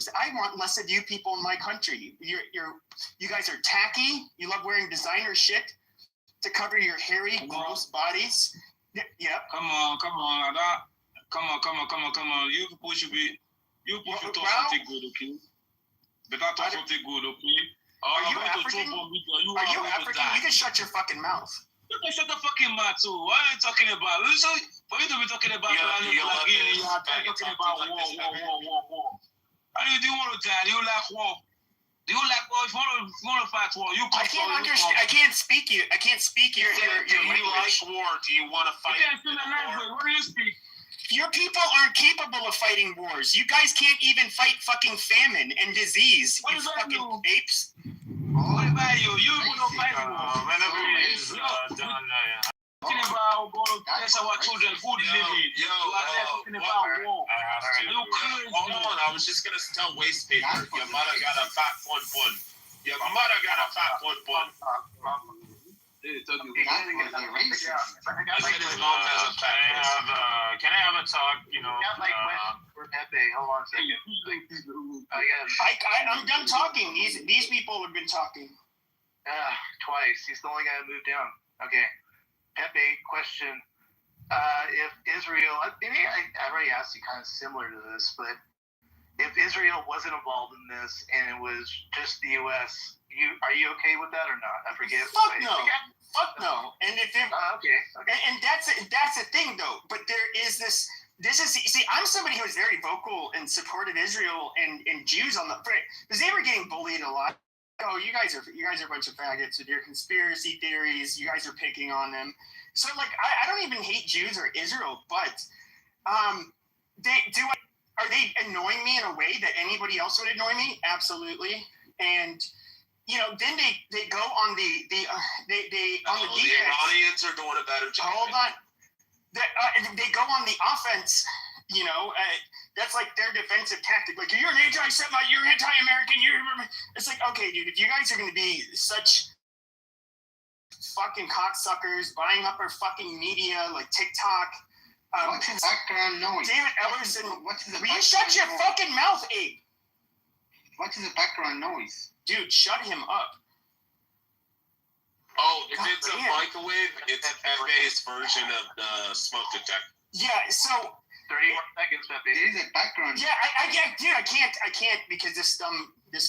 is I want less of you people in my country. You guys are tacky. You love wearing designer shit to cover your hairy, gross bodies. Yeah. Come on. Come on. You people should talk something good, okay? Better talk something good, okay? Are you African? Are you African? You can shut your fucking mouth. You can shut the fucking mouth too. What are you talking about? Listen, for you to be talking about war. How do you want to die? Do you like war? Do you like war? If you want to fight war, you come. I can't understand. I can't speak you. I can't speak your language. Do you like war? Do you want to fight? You can't speak my language. What do you speak? Your people aren't capable of fighting wars. You guys can't even fight fucking famine and disease. What you fucking apes. What about you? You don't fight war. Talking about that's our children good living. You are talking about war. Hold on, I was just gonna tell waste paper. Your mother got a fat bun. Your mother got a fat bun. Can I have a talk? You know, got my question for Pepe. Hold on a second. I'm done talking. These people have been talking. Twice. He's the only guy that moved down. Okay. Pepe, question. If Israel, maybe I already asked you kind of similar to this, but if Israel wasn't involved in this and it was just the U.S., are you okay with that or not? I forget. Fuck no. Fuck no. And if it, okay. And that's the thing though. But there is this. This is see. I'm somebody who is very vocal and supported Israel and Jews on the because they were getting bullied a lot. Oh, you guys are a bunch of faggots with your conspiracy theories. You guys are picking on them. So like, I don't even hate Jews or Israel, but are they annoying me in a way that anybody else would annoy me? Absolutely. And you know, then they go on the Iranians are doing a better job. Hold on. They go on the offense, you know, that's like their defensive tactic. Like, you're an anti-Semite, you're anti-American, it's like, okay, dude, if you guys are going to be such fucking cocksuckers, buying up our fucking media, like TikTok. What's the background noise? David Ellerson, will you shut your fucking mouth, ape? What is the background noise? Dude, shut him up. Oh, if it's a microwave, it's FA's version of the smoke detector. Yeah, so 30 more seconds, Pepe. There is a background. Yeah, I can't because this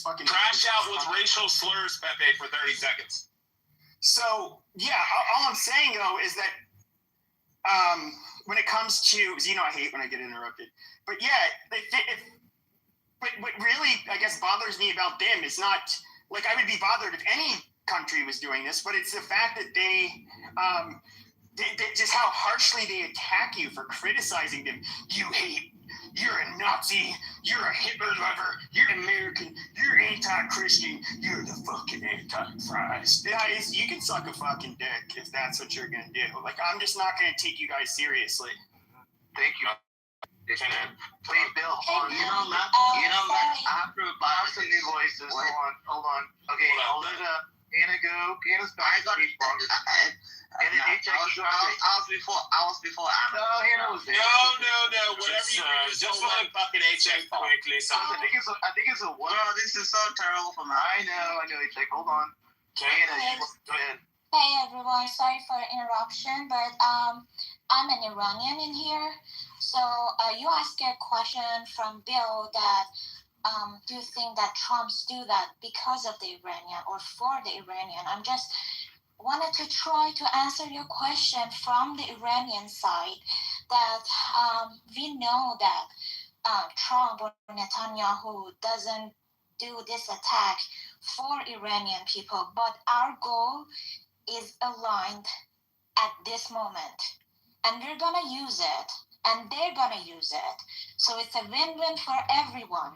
fucking crash out with racial slurs, Pepe, for 30 seconds. So yeah, all I'm saying though is that when it comes to, you know, I hate when I get interrupted, but yeah, but what really I guess bothers me about them is not like I would be bothered if any country was doing this, but it's the fact that they just how harshly they attack you for criticizing them. You hate, you're a Nazi, you're a Hitler lover, you're American, you're anti-Christian, you're the fucking anti-Christ. Guys, you can suck a fucking dick if that's what you're gonna do. Like, I'm just not gonna take you guys seriously. Thank you. Please, Bill. Hey, you know, after some new voices. Hold on. Okay, hold it up. Hannah, go. Hannah's back. I got it. And then I was before. No, Hannah was there. No. Whatever you do, just like fucking HX quickly. I think it's a one. Oh, this is so terrible for me. I know, HX. Hold on. Hannah, go ahead. Hey everyone, sorry for the interruption, but I'm an Iranian in here. So you asked a question from Bill that do you think that Trumps do that because of the Iranian or for the Iranian? I'm just wanted to try to answer your question from the Iranian side that we know that Trump or Netanyahu doesn't do this attack for Iranian people, but our goal is aligned at this moment, and we're gonna use it, and they're gonna use it. So it's a win-win for everyone.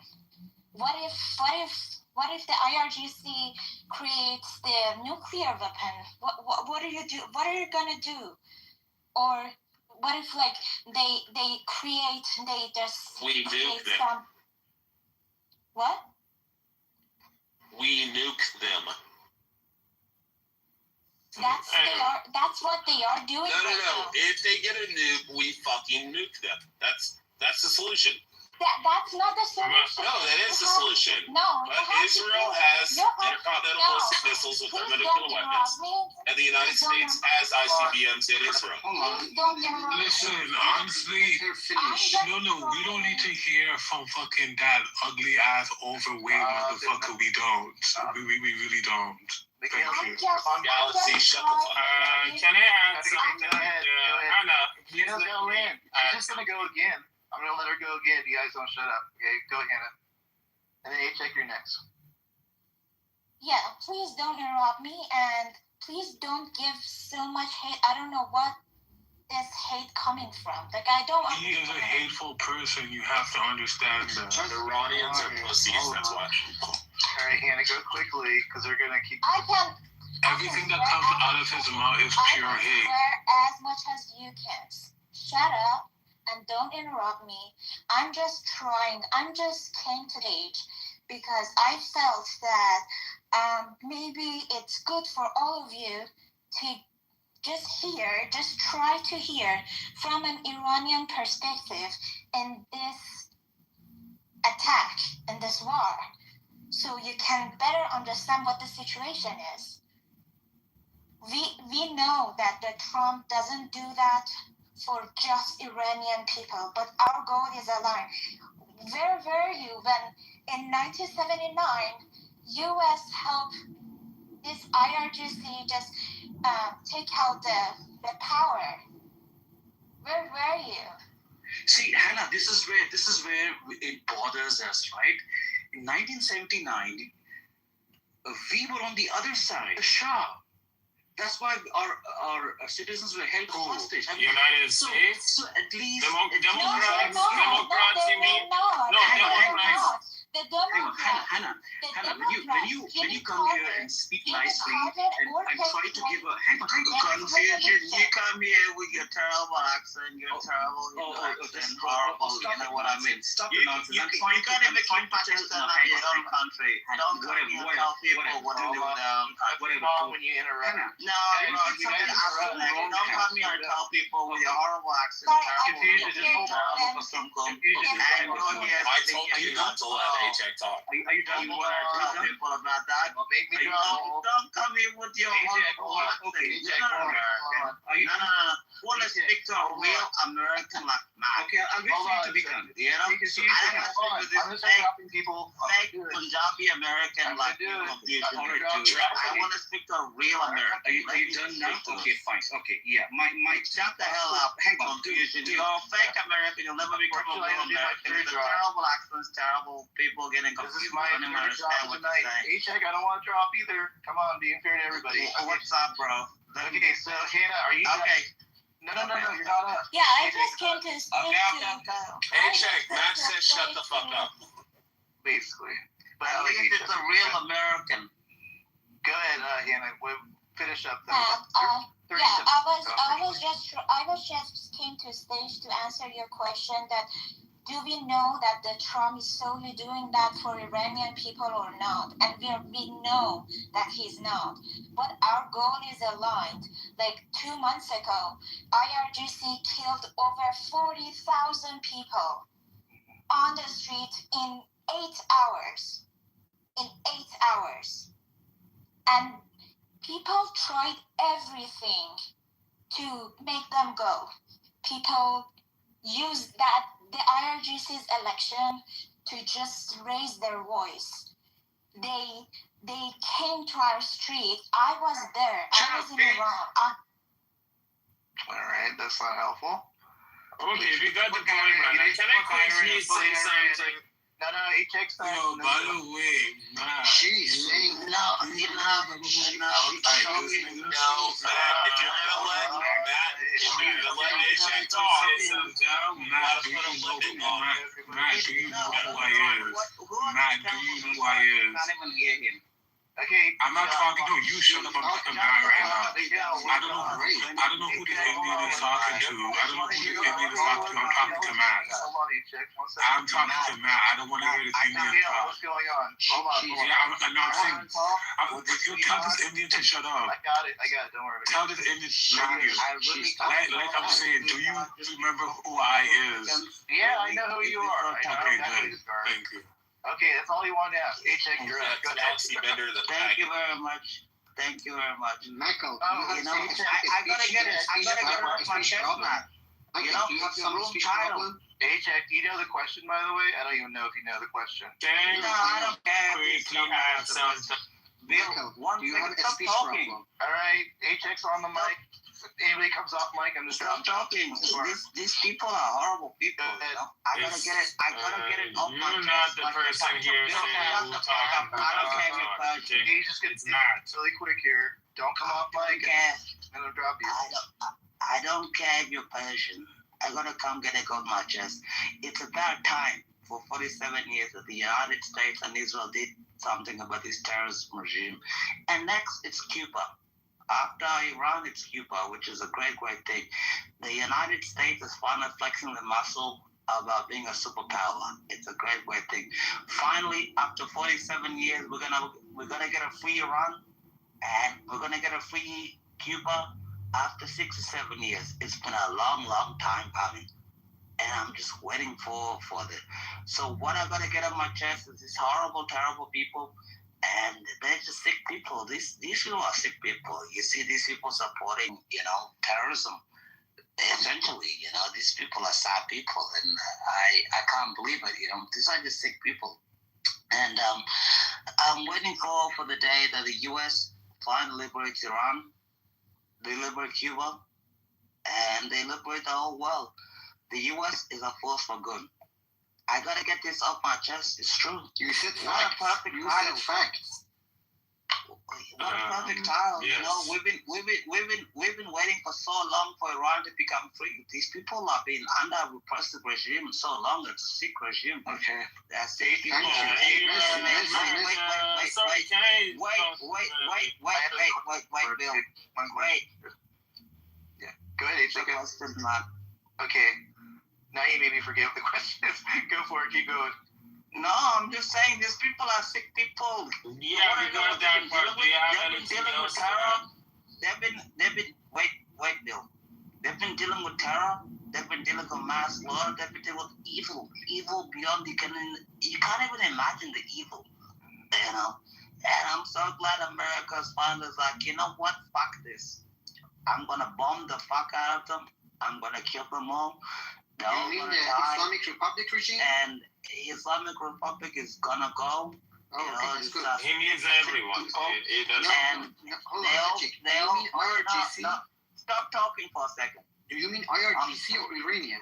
What if the IRGC creates the nuclear weapon? What are you do? What are you gonna do? Or what if like they just we nuke them? Some, what? We nuke them. That's what they are doing. No. Now. If they get a nuke, we fucking nuke them. That's the solution. That's not the solution. No, that is the question. No, But you have Israel to, has you have- intercontinental no. ballistic missiles with Please thermonuclear don't weapons, interrupt me. and the United States has ICBMs in Israel. Please don't interrupt me. Listen, honestly, we don't need to hear from fucking that ugly ass overweight motherfucker. We don't. We really don't. Thank you. Galaxy, shut the fuck up. Can I add something? Go ahead. Anna, She's gonna go in. She's just gonna go again. I'm gonna let her go again if you guys don't shut up. Okay, go Hannah. And then A-Check, you're next. Yeah, please don't interrupt me, and please don't give so much hate. I don't know what is hate coming from. Like, I don't he is a understand. hateful person. You have to understand that. Iranians are pussies, that's why. All right, Hannah, go quickly because they're gonna keep. I can Everything that comes out of his mouth is pure I can hate. swear as much as you can. Shut up and don't interrupt me. I'm just trying. I'm just came to the age because I felt that maybe it's good for all of you to just try to hear from an Iranian perspective in this attack, in this war, so you can better understand what the situation is. We know that the Trump doesn't do that for just Iranian people, but our goal is aligned. Where were you when in 1979 U.S. helped this IRGC just take out the power? Where were you? See, Hannah, this is where it bothers us, right? In 1979, we were on the other side, the Shah. That's why our citizens were held hostage. United So States? at least Democrats, you mean? No, Democrats. The Hang on, Democrats. Hannah, when you come here and speak nicely and try to give a Confusion. You come here with your terrible accent, your terrible accent, horrible. You know what I mean? Stop You the nonsense. I'm can't even keep Pakistan out of your own country. Don't come here and tell people what to do with their own country. When you interrupt. No, don't come here and tell people with your horrible accent, terrible I told you not to let A-Check talk. Are you done? You want to tell people about that? Make me don't come here with your horrible accent. Are you done? Well, let's speak to a real American like Mac. Okay, I'll wait for you to be done. You know? So I don't want to speak with this fake Punjabi American like confusion. I want to speak to a real American. Are you done now? Okay, fine. Okay, yeah. My Shut the hell up. Hang on. Confusion. You're a fake American. You'll never become a real American. It's terrible accents, terrible people getting confused. This is my understand what you're saying. A-Check, I don't want to drop either. Come on, being fair to everybody. What's up, bro? Okay, so Hannah, are you okay? No, you're not up. Yeah, I just came to speak to. A-Check, Matt says shut the fuck up. Basically. But at least it's a real American. Go ahead, Hannah. We'll finish up the 30 Yeah, seconds. I was just came to stage to answer your question that do we know that the Trump is solely doing that for Iranian people or not? And we know that he's not. But our goal is aligned. Like 2 months ago, IRGC killed over 40,000 people on the street in 8 hours. In 8 hours. And people tried everything to make them go. People used the IRGC's election to just raise their voice. They came to our street. I was there. I was in Iran. All right, that's not helpful. Okay, we got the point, man. Can I please say something? No, it takes time. Yo, by the way, man. She's saying enough. If you're gonna let A-Check talk, Matt, do you know who I is? Matt, do you know who I is? Can't even hear him. Okay. I'm not talking to you. Shut up. I'm talking to Matt right now. I don't know who this Indian is talking to. I don't know who this Indian is talking to. I'm talking to Matt. I'm talking to Matt. I don't want to hear this Indian talk. What's going on? Hold on. Yeah, I'm not saying. You tell this Indian to shut up. I got it. Don't worry. Tell this Indian to shut up. Like I'm saying, do you remember who I is? Yeah, I know who you are. Okay, good. Thank you. Okay, that's all you wanted to ask. H-check, you're up. Go ahead. Chelsea Bender, the Thank you very much. Thank you very much. Michael, You know, I gotta get it. I gotta get it off my chest, man. Okay, You know, do you have the some room speech title. problem? H-check, do you know the question, by the way? I don't even know if you know the question. Can No, I don't care. quickly add something? Bill, Michael, one do you have second. a Stop speech talking. problem? All right, H-check's on the mic. If anybody comes off mic, I'm just Stop talking. These people are horrible people. You know? I gotta get it. I gotta get it off my You're chest. not the like person bunch of here Bill saying shut who the fuck talking up. I don't care if you're about person. okay? He's just gonna It's not. really quick here. Don't come off mic Okay. and I'll drop you. I don't care if you're Persian. I gotta come get it off my chest. It's about time. For 47 years that the United States and Israel did something about this terrorist regime. And next, it's Cuba. After Iran, it's Cuba, which is a great, great thing. The United States is finally flexing the muscle about being a superpower. It's a great, great thing. Finally, after 47 years, we're gonna get a free Iran, and we're gonna get a free Cuba after 6 or 7 years. It's been a long, long time coming, and I'm just waiting for it. So what I gotta get on my chest is these horrible, terrible people, and they're just sick people. These people are sick people. You see these people supporting, terrorism. Essentially, these people are sad people, and I can't believe it. These are just sick people, and I'm waiting for the day that the U.S. finally liberates Iran, they liberate Cuba, and they liberate the whole world. The U.S. is a force for good. I gotta get this off my chest. It's true. You said What a facts. perfect You title. said facts. What a perfect title. Yes. We've been waiting for so long for Iran to become free. These people have been under a repressive regime so long. It's a sick regime. Okay. That's sick people. Thank you. Sorry, can I? Wait, Bill. Wait. Go ahead, H-check. Okay. Now you made me forget what the question is. Go for it. Keep going. No, I'm just saying these people are sick people. Yeah, we got that part. Do you have They've been anything dealing else? with terror. They've been wait, Bill. They've been dealing with terror. They've been dealing with mass slaughter. They've been dealing with evil beyond you can't even imagine the evil. And I'm so glad America's finally like, you know what? Fuck this. I'm gonna bomb the fuck out of them. I'm gonna kill them all. They're all You mean gonna the die. Islamic Republic regime? And Islamic Republic is gonna go. Oh, okay, that's good. He means everyone. It doesn't. And Hold they on, all, Chick. they Do you all, mean IRGC? no, stop talking for a second. Do you mean IRGC or Iranian?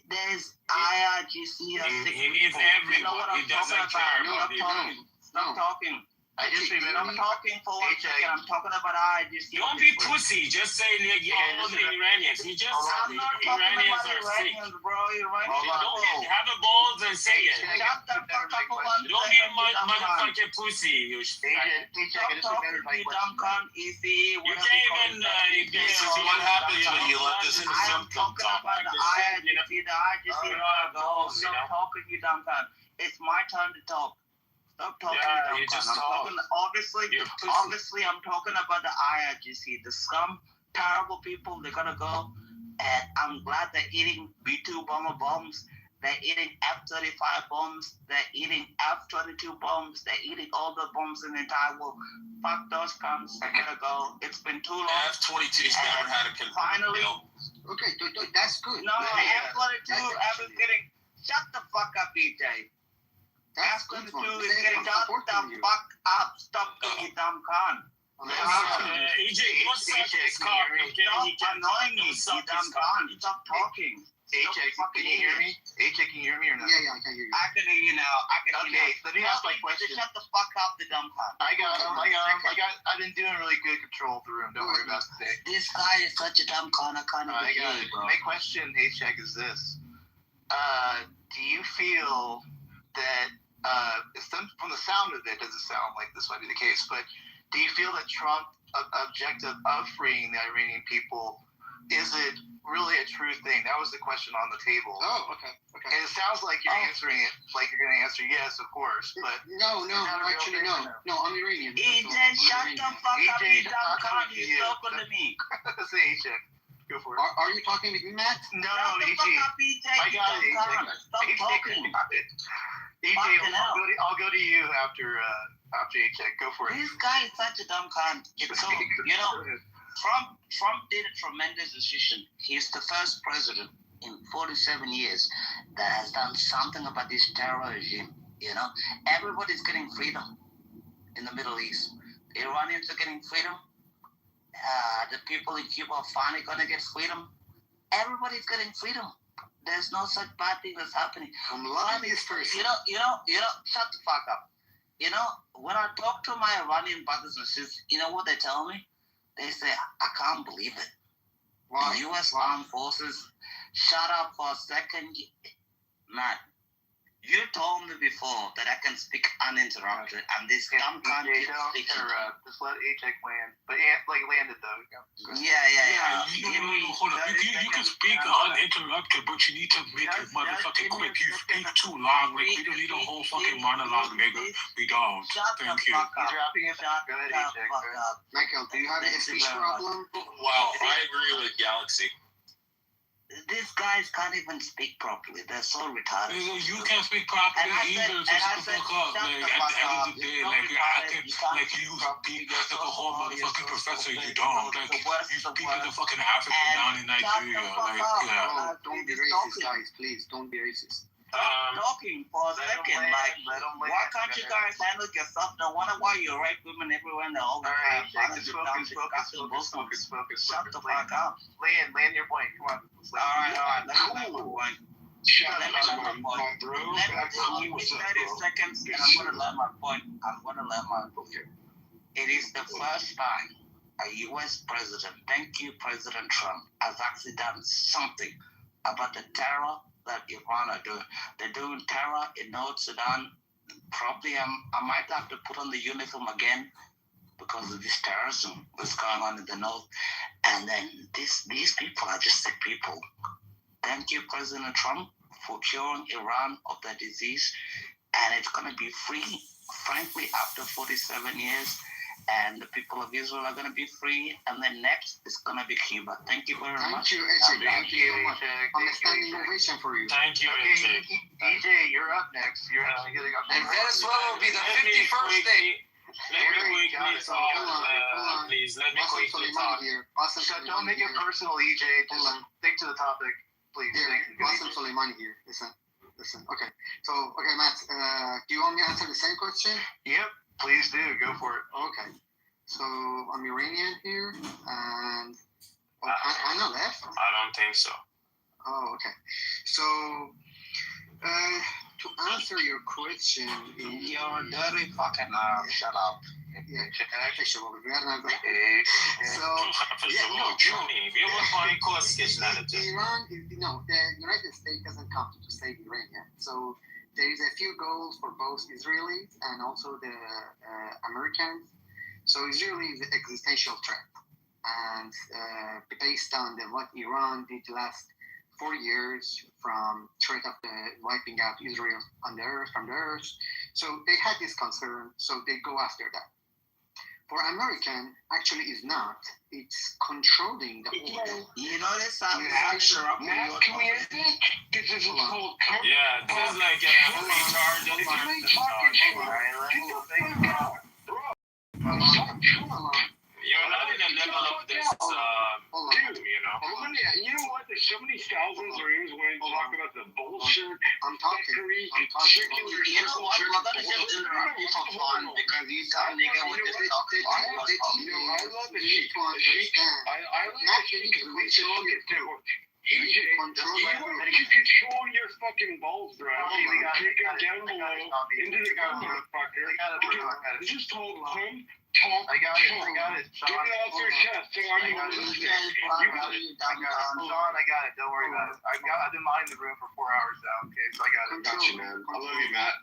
There's IRGC. He means everyone. He doesn't care about you. Stop talking. I just remember. I'm talking for 1 second. I'm talking about IRGC. Don't be pussy. Just say like, all the Iranians. He just said I'm the not talking Iranians about are sick. Iranians, bro. Iranians Hold on. Don't have the balls and say it. Shut the fuck up for 1 Don't be second, a you dumb cunt. motherfucking pussy. You H-check, I Stop just remembered talking, my you question. dumb cunt. Easy. You can't even This is what happens when you let this I am symptom talking talk. about the IRGC. The IRGC is gonna go. Stop talking, you dumb cunt. It's my turn to talk. Stop talking, Yeah, you you dumb just cunt. talk. Obviously, You're pussy. I'm talking about the IRGC. The scum, terrible people. They're gonna go, and I'm glad they're eating B-2 bomber bombs. They're eating F-35 bombs. They're eating F-22 bombs. They're eating all the bombs in the entire world. Fuck those cunts. They're gonna go. It's been too long. F-22's never had a Finally. convertible. Okay, that's good. No, Yeah. F-22, That's I was getting. Shut the fuck up, EJ. That's good F-22 one. is getting. Shut the fuck up. Stop, you dumb cunt. EJ, don't suck his cock, okay? Stop He can't annoying me, don't you suck dumb his cock. cunt. Stop talking. H-check, can you hear me? H-check, can you hear me or not? Yeah, I can hear you. I can hear you now. Okay, let me ask my question. Shut the fuck up, the dumb cunt. I got him. I've been doing really good control of the room. Don't worry about it today. This guy is such a dumb cunt. I can't I even got hear it. you, bro. My question, H-check, is this. Do you feel that, from the sound of it, doesn't sound like this might be the case, but do you feel that Trump's objective of freeing the Iranian people, is it really a true thing? That was the question on the table. Oh, okay. And it sounds like you're answering it, like you're going to answer yes, of course, but No, actually, no. No, I'm Iranian. EJ, shut the fuck up, you dumb cunt. You're talking to me. say H-check. Go for it. Are you talking with me, Matt? No, Shut the EJ. fuck up, EJ. I You got dumb it, cunt. Stop H-check. talking. Fucking hell. I'll go to you after A-Check. Go for it. This guy is such a dumb cunt. It's so, Trump did a tremendous decision. He's the first president in 47 years that has done something about this terror regime. Everybody's getting freedom in the Middle East. The Iranians are getting freedom. The people in Cuba are finally going to get freedom. Everybody's getting freedom. There's no such bad thing that's happening. I'm loving this person. Shut the fuck up. When I talk to my Iranian brothers and sisters, you know what they tell me? They say, I can't believe it. Why? The U.S. Armed Forces, shut up for a second. Man, you told me before that I can speak uninterrupted, and this dumb cunt keeps speaking. Just let A-Check land. But land it though. Yeah. Hold up. You can speak uninterrupted, but you need to make it motherfucking quick. You speak too long. Like, we don't need a whole fucking monologue, nigga. We don't. Thank you. He's wrapping it up. Go ahead, A-Check. Michael, do you have a speech problem? Wow, I agree with Galaxy. These guys can't even speak properly. They're so retarded. You can't speak properly And I either. said, Just shut the fuck up. shut Like, the at fuck the end up. of the day, You're so like, retarded. you can't like, speak you properly. speak You're like so a whole small. You're motherfucking so professor. stupid. You don't. You're Like, the worst you of the speak like a worst. fucking African down in Shut the Nigeria. fuck Like, up. yeah. Don't be He's racist, talking. guys. Please, don't be racist. Talking for a second, why can't you guys handle yourself? No wonder why you rape women everywhere in the whole time. Focus. Shut the fuck up. Land your point. Come on. Alright, let me land my point. Shut Let me land my point. bro. Let me give me 30 seconds and I'm gonna land my point. It is the first time a US president, thank you, President Trump, has actually done something about the terror that Iran are doing. They're doing terror in North Sudan. Probably I might have to put on the uniform again because of this terrorism that's going on in the north. And then these people are just sick people. Thank you, President Trump, for curing Iran of the disease. And it's going to be free, frankly, after 47 years. And the people of Israel are going to be free. And then next is going to be Cuba. Thank you very much. Thank you, AJ. Thank you so much. I'm a standing ovation for you. Thank you, Okay, AJ. EJ, you're up next. You're actually getting up And next. Venezuela will be the 51st state. Let me quickly talk, please. Let me Awesome quickly Soleimani talk. here. Awesome So don't Soleimani make it here. personal, EJ. Just stick to the topic, please. Here, Thank you. Awesome Soleimani here. Listen. Okay. So, Matt, do you want me to answer the same question? Yep, please do. Go for it. Okay. So, I'm Iranian here, and Anna left. I don't think so. Oh, okay. So, to answer your question, You're dirty fucking shut up. yeah, actually, so Iran is the United States doesn't come to save Iran yet. So there is a few goals for both Israelis and also the Americans. So Israel is an existential threat, and based on what Iran did last 4 years from threat of wiping out Israel from the earth. So they had this concern, so they go after that. For American, actually is not. It's controlling the whole. You know this sounds Yeah, this is like you're not in the level of this, you know. You know what? There's so many thousands of rooms when you talk about the bullshit. I'm talking. You know what? We're gonna just interrupt you for fun because you sound nigga with this talking. I love the sheep. I like the sheep because we show it too. EJ, you control your fucking balls, bro. Take them down below into the ground, motherfucker. This is called talk. I got it. Get it off your chest. So I'm not listening. You got it. Sean, I got it. Don't worry about it. I've been minding the room for 4 hours now. Okay, so I got it. Got you, man. I love you, Matt.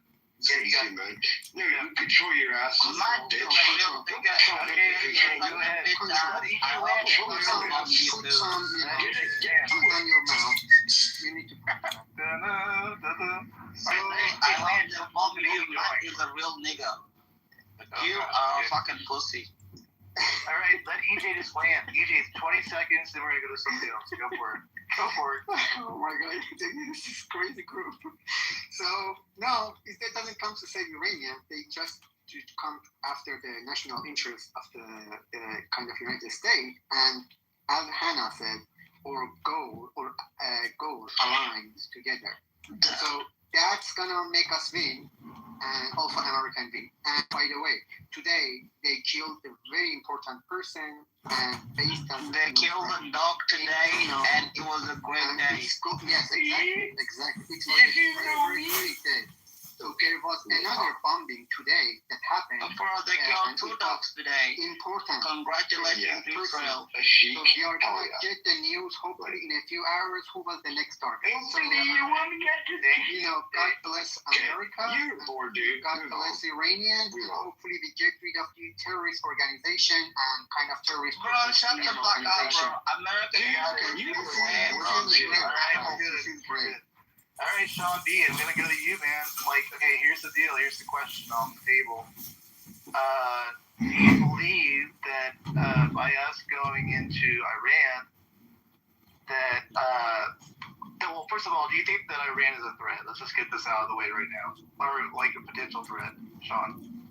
Yeah, you got it. Man. No, you control your ass. He's a real nigga. You are a fucking pussy. All right, let EJ just land. EJ, it's 20 seconds, then we're gonna go to something else. Go for it. Go for it. Oh my God, this is crazy group. So no, it doesn't come to save Iranian. They just to come after the national interest of the kind of United States, and as Hannah said, or goals aligned together. So that's gonna make us win, and also American win. And by the way, today they killed a very important person, and based on they killed a dog today, and it was a great day. Yes, exactly. It was a very great day. So there was another bombing today that happened. They killed 2 dogs today. Important. Congratulations, Israel. So we are going to get the news hopefully in a few hours who was the next target. Hopefully you won't get today. God bless America. You're bored, dude. God bless Iranians. And hopefully we get rid of the terrorist organization and kind of terrorist Bro, shut the fuck up, bro. America This is great. All right, Sean B, I'm gonna go to you, man. Like, okay, here's the deal. Here's the question on the table. Do you believe that by us going into Iran, that well, first of all, do you think that Iran is a threat? Let's just get this out of the way right now, or like a potential threat, Sean.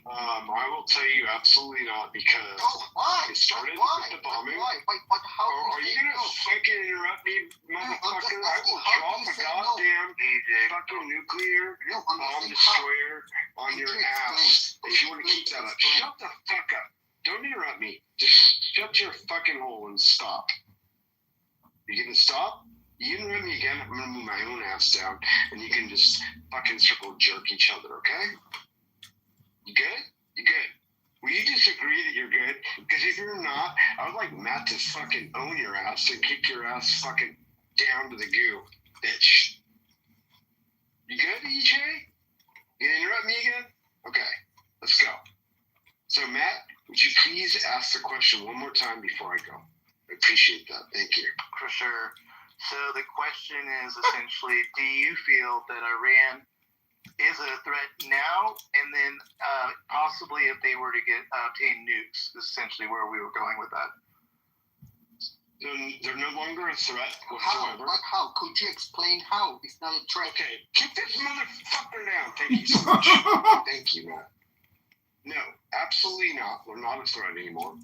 I will tell you absolutely not, because Why? it started Why? with the bombing. Why? But how? Are you gonna fucking interrupt me, motherfucker? I will drop a goddamn fucking nuclear bomb destroyer on your ass if you want to keep that up. Shut the fuck up. Don't interrupt me. Just shut your fucking hole and stop. You gonna stop? You interrupt me again, I'm gonna move my own ass down, and you can just fucking circle jerk each other, okay? You good? You good? Will you just agree that you're good? Because if you're not, I would like Matt to fucking own your ass and kick your ass fucking down to the goo, bitch. You good, EJ? You gonna interrupt me again? Okay, let's go. So Matt, would you please ask the question one more time before I go? I appreciate that. Thank you. For sure. So the question is essentially, do you feel that Iran is a threat now, and then possibly if they were to get obtain nukes, is essentially where we were going with that. They're no longer a threat How? whatsoever. What how? Could you explain how it's not a threat? Okay, kick this motherfucker down. Thank you so much. Thank you, Matt. No, absolutely not. We're not a threat anymore.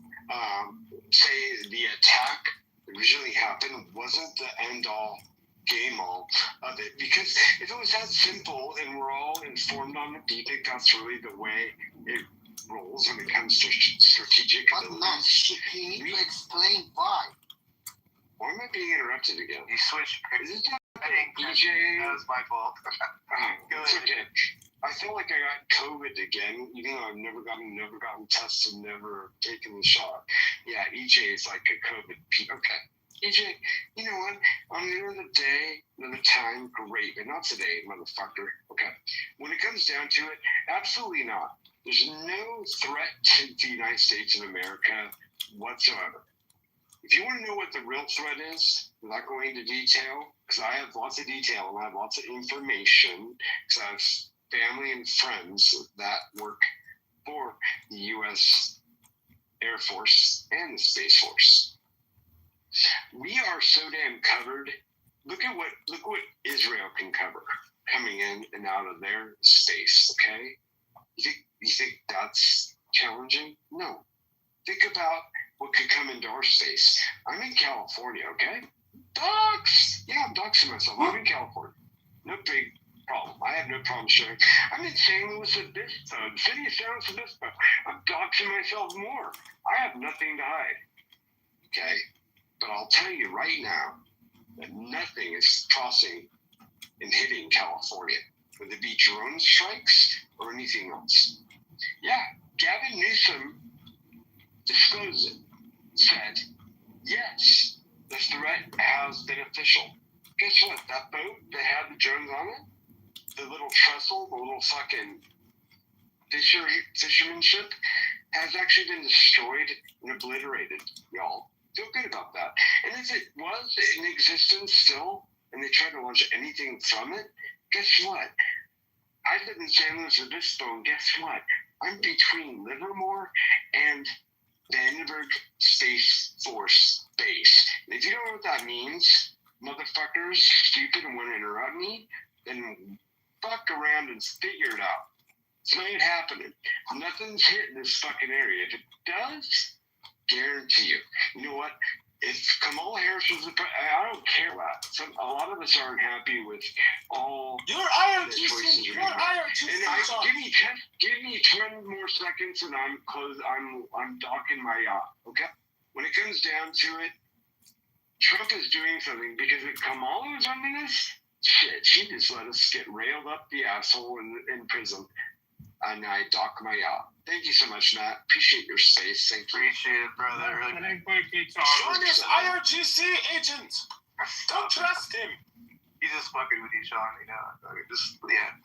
Say the attack that originally happened wasn't the end-all, game-all of it. Because if it was that simple and we're all informed on it, do you think that's really the way it rolls when it comes to strategic But Matt, you need to explain why. Why am I being interrupted again? You switched. Is it I think EJ? that was my fault. It's okay. I feel like I got COVID again, even though I've never gotten tested, never taken the shot. Yeah, EJ is like a COVID. Okay. EJ, you know what? On the end of the day, another time, great, but not today, motherfucker. Okay. When it comes down to it, absolutely not. There's no threat to the United States of America whatsoever. If you want to know what the real threat is, without going into detail, because I have lots of detail and I have lots of information, because I have family and friends that work for the U.S. Air Force and the Space Force. We are so damn covered. Look what Israel can cover coming in and out of their space. Okay, you think that's challenging? No. Think about what could come into our space. I'm in California. Okay, dogs. Yeah, I'm doxing myself. I'm in California. No big problem. I have no problem sharing. I'm in San Luis Obispo, the city of San Luis Obispo. I'm doxing myself more. I have nothing to hide. Okay? But I'll tell you right now that nothing is crossing and hitting California, whether it be drone strikes or anything else. Yeah, Gavin Newsom disclosed it, said, yes, the threat has been official. Guess what? That boat that had the drones on it, the little trestle, the little fucking fisherman ship, has actually been destroyed and obliterated, y'all. Feel good about that. And if it was in existence still, and they tried to launch anything from it, guess what? I live in San Luis Obispo, and guess what? I'm between Livermore and Vandenberg Space Force Base. And if you don't know what that means, motherfuckers, stupid and want to interrupt me, then fuck around and figure it out. It's not happening. Nothing's hitting this fucking area. If it does, guarantee you. You know what? If Kamala Harris was I don't care what. A lot of us aren't happy with all You're the choices IRGC. we're You're making. And IRGC. give me 10 more seconds, and I'm docking my yacht. Okay. When it comes down to it, Trump is doing something because if Kamala was running this, shit, she just let us get railed up the asshole in prison. And I dock my yacht. Thank you so much, Matt. Appreciate your space. Thank you. Appreciate it, brother. Really. Sean is IRGC agent. Don't trust him. He's just fucking with you, Sean. You know, yeah.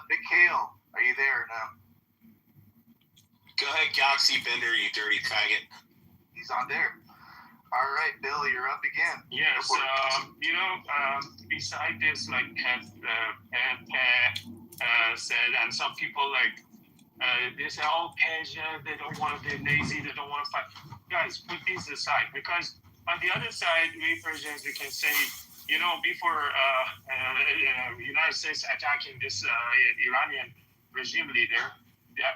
Big Kale, are you there or no? Go ahead, Galaxy Bender, you dirty faggot. He's on there. All right, Bill, you're up again. Yes, beside this, like said, and some people they say, oh, Persian, they don't want to, they're lazy, they don't want to fight. Guys, put these aside, because on the other side, we Persians, we can say, before United States attacking this Iranian regime leader,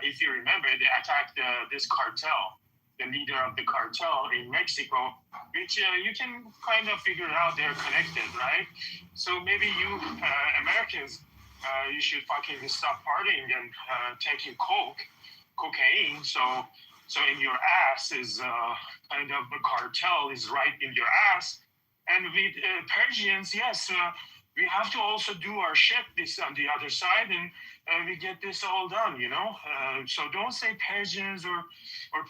if you remember, they attacked this cartel, the leader of the cartel in Mexico, which you can kind of figure out they're connected, right? So maybe you Americans, you should fucking stop partying and taking cocaine. So in your ass is kind of the cartel is right in your ass. And with Persians, yes, we have to also do our shit this on the other side, and we get this all done, So don't say Persians or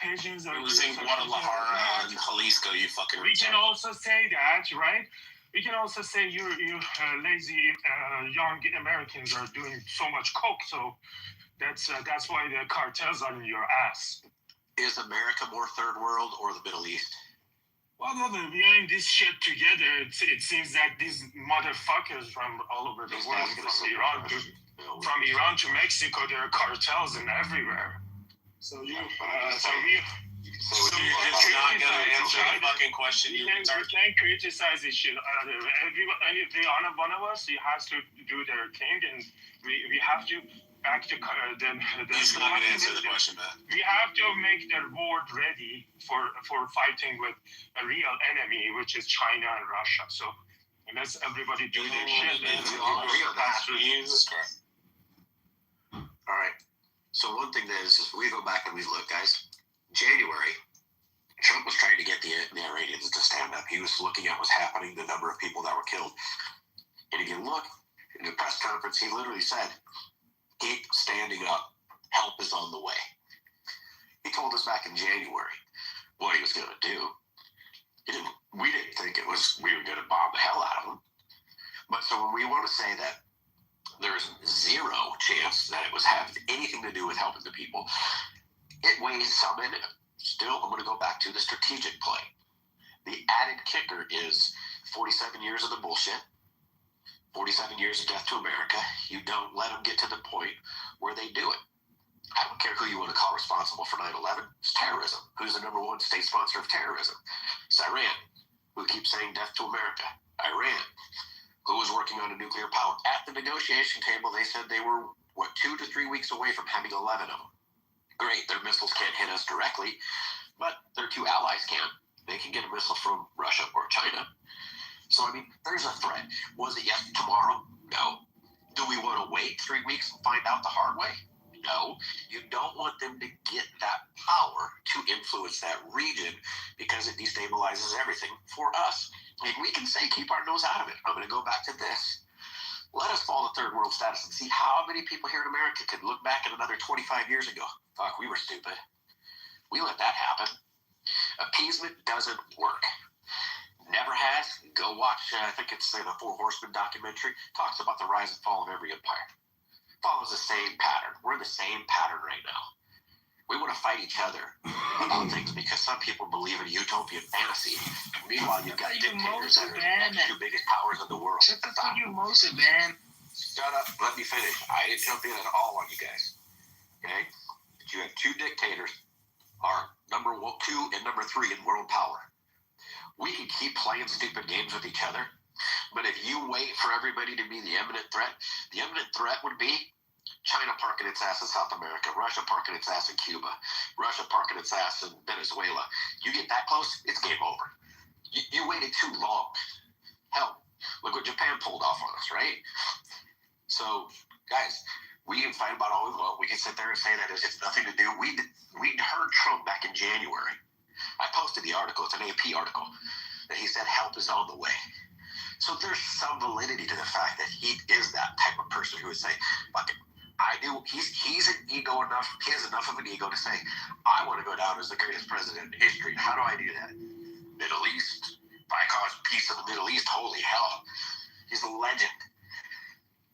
Persians are losing Guadalajara and Jalisco, you fucking. We can also say that, right? We can also say you lazy young Americans are doing so much coke, so that's why the cartels are in your ass. Is America more third world or the Middle East? Well, no, behind this shit together, it seems that these motherfuckers from all over the world, from Iran to Mexico, there are cartels in everywhere. So you're just not gonna answer the fucking question. You can't criticize this shit. Every one of us, he has to do their thing, and we have to back to the. He's not gonna answer the question, man. We have to make the world ready for fighting with a real enemy, which is China and Russia. So unless everybody do their shit, we all agree on that. Jesus Christ. All right. So one thing that is, we go back and we look, guys. January, Trump was trying to get the Iranians to stand up. He was looking at what's happening, the number of people that were killed. And if you look in the press conference, he literally said, "Keep standing up. Help is on the way." He told us back in January what he was going to do. We didn't think we were going to bomb the hell out of him. But so when we want to say that there's zero chance that it was having anything to do with helping the people, it weighs some in it. Still, I'm going to go back to the strategic play. The added kicker is 47 years of the bullshit, 47 years of death to America. You don't let them get to the point where they do it. I don't care who you want to call responsible for 9/11. It's terrorism. Who's the number one state sponsor of terrorism? It's Iran, who keeps saying death to America. Iran, who was working on a nuclear power. At the negotiation table, they said they were, 2 to 3 weeks away from having 11 of them. Great, their missiles can't hit us directly, but their two allies can. They can get a missile from Russia or China. So, there's a threat. Was it yes tomorrow? No. Do we want to wait 3 weeks and find out the hard way? No. You don't want them to get that power to influence that region because it destabilizes everything for us. We can say keep our nose out of it. I'm going to go back to this. Let us fall to third world status and see how many people here in America could look back at another 25 years ago. Fuck, we were stupid. We let that happen. Appeasement doesn't work. Never has. Go watch, I think it's the Four Horsemen documentary. Talks about the rise and fall of every empire. Follows the same pattern. We're in the same pattern right now. We want to fight each other about things because some people believe in utopian fantasy. Meanwhile, you've got dictators that are the two biggest powers in the world. Shut the fuck you, Moses, man. Shut up. Let me finish. I didn't jump in at all on you guys. Okay? But you have two dictators are number 2 and number 3 in world power. We can keep playing stupid games with each other, but if you wait for everybody to be the imminent threat would be China parking its ass in South America, Russia parking its ass in Cuba, Russia parking its ass in Venezuela. You get that close, it's game over. You waited too long. Hell, look what Japan pulled off on us, right? So, guys, we can fight about all we want. We can sit there and say that it's nothing to do. We heard Trump back in January. I posted the article. It's an AP article that he said help is on the way. So there's some validity to the fact that he is that type of person who would say, "Fuck it, I do." He's an ego enough. He has enough of an ego to say, "I want to go down as the greatest president in history." How do I do that? Middle East. If I cause peace in the Middle East, holy hell, he's a legend.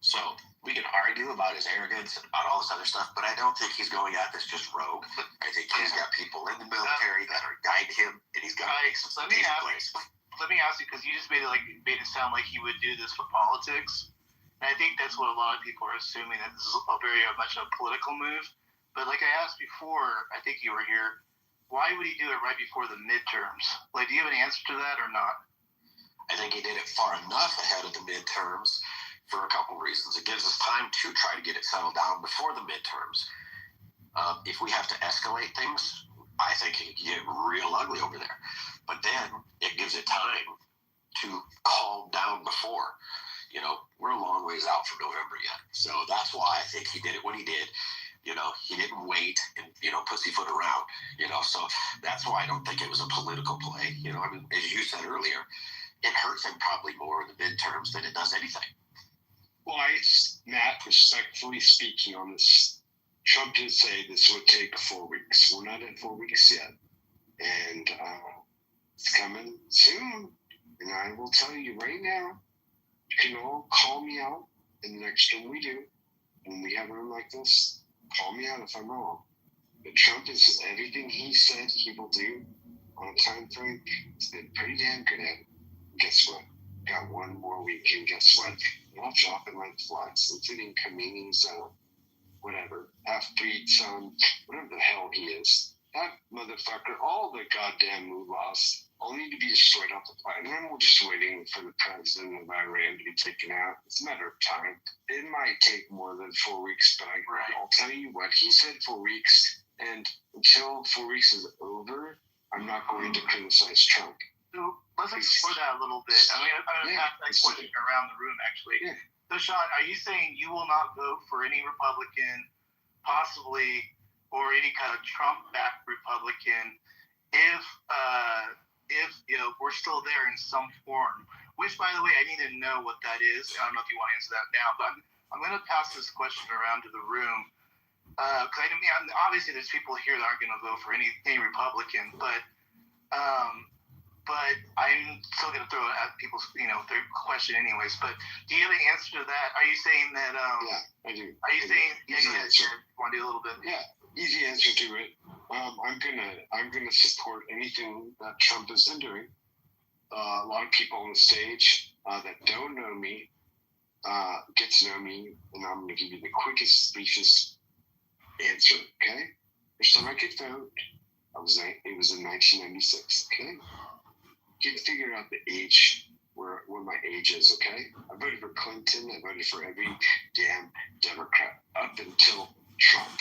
So we can argue about his arrogance and about all this other stuff, but I don't think he's going at this just rogue. I think he's got people in the military that are guiding him, and he's got to make some decent plays. Let me ask you, because you just made it sound like he would do this for politics. And I think that's what a lot of people are assuming, that this is very much a political move. But like I asked before, I think you were here, why would he do it right before the midterms? Like, do you have an answer to that or not? I think he did it far enough ahead of the midterms for a couple reasons. It gives us time to try to get it settled down before the midterms. If we have to escalate things, I think it can get real ugly over there. But then it gives it time to calm down before. You know, we're a long ways out from November yet. So that's why I think he did it when he did. You know, he didn't wait and, pussyfoot around. So that's why I don't think it was a political play. I mean, as you said earlier, it hurts him probably more in the midterms than it does anything. Well, Matt, respectfully speaking on this, Trump did say this would take 4 weeks. We're not at 4 weeks yet. And it's coming soon. And I will tell you right now, you can all call me out in the next room we do. When we have a room like this, call me out if I'm wrong. But Trump is everything he said he will do on a time frame. He's been pretty damn good at it. Guess what? Got 1 more week, and guess what? Y'all dropping like flies, including Khamenei zone, whatever, half-breed son, whatever the hell he is. That motherfucker, all the goddamn mullahs, all need to be destroyed off the planet. And then we're just waiting for the president of Iran to be taken out. It's a matter of time. It might take more than 4 weeks, but I'll tell you what, he said 4 weeks, and until 4 weeks is over, I'm not going to criticize Trump. So let's explore that a little bit. I'm going to pass that question around the room, actually. Yeah. So, Sean, are you saying you will not vote for any Republican, possibly, or any kind of Trump-backed Republican, if we're still there in some form? Which, by the way, I need to know what that is. I don't know if you want to answer that now, but I'm going to pass this question around to the room. Because obviously there's people here that aren't going to vote for any Republican, but I'm still going to throw it at people's, their question anyways. But do you have an answer to that? Are you saying that? Yeah, I do. Are you saying? Easy answer. Want to do a little bit? Yeah, easy answer to it. I'm gonna support anything that Trump has been doing. A lot of people on the stage that don't know me get to know me, and I'm gonna give you the quickest, briefest answer. Okay, first time I could vote, it was in 1996. Okay. You can figure out the age, where my age is, okay? I voted for Clinton. I voted for every damn Democrat up until Trump.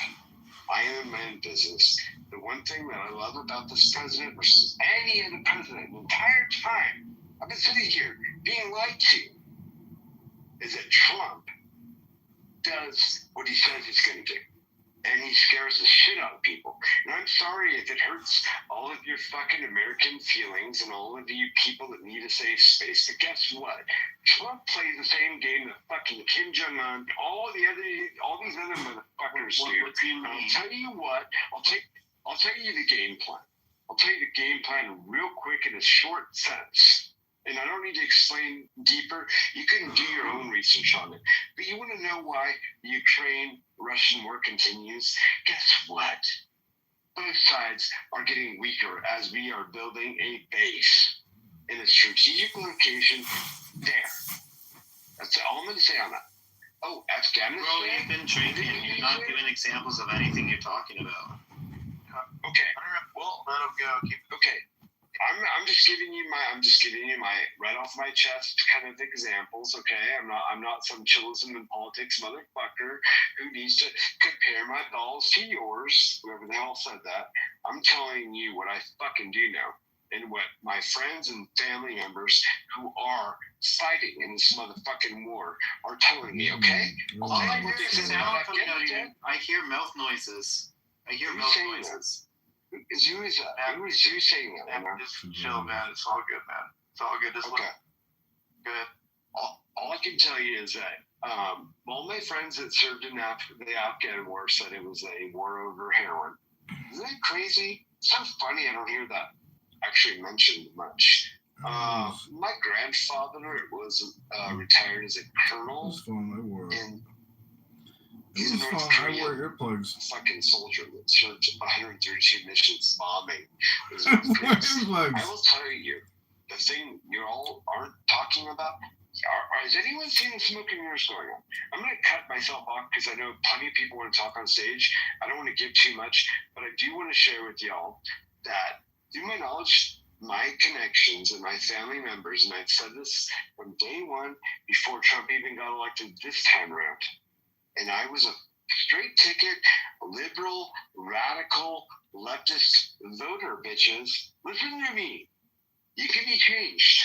I am in my own business. The one thing that I love about this president versus any other president the entire time I've been sitting here being lied to is that Trump does what he says he's going to do. And he scares the shit out of people. And I'm sorry if it hurts all of your fucking American feelings and all of you people that need a safe space. But guess what? Trump plays the same game that fucking Kim Jong-un, all these other motherfuckers do. And I'll tell you what, I'll tell you the game plan. I'll tell you the game plan real quick in a short sense. And I don't need to explain deeper. You can do your own research on it. But you want to know why the Ukraine-Russian war continues? Guess what? Both sides are getting weaker as we are building a base in a strategic location there. That's all I'm going to say on that. Oh, Afghanistan? Bro, you've been drinking. You're not giving examples of anything you're talking about. Okay. Let him go. Okay. I'm just giving you my right off my chest kind of examples, okay? I'm not some chillism in politics motherfucker who needs to compare my balls to yours, whoever the hell said that. I'm telling you what I fucking do know, and what my friends and family members who are fighting in this motherfucking war are telling me, okay? I hear mouth noises. Is you saying that, man? Just chill, man. It's all good, man. It's all good. Just Okay. good. All I can tell you is that all my friends that served in the Afghan war said it was a war over heroin. Isn't that crazy? It's so funny I don't hear that actually mentioned much. My grandfather was retired as a colonel. And he's a North Korean fucking soldier that served 132 missions bombing. I will tell you, the thing you all aren't talking about, has anyone seen the smoke and mirrors going on? I'm going to cut myself off because I know plenty of people want to talk on stage. I don't want to give too much, but I do want to share with y'all that through my knowledge, my connections and my family members, and I've said this from day one before Trump even got elected this time around, and I was a straight ticket, liberal, radical, leftist voter, bitches. Listen to me. You can be changed.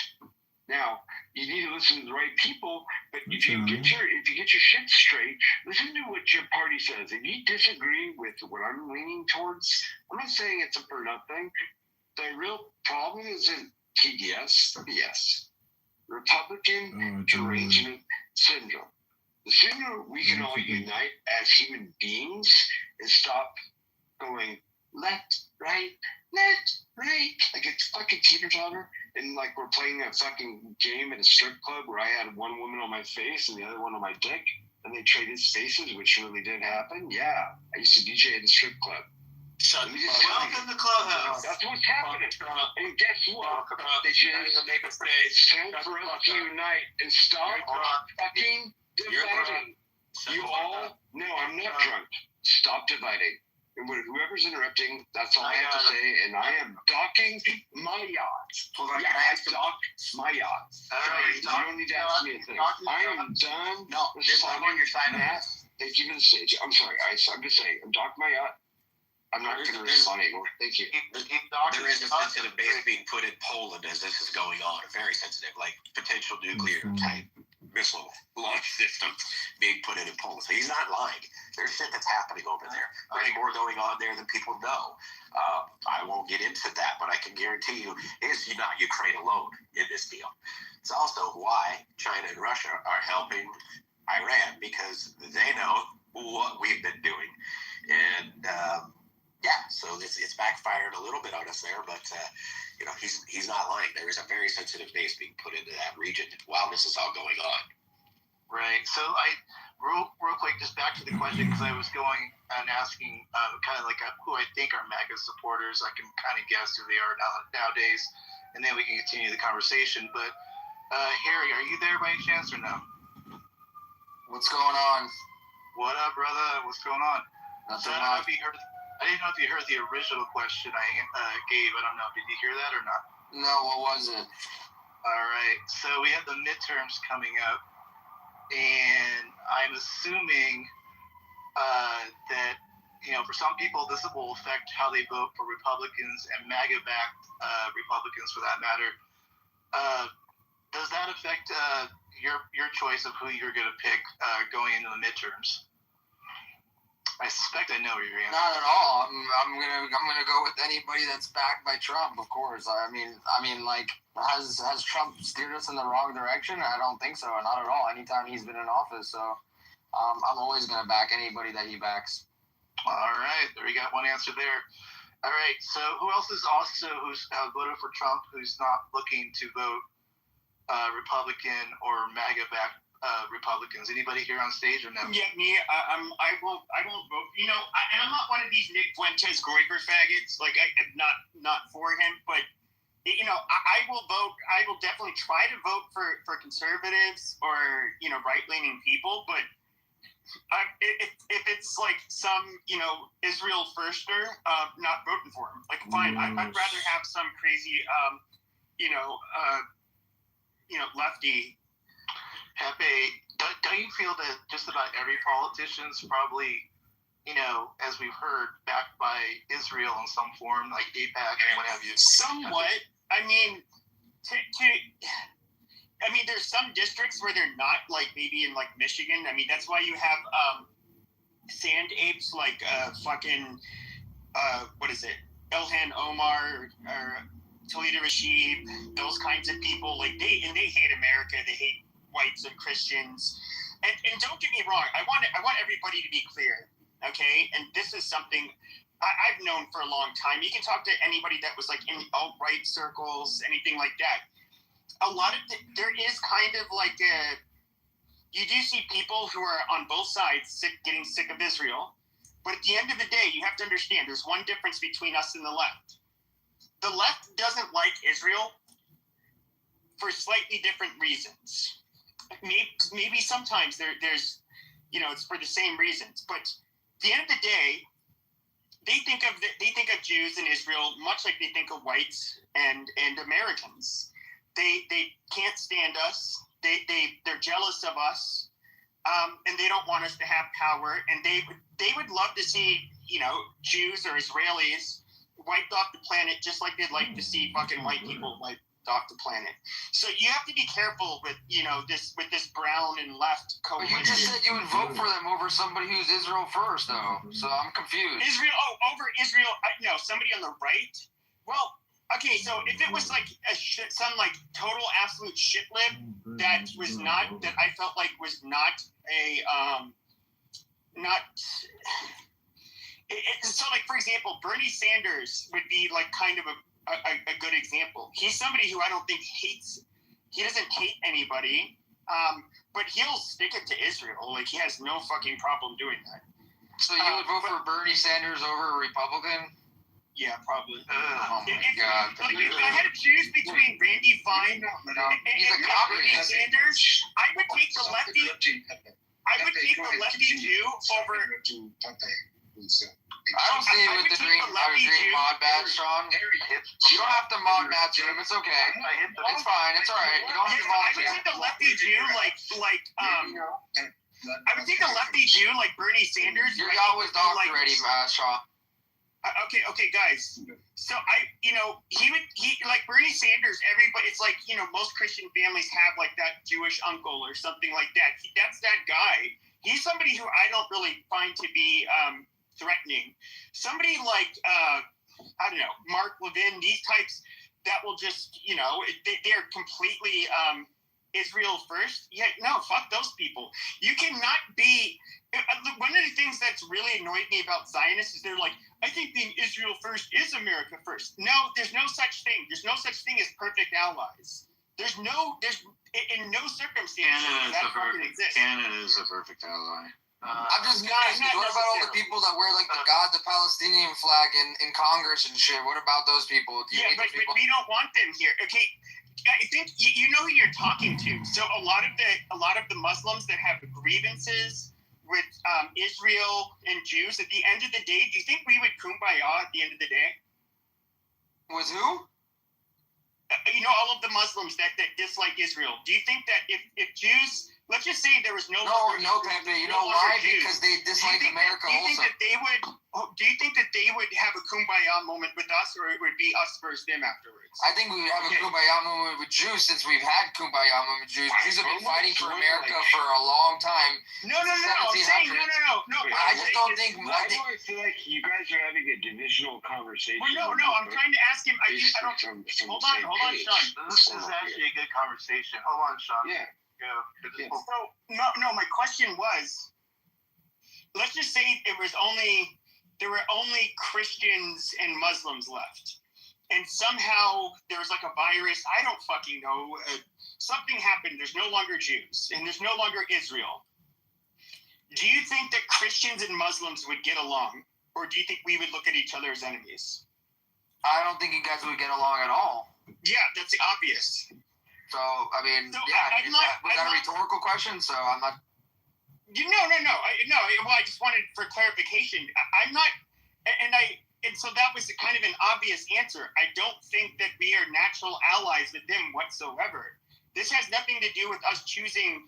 Now, you need to listen to the right people, but if you get your shit straight, listen to what your party says. If you disagree with what I'm leaning towards, I'm not saying it's a for nothing. The real problem isn't TDS, BS. Republican derangement syndrome. The sooner we can all unite as human beings and stop going left, right, like it's fucking teeter-totter, and like we're playing a fucking game at a strip club where I had one woman on my face and the other one on my dick, and they traded spaces, which really did happen. Yeah, I used to DJ at a strip club. Welcome to Clubhouse. That's what's happening. And guess what? It's time for us to unite and stop fucking dividing. You all, no, I'm not drunk. Stop dividing. And whoever's interrupting, that's all I have to say. And I am docking my yachts. Yeah, I dock my yachts. You don't need to ask me a thing. I am done. No, this is on your sign up. Thank you for the stage. I'm sorry. I'm just saying. I'm docking my yacht. I'm not going to respond anymore. Thank you. There is a sensitive base being put in Poland as this is going on. Very sensitive, like potential nuclear type missile launch system being put in Poland. So he's not lying. There's shit that's happening over there. There's more going on there than people know. I won't get into that, but I can guarantee you it's not Ukraine alone in this deal. It's also why China and Russia are helping Iran, because they know what we've been doing. And yeah, so it's backfired a little bit on us there, but he's not lying. There is a very sensitive base being put into that region while this is all going on. Right. So real quick, just back to the question, because I was going and asking kind of like who I think are MAGA supporters. I can kind of guess who they are nowadays, and then we can continue the conversation. But Harry, are you there by any chance or no? What's going on? What up, brother? What's going on? Nothing much. much. I didn't know if you heard the original question I gave. I don't know. Did you hear that or not? No, what was it? All right. So we have the midterms coming up, and I'm assuming that for some people this will affect how they vote for Republicans and MAGA-backed Republicans, for that matter. Does that affect your choice of who you're going to pick going into the midterms? I suspect I know where you're answering. Not at all. I'm gonna go with anybody that's backed by Trump, of course. I mean, like, has Trump steered us in the wrong direction? I don't think so. Not at all. Anytime he's been in office, so I'm always gonna back anybody that he backs. All right, there you got one answer there. All right, so who else is also who's voted for Trump, who's not looking to vote Republican or MAGA-backed Republicans? Anybody here on stage or no? Yeah, me. I won't vote. And I'm not one of these Nick Fuentes Goiber faggots. Like I'm not for him, but I will vote. I will definitely try to vote for conservatives or right-leaning people. But if it's like some, Israel firster not voting for him. Like, fine, I'd rather have some crazy, lefty. Pepe, don't you feel that just about every politician's probably, as we've heard, backed by Israel in some form, like AIPAC and what have you? Somewhat. I mean, there's some districts where they're not, like maybe in like Michigan. I mean, that's why you have sand apes like fucking what is it? Ilhan Omar or Toledo Rashid, those kinds of people. Like they hate America. They hate whites and Christians. And don't get me wrong. I want everybody to be clear. Okay, and this is something I've known for a long time. You can talk to anybody that was like in alt-right circles, anything like that. A lot of there is kind of like you do see people who are on both sides getting sick of Israel, but at the end of the day, you have to understand there's one difference between us and the left. The left doesn't like Israel for slightly different reasons. Maybe sometimes there's it's for the same reasons, but at the end of the day, they think of Jews in Israel much like they think of whites and Americans. They can't stand us. They're jealous of us, and they don't want us to have power. And they would love to see Jews or Israelis wiped off the planet, just like they'd like to see fucking white people wiped off the planet. So you have to be careful with this brown and left coalition. But you just said you would vote for them over somebody who's Israel first, though. So I'm confused. Over Israel? No, somebody on the right. Well. Okay, so if it was like some like total absolute shit lib that I felt like was not a so like for example, Bernie Sanders would be like kind of a good example. He's somebody who I don't think he doesn't hate anybody, but he'll stick it to Israel. Like he has no fucking problem doing that. So you would vote for Bernie Sanders over a Republican? Yeah, probably. Oh my God! Like if I had to choose between Randy Fine and Bernie Sanders, I would take the lefty. I would take the lefty Jew over. I don't see it with the green mod badge, Sean. You don't have to mod match him. It's okay. It's fine. It's all right. You don't have to mod I would take the lefty Jew I would take the lefty Jew like Bernie Sanders. You're always dog ready, Sean. Okay, guys. So he like Bernie Sanders. Everybody, it's like most Christian families have like that Jewish uncle or something like that. That's that guy. He's somebody who I don't really find to be threatening. Somebody like I don't know, Mark Levin. These types that will just they're completely Israel first. Yeah, no, fuck those people. You cannot be. One of the things that's really annoyed me about Zionists is they're like, I think being Israel first is America first. No, there's no such thing. There's no such thing as perfect allies. There's in no circumstance that fucking exists. Canada is a perfect ally. I'm just curious. What about all the people that wear like the Palestinian flag in Congress and shit? What about those people? But we don't want them here. Okay, I think you know who you're talking to. So a lot of the Muslims that have grievances with Israel and Jews, at the end of the day, do you think we would kumbaya at the end of the day? With who? All of the Muslims that dislike Israel. Do you think that if Jews, let's just say there was no Pepe, you know why? Jews, because they dislike America also. Do you think that they would have a kumbaya moment with us, or it would be us versus them afterwards? I think we would have a kumbaya moment with Jews since we've had kumbaya moment with Jews. Jews have been fighting for America for a long time. No. I'm saying no. I just don't think. Why do I feel like you guys are having a divisional conversation? Well, no. I'm trying to ask him. I don't. Hold on, Sean. This is actually a good conversation. Hold on, Sean. Yeah. Yeah. So no. My question was, let's just say there were only Christians and Muslims left, and somehow there was like a virus. I don't fucking know. Something happened. There's no longer Jews, and there's no longer Israel. Do you think that Christians and Muslims would get along, or do you think we would look at each other as enemies? I don't think you guys would get along at all. Yeah, that's obvious. So, I mean, was that a rhetorical question? So I'm not. No. Well, I just wanted for clarification, I'm not, and so that was kind of an obvious answer. I don't think that we are natural allies with them whatsoever. This has nothing to do with us choosing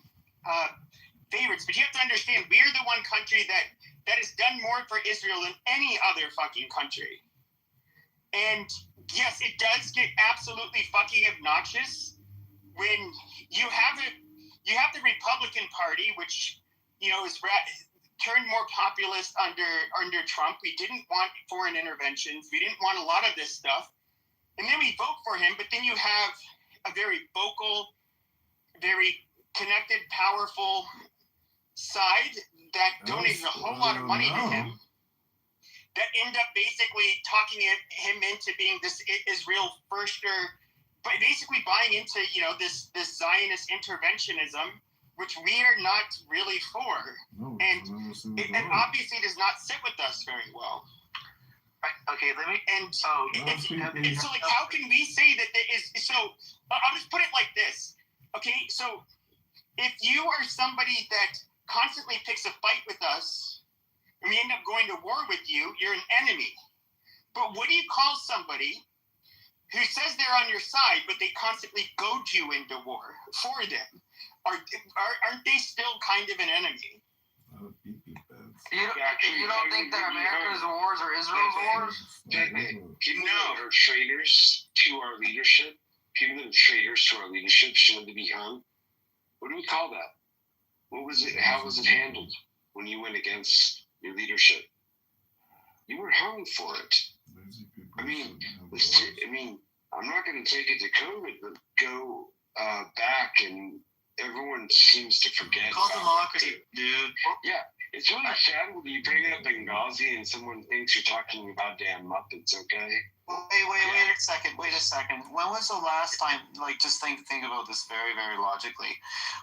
favorites, but you have to understand, we are the one country that has done more for Israel than any other fucking country. And yes, it does get absolutely fucking obnoxious when you have the Republican Party, which is turned more populist under Trump. We didn't want foreign interventions. We didn't want a lot of this stuff, and then we vote for him. But then you have a very vocal, very connected, powerful side that donated a whole lot of money to him, that end up basically talking him into being this Israel firster, but basically buying into this Zionist interventionism, which we are not really for, and it obviously does not sit with us very well. Right. Okay, let me. And so, like, how can we say that there is? So, I'll just put it like this. Okay, so if you are somebody that constantly picks a fight with us, and we end up going to war with you, you're an enemy. But what do you call somebody who says they're on your side, but they constantly goad you into war for them? Aren't they still kind of an enemy? You don't think that America's wars are Israel's wars? People that are traitors to our leadership, should be hung. What do we call that? What was it? How was it handled when you went against your leadership? You were hung for it. I mean, I'm not going to take it to COVID, but go back, and everyone seems to forget. Call democracy, dude. Yeah, it's really sad when you bring up Benghazi and someone thinks you're talking about damn Muppets. Okay. Wait a second. When was the last time, like, just think about this very, very logically.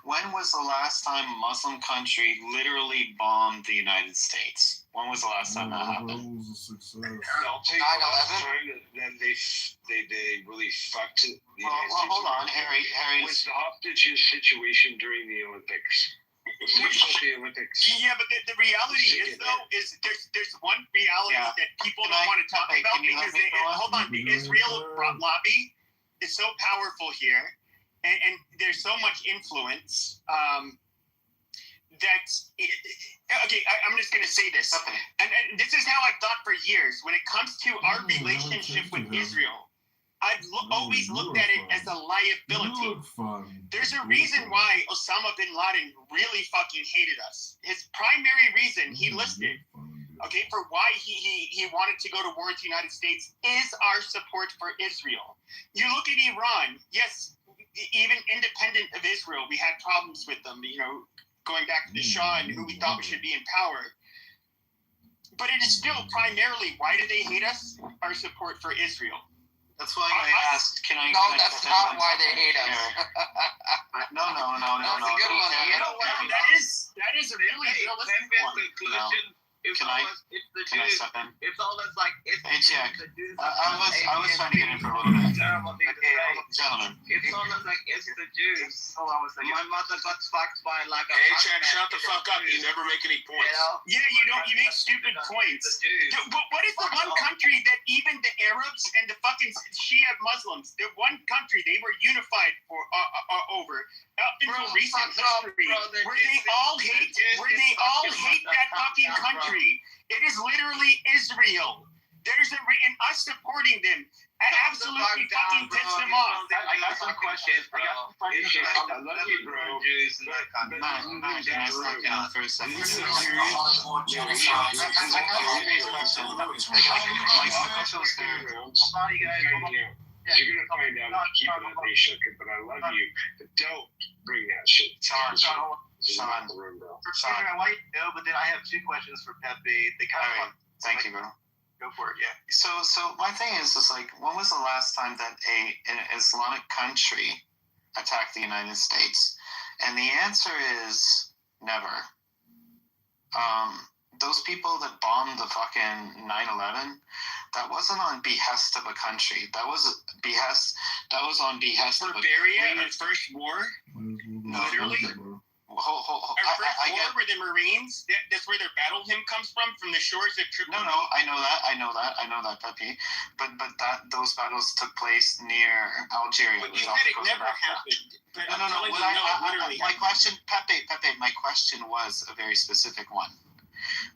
When was the last time a Muslim country literally bombed the United States? When was the last time that happened? I'll take the last time that they really fucked it. Well, hold on, Harry. Was the hostages situation during the Olympics. Yeah, but the reality is there's one reality that people don't want to talk about because the Israel lobby is so powerful here, and there's so much influence that I'm just going to say this, and this is how I've thought for years when it comes to our relationship with Israel. I've always looked at it as a liability. There's a reason why Osama bin Laden really fucking hated us. His primary reason he listed, for why he wanted to go to war with the United States is our support for Israel. You look at Iran, yes, even independent of Israel, we had problems with them, going back to the Shah and who we thought should be in power. But it is still primarily, why do they hate us? Our support for Israel. That's why I asked, that's not why they hate us. No. That's a good one. That is a really realistic one. It's almost like the Jews. I was trying to get in for a little bit. Gentlemen. It's almost like it's the Jews. Hold on a second. My mother got fucked by like a. Hey, Chad, shut the fuck up. You never make any points. Yeah, you don't. You make stupid points. What is the one country that even the Arabs and the fucking Shia Muslims, the one country they were unified over up until recent history, where they all hate that fucking country. It is literally Israel. There's and us supporting them absolutely fucking pissed them off. I got some questions, bro. I love you, bro. Can I slow down for a second? You're gonna find out if you keep it at Risha, but I love you. But don't bring that shit. Sean. I want you to know, but then I have two questions for Pepe. They kind of. Thank you, bro. Go for it. Yeah. So my thing is like, when was the last time that an Islamic country attacked the United States? And the answer is never. Those people that bombed the fucking 9/11, that wasn't on behest of a country. That was on behest of Bulgaria in its first war. No, literally. Our first war were the Marines. That's where their battle hymn comes from the shores of Tripoli. No, I know that, Pepe. But those battles took place near Algeria. But you said it never happened. But No. My question, Pepe, my question was a very specific one.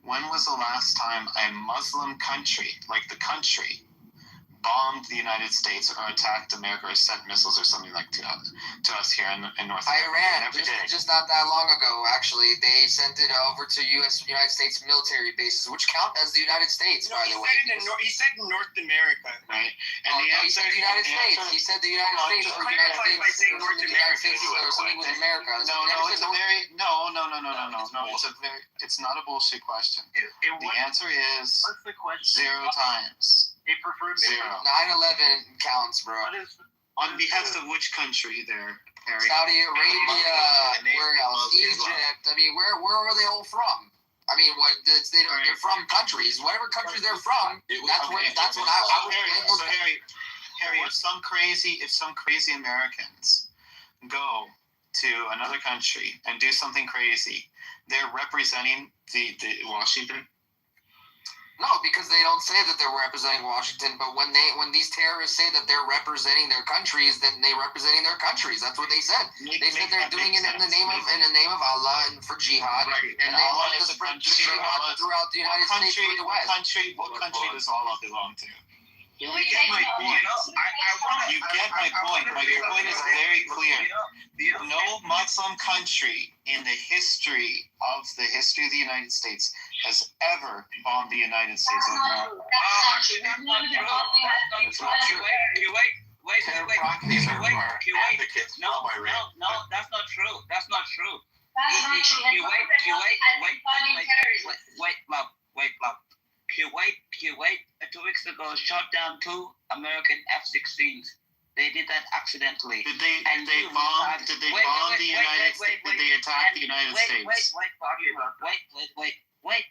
When was the last time a Muslim country, like the country, bombed the United States or attacked America or sent missiles or something like to us here in North America? Iran, just not that long ago, actually. They sent it over to United States military bases, which count as the United States, by the way. He said in North America. Right. And he said the United States. He said the United States or United States. By saying North America. Or something with America. It's not a bullshit question. The answer is What's the question? 0 times. They prefer 0. 9/11 counts, bro. On behest of which country there, Harry? Saudi Arabia, where else? Egypt. I mean, where were they all from? I mean, they're from countries. Whatever country they're from, that's what I would say. Harry, if some crazy Americans go to another country and do something crazy, they're representing the Washington. No, because they don't say that they're representing Washington, but when these terrorists say that they're representing their countries, then they're representing their countries. That's what they said. They said they're doing it in the name of Allah and for jihad, right. And they want to spread jihad throughout the United States and the West. What country does Allah belong to? You get my point. You get my point. My point is very clear. No Muslim country in the history of the United States has ever bombed the United States of America. Actually, that's not true. That's not true. Wait. No, that's not true. That's not true. Kuwait 2 weeks ago shot down 2 American F-16s. They did that accidentally. Did they bomb the United States? Did they attack the United States? Wait.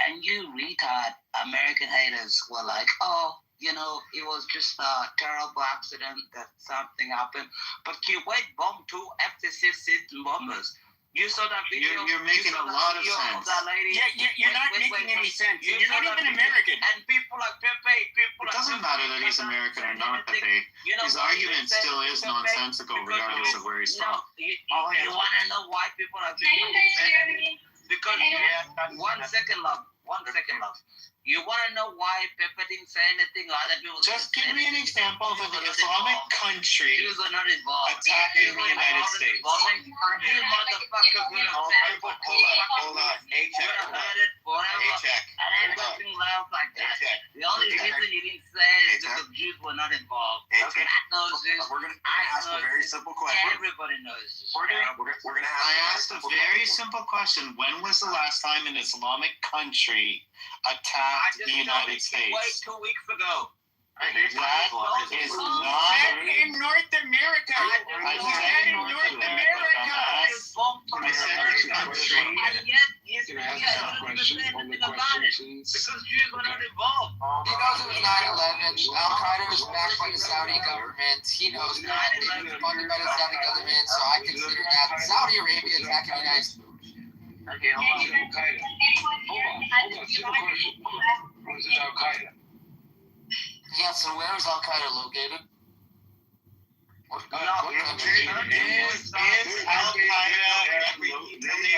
And you retard American haters were like, oh, it was just a terrible accident that something happened. But Kuwait bombed 2 F-16 bombers. You saw that video. You're making a lot of sense. That lady. Yeah, you're not making any sense. You're not even American. And people like Pepe, It doesn't matter that he's American or not, Pepe. His argument still is nonsensical regardless of where he's from. You want to know why people are doing it? Because, 1 second, love. You want to know why Pepe didn't say anything? Other people just give me an example of an Islamic country Jews are not involved. attacking the United States. You motherfuckers would have said it before. Hold on. A-check. Would have heard it forever. And then nothing else like that. The only reason you didn't say it is because Jews were not involved. Matt knows this. We're going to ask a very simple question. Everybody knows this. We're going to I asked a very simple question. When was the last time an Islamic country attacked the United States? Wait, 2 weeks ago. That is not in North America. I said in North America. I said and yet, you don't even say anything about it because Jews were not involved. He knows it was 9/11. Al-Qaeda was backed by the Saudi government. He knows that it was funded by the Saudi government, so I consider that Saudi Arabia attacking the United States. Okay, hold on. Simple question. Was it Al-Qaeda? Yes, and where is Al-Qaeda located? Is Al-Qaeda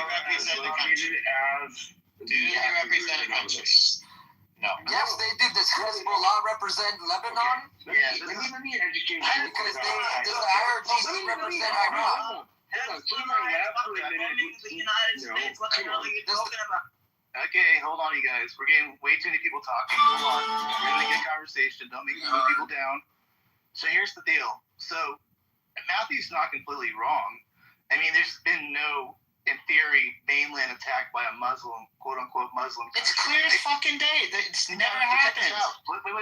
represent the country? Do they represent a country? No. Yes, they did. Does Hezbollah represent Lebanon? Yes. Let me educate you. Because the IRGC represent Iraq. Okay, hold on, you guys. We're getting way too many people talking. Hold on. We're having a good conversation. Don't make move people down. So here's the deal. So Matthew's not completely wrong. I mean, there's been no, in theory, mainland attack by a Muslim, quote unquote Muslim country. It's clear as fucking day. It's never happened.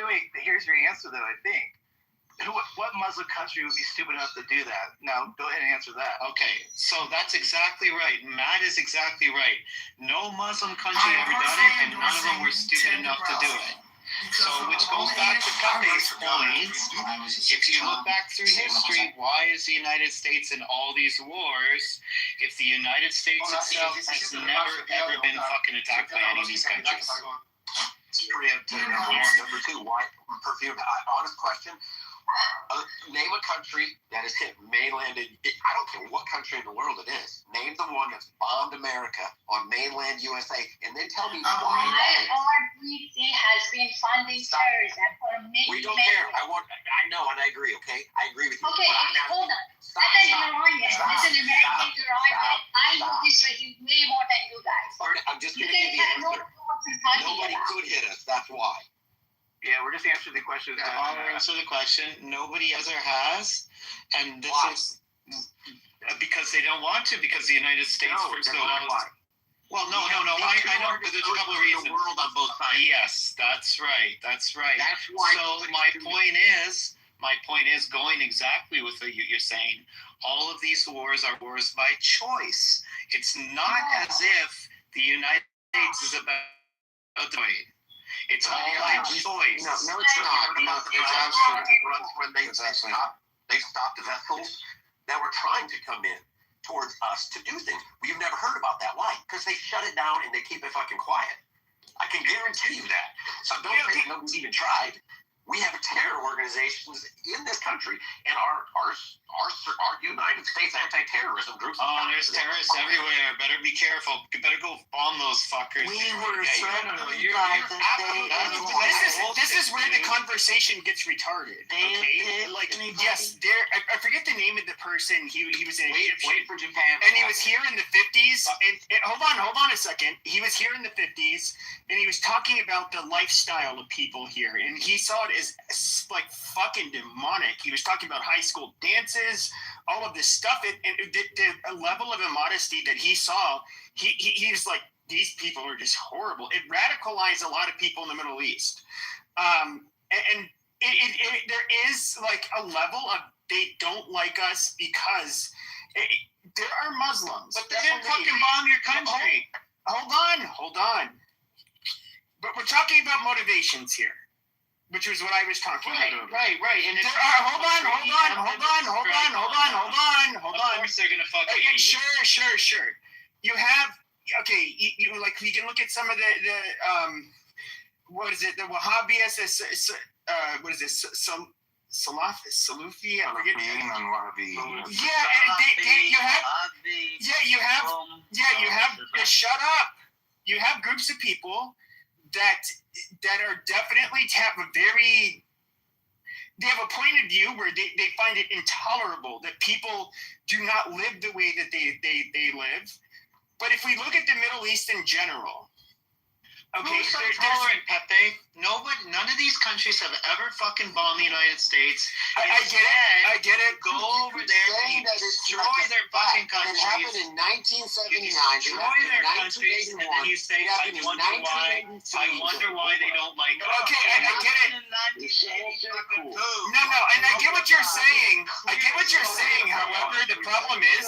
Wait. Here's your answer, though, I think. What Muslim country would be stupid enough to do that? Now, go ahead and answer that. Okay, so that's exactly right. Matt is exactly right. No Muslim country ever done it, and none of them were stupid enough to do it. So, which goes back to Pepe's point. If you look back through history, why is the United States in all these wars if the United States itself has never ever been fucking attacked by any of these countries? It's preemptive. Number two, why perfume? Honest question. Name a country that has hit mainland. I don't care what country in the world it is. Name the one that's bombed America on mainland USA, and then tell me why. RBC has been funding terrorism for many. We don't care. I know, and I agree. Okay, I agree with you. Okay, hold on. That's an Iranian. That's an American Iranian. I know this regime way more than you guys. I'm just going to give you the answer. Nobody could hit us. That's why. Yeah, we're just answering the question. I'll answer the question. Nobody ever has, and this is because they don't want to. Because the United States, first of all, well, no. I know, but there's a couple of reasons. The world on both sides. Yes, that's right. That's right. That's why. So my point is going exactly with what you're saying. All of these wars are wars by choice. It's not as if the United States is about to wait. It's all by choice. No, it's not. It's absolutely when they stopped the vessels that were trying to come in towards us to do things. We've never heard about that. Why? Because they shut it down and they keep it fucking quiet. I can guarantee you that. So don't think nobody's even tried. We have terror organizations in this country, and our United States anti-terrorism groups. Oh, there's terrorists everywhere. Better be careful. You better go bomb those fuckers. We were This is where the conversation gets retarded. Okay, like yes, I forget the name of the person. He was in Egypt. Wait for Japan. And he was here in the 50s. And hold on a second. He was here in the 50s, and he was talking about the lifestyle of people here, and he saw it as like fucking demonic. He was talking about high school dances, all of this stuff, and the level of immodesty that he saw. He was like, these people are just horrible. It radicalized a lot of people in the Middle East, and there is like a level of they don't like us because there are Muslims. But they didn't fucking bomb your country. Hold on. But we're talking about motivations here, which was what I was talking about. Right. And hold on. Of course they're gonna fucking. Sure. You have you like you can look at some of the what is it? The Wahhabis. What is it? Salufi. I forget. You have. Shut up. You have groups of people that are definitely have a point of view where they find it intolerable that people do not live the way that they live. But if we look at the Middle East in general, who's so tolerant, Pepe? None of these countries have ever fucking bombed the United States. I get it. Go over there and destroy their fucking countries. It happened in 1979. Destroy their countries, and then you say, I wonder why they don't like us. Okay, I get it. No, and I get what you're saying. However, the problem is,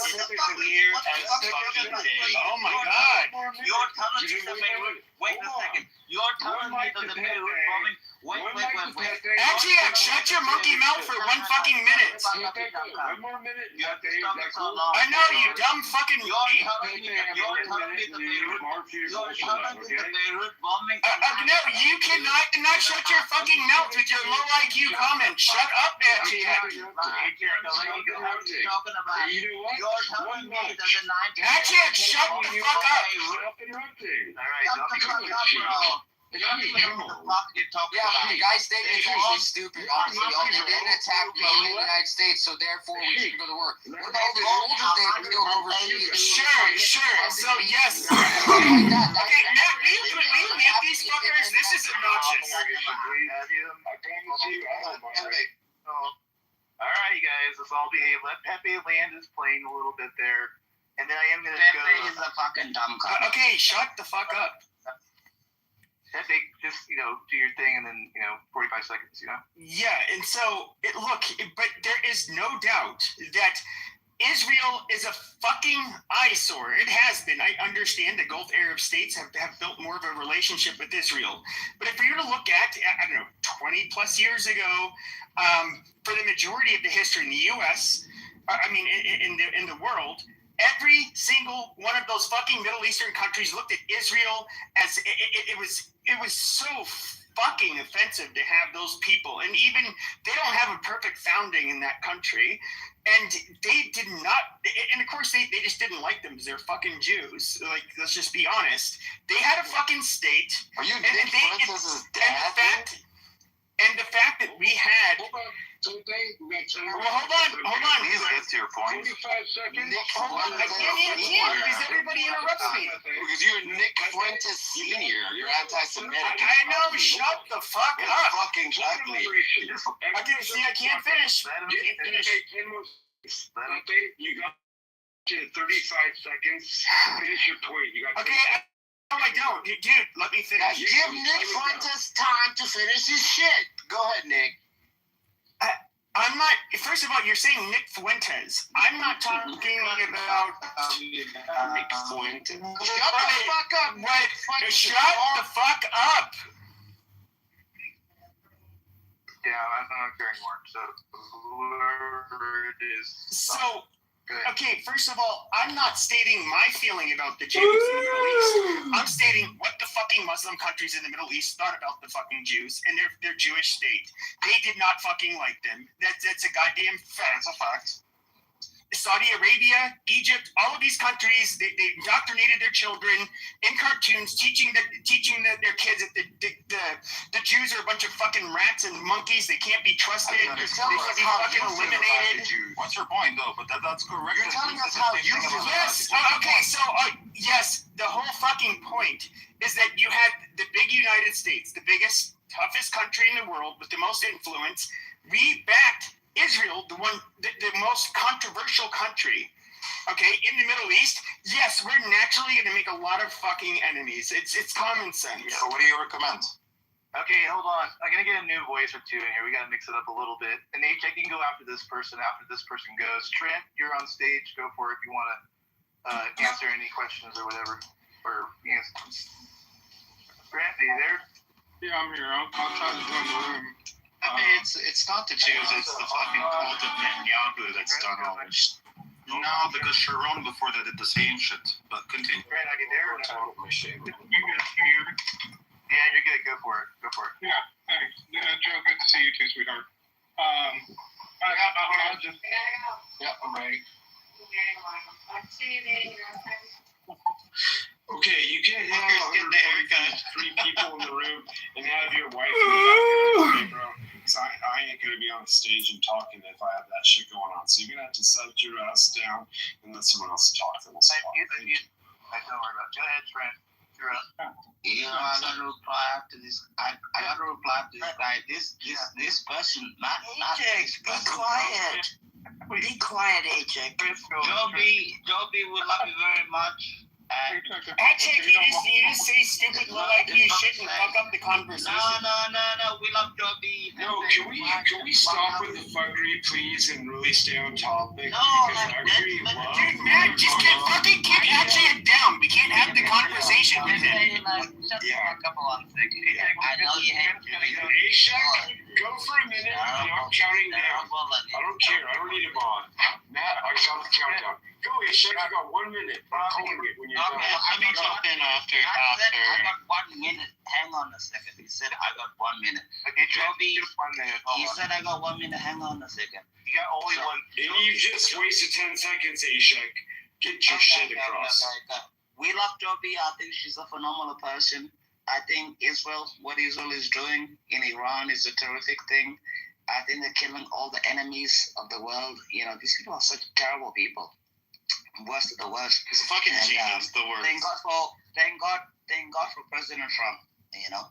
clear as fucking day. Oh my God. You're telling me the Beirut. Wait a second. You're telling me that the Beirut bombing. Wait. Actually, shut your monkey mouth for 1 fucking minute. 1 more minute. I know, you dumb fucking. You're telling me the Beirut bombing. No, you cannot shut your fucking mouth with your low IQ comment. Shut up, Actually, shut the fuck up. The guy stated it's actually stupid. They didn't attack me in the United States, so therefore we shouldn't go to war. What about all the soldiers they killed overseas? Sure. So yes. Okay, mute these fuckers. This is obnoxious. All right, you guys, let's all behave. Let Pepe land his plane a little bit there, and then I am gonna go. Pepe is a fucking dumb cunt. Okay, shut the fuck up. Pepe, just do your thing, and then 45 seconds. Yeah, and so but there is no doubt that Israel is a fucking eyesore. It has been. I understand the Gulf Arab states have built more of a relationship with Israel. But if you're to look at, I don't know, 20 plus years ago, for the majority of the history in the U.S., I mean, in the world, every single one of those fucking Middle Eastern countries looked at Israel as it was so fucking offensive to have those people, and even they don't have a perfect founding in that country, and they did not, and of course they just didn't like them because they're fucking Jews. Like, let's just be honest, they had a fucking state. Are you and Nick Fuentes' dad? And the fact that we had. Well, hold on. Please get to your point. 45 seconds. Hold on, I can't because everybody interrupts me. Because you're Nick Fuentes Senior. You're anti-Semitic. I know. Shut the fuck You're up. fucking ugly. Okay, see, I can't finish. You got 35 seconds. Finish your point. You got. Okay. No, I don't. Dude, let me finish. Give Nick Fuentes time to finish his shit. Go ahead, Nick. I'm not. First of all, you're saying Nick Fuentes. I'm not talking about Nick Fuentes. Shut the Right. fuck up. What? Shut the fuck up. Yeah, I don't care anymore. So whoever it is. So, Good. okay, first of all, I'm not stating my feeling about the Jews in the Middle East. I'm stating what the fucking Muslim countries in the Middle East thought about the fucking Jews and their Jewish state. They did not fucking like them. That's a goddamn fact. That's a fact. Saudi Arabia, Egypt, all of these countries, they indoctrinated their children in cartoons, teaching their kids that the Jews are a bunch of fucking rats and monkeys. They can't be trusted. They should be fucking eliminated. What's your point, though? But that's correct. You're telling us how you feel. Yes. Okay. So yes, the whole fucking point is that you had the big United States, the biggest, toughest country in the world with the most influence. We backed Israel, the most controversial country, okay, in the Middle East. Yes, we're naturally going to make a lot of fucking enemies. It's common sense. So what do you recommend? Okay, hold on. I'm gonna get a new voice or two in here. We gotta mix it up a little bit. And Nate, you can go after this person. After this person goes, Trent, you're on stage. Go for it if you want to answer any questions or whatever. Or Trent, are you there? Yeah, I'm here. I'll try to join the room. I mean, it's not the Jews, it's the fucking cult of Netanyahu that's done all this. No, because Sharon before that did the same shit. But continue. Trent, are you there? Or no? You good? Yeah, you're good. Go for it. Yeah, thanks. Joe, good to see you too, sweetheart. I'll just. Yeah, I'm ready. Okay, you can't have 3 people in the room and have your wife in the background, okay, bro? Because I ain't gonna be on the stage and talking if I have that shit going on. So you're gonna have to set your ass down and let someone else talk. Then we'll talk. Don't worry about it. Go ahead, Trent. You're up. I got to reply to this. I got to reply to this guy. This person, not Ajax, be quiet. Be quiet, Ajax. Joby, would love you very much. Actually, you just say stupid low IQ shit and fuck up the conversation. No. We love Joby. No, can we stop with the fuckery, please, and really stay on topic? No, Dude, man, just fucking kick Ajax down. We can't have the conversation with him. Yeah. Come on, I know you hate Joby. Hey, Shaq, go for a minute. I'm counting down. I don't care. I don't need him on. Matt, I got the countdown. Go ahead, Shaq. I got 1 minute. I'm calling it when you're done. Let me jump in after. I got 1 minute. Hang on a second. He said I got 1 minute. Okay, Joby, 1 minute. he said I got 1 minute. Hang on a second. You got only one. And you just wasted 10 seconds, Ashek. Get your shit across. We love Joby. I think she's a phenomenal person. I think what Israel is doing in Iran is a terrific thing. I think they're killing all the enemies of the world. You know, these people are such terrible people. Worst of the worst. He's a fucking genius, the worst. Thank God for President Trump. You know,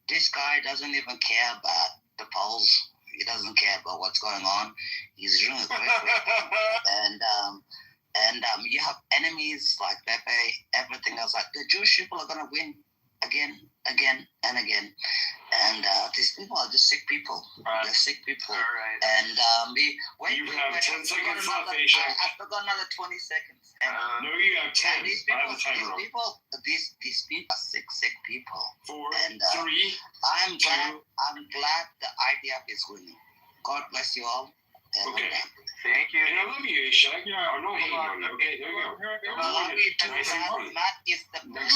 this guy doesn't even care about the polls. He doesn't care about what's going on. He's doing a great thing. And you have enemies like Pepe, everything else. Like the Jewish people are gonna win. again, and again. And these people are just sick people. They're sick people. All right. And You have 10 seconds left, Aisha. I forgot another 20 seconds. And, No, you have 10. these I have the timer on. people are sick people. 4, And 3. I'm glad the IDF is winning. God bless you all. And, Okay. Thank you. And I love you, Aisha. Yeah, I'm not hating on you. Okay, there you go. love you too, Matt is the best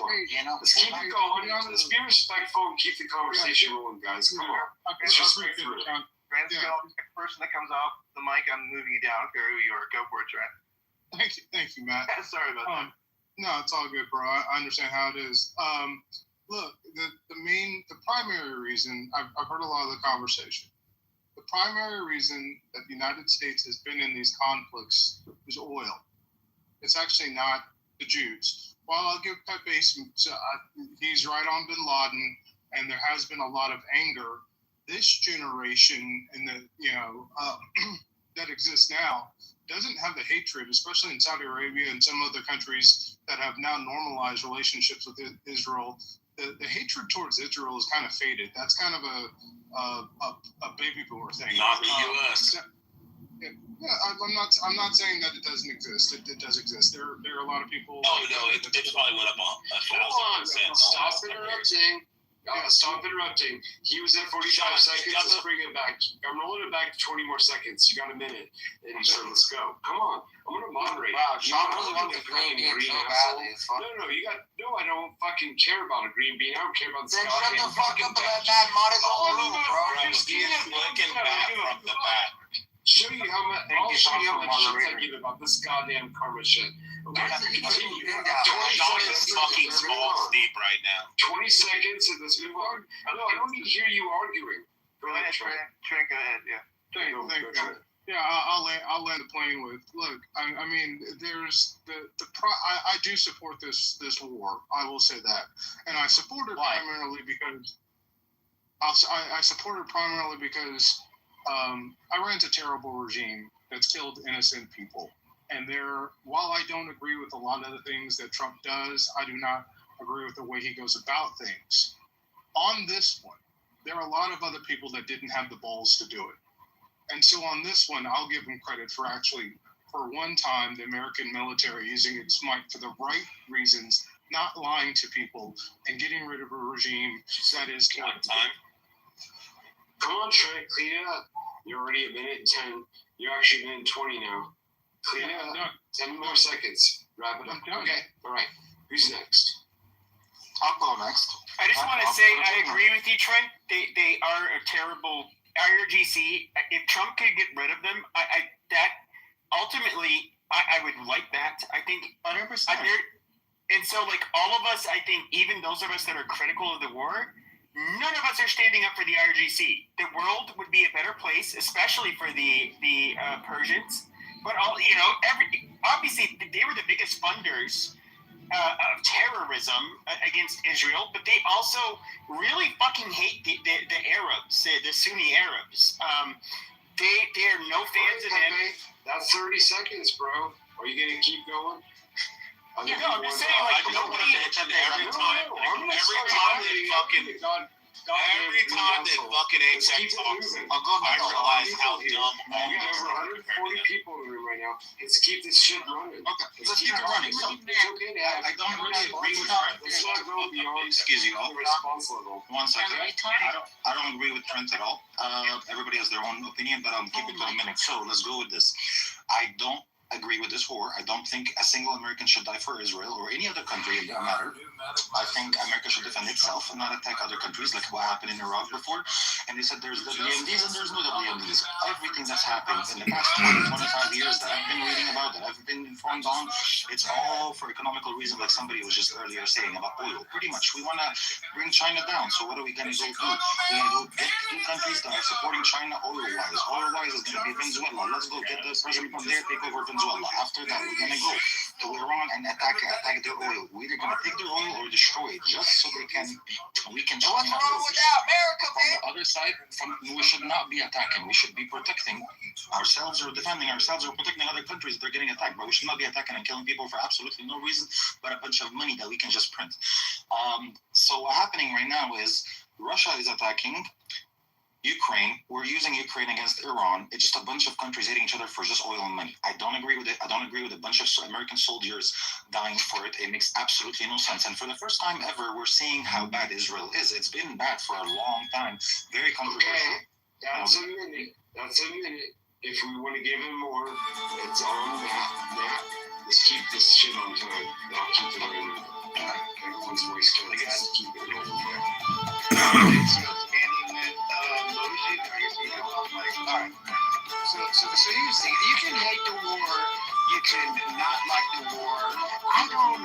one. You know, Let's keep it going. Let's be respectful and keep the conversation rolling, guys. Come on. Let's just move through it. Grant Skill, next person that comes off the mic, I'm moving you down. Okay, who you are. Go for it, Trent. Thank you, Matt. Sorry about that. No, it's all good, bro. I understand how it is. Look, the primary reason I've heard a lot of the conversation. The primary reason that the United States has been in these conflicts is oil. It's actually not the Jews. While I'll give Pepe he's right on Bin Laden, and there has been a lot of anger. This generation and that exists now doesn't have the hatred, especially in Saudi Arabia and some other countries that have now normalized relationships with Israel. The hatred towards Israel is kind of faded. That's kind of a baby boomer thing. Not the U.S. I'm not saying that it doesn't exist. It does exist. There are a lot of people. Oh no, it probably went up 1,000%. Stop interrupting. Yeah, stop interrupting. He was at 45 seconds. Let's bring it back. I'm rolling it back to 20 more seconds. You got a minute. And so let's go. Come on. I'm going to moderate. Wow, You're Sean not really looking wants at the green bean so asshole. badly. It's fun. No, I don't fucking care about a green bean. I don't care about this Then shut goddamn the fuck fucking up about bench. that Monaco Oh, rule, no, bro. just He's looking back from the back. Show you how much. Thank I'll you, show you how Council much shit I Moderator. give about this goddamn karma shit. Okay, continue. 20 Sean is seconds. fucking Let's move balls on. deep right now. 20 seconds and let's move on. No, I don't need to hear you arguing. Go ahead, Trent. Trent, go ahead. Yeah. Thank Go, you. Trent. Yeah, I'll land the plane with. Look, I mean, there's I do support this war. I will say that, and I support it primarily because I support it primarily because Iran's a terrible regime that's killed innocent people, and while I don't agree with a lot of the things that Trump does, I do not agree with the way he goes about things. On this one, there are a lot of other people that didn't have the balls to do it. And so on this one, I'll give him credit for one time, the American military using its might for the right reasons, not lying to people and getting rid of a regime that is One time. Come on, Trent, clean it up. You're already at minute 10. You're actually minute 20 now. Clean it up. 10 more seconds. Wrap it up. Okay. All right. Who's next? I'll go next. I just want to say I agree with you, Trent. They are a terrible IRGC. If Trump could get rid of them, that ultimately I would like that. I think 100%. And so, like all of us, I think even those of us that are critical of the war, none of us are standing up for the IRGC. The world would be a better place, especially for the Persians. But obviously they were the biggest funders of terrorism against Israel, but they also really fucking hate the Arabs, the Sunni Arabs. They are no fans of them. That's 30 seconds, bro. Are you gonna keep going? I'm just saying, like, nobody. Every time they fucking ate sex talks, I realize how dumb all You this have is. 140 people in the room right now. Let's keep this shit running. Okay, let's keep it running. It's okay to have. I don't really agree with Let's Trent. not go beyond Excuse you all. the response level. 1 second. I don't agree with Trent at all. Everybody has their own opinion, but I'll keep it to a minute. So let's go with this. I don't agree with this war. I don't think a single American should die for Israel or any other country in that matter. I think America should defend itself and not attack other countries like what happened in Iraq before. And they said there's WMDs and there's no WMDs. Everything that's happened in the past 20, 25 years that I've been reading about, that I've been informed on, it's all for economical reasons, like somebody was just earlier saying about oil. Pretty much, we want to bring China down. So what are we going to go do? We're going to go get 2 countries that are supporting China oil-wise. Oil-wise is going to be Venezuela. Let's go get the president from there, take over Venezuela. After that, we're going to go to Iran and attack their oil. We're either going to take their oil or destroy it, just so we can What's wrong with that, America, man? On the other side, we should not be attacking. We should be protecting ourselves or defending ourselves or protecting other countries that are getting attacked. But we should not be attacking and killing people for absolutely no reason but a bunch of money that we can just print. So what's happening right now is Russia is attacking Ukraine. We're using Ukraine against Iran. It's just a bunch of countries hating each other for just oil and money. I don't agree with it. I don't agree with a bunch of American soldiers dying for it. It makes absolutely no sense. And for the first time ever, we're seeing how bad Israel is. It's been bad for a long time. Very controversial. That's a minute. If we want to give him more, it's on that. Let's keep this shit on time. I'll keep it on. Everyone's voice can keep it Alright. So here's the thing. You can hate the war, you can not like the war.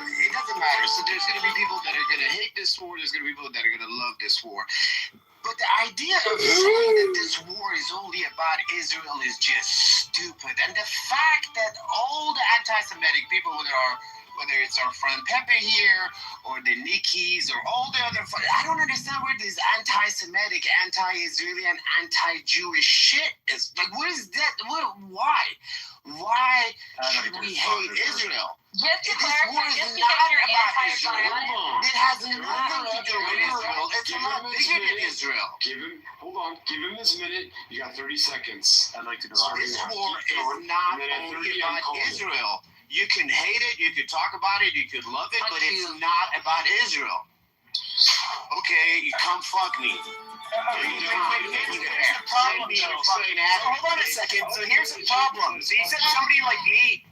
It doesn't matter. So there's gonna be people that are gonna hate this war, there's gonna be people that are gonna love this war. But the idea of saying that this war is only about Israel is just stupid. And the fact that all the anti-Semitic people, whether it's our friend Pepe here, or the Nikis, or all the other, I don't understand where this anti-Semitic, anti-Israeli, and anti-Jewish shit is. Like, what is that? Why? Why should we hate Israel? Just to This war clarify, is just not because you're about anti-Zionist. Israel. It has nothing to do with Israel. It's a lot bigger than Israel. Hold on. Give him this minute. You got 30 seconds. I'd like to go. This war is not only about Israel. You can hate it, you can talk about it, you can love it, but it's not about Israel. Okay, you come fuck me. Here's the problem, you fucking ass. Hold on a second. So here's the problem. So you said somebody like me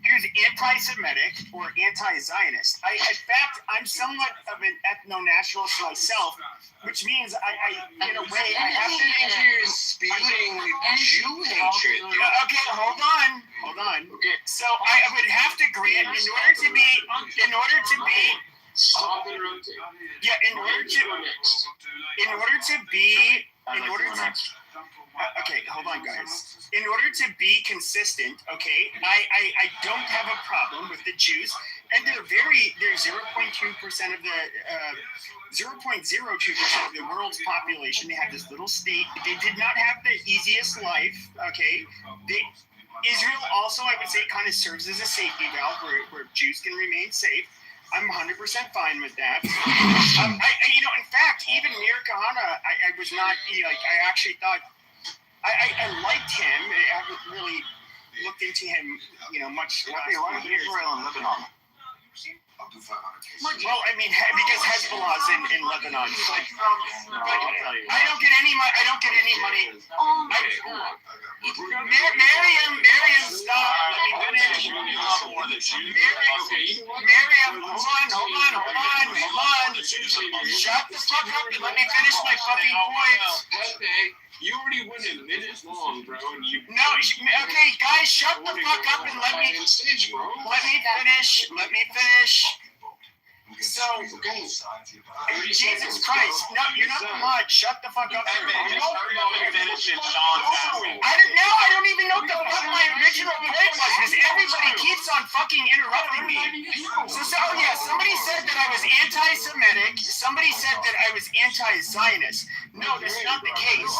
who's anti-Semitic or anti-Zionist. In fact, I'm somewhat of an ethno-nationalist myself, which means in a way, I have to. You're spewing Jew hatred. Okay, hold on. Okay. So I would have to grant, in order to be. Stop interrupting. Yeah, in order to. Okay, hold on, guys. In order to be consistent, okay, I don't have a problem with the Jews, and they're 0.2% of the 0.02% of the world's population. They have this little state. They did not have the easiest life. Okay, Israel also, I would say, kind of serves as a safety valve where Jews can remain safe. I'm 100% fine with that. In fact, even Mir Kahana, I was not I actually thought. I liked him. I haven't really looked into him, much. Why Israel and Lebanon? Well, I mean, because Hezbollah's in Lebanon. But I don't get any money. I don't get any money. Miriam, stop. Let me finish. Miriam, hold on. Shut the fuck up and let me finish my fucking point. You already went a minute long, bro. Okay, guys, shut the fuck up and let me finish. So, Jesus Christ, no, you're not the mod. Shut the fuck up. I don't even know what the fuck my original point was, because everybody keeps on fucking interrupting me. Somebody said that I was anti-Semitic. Somebody said that I was anti-Zionist. No, that's not the case.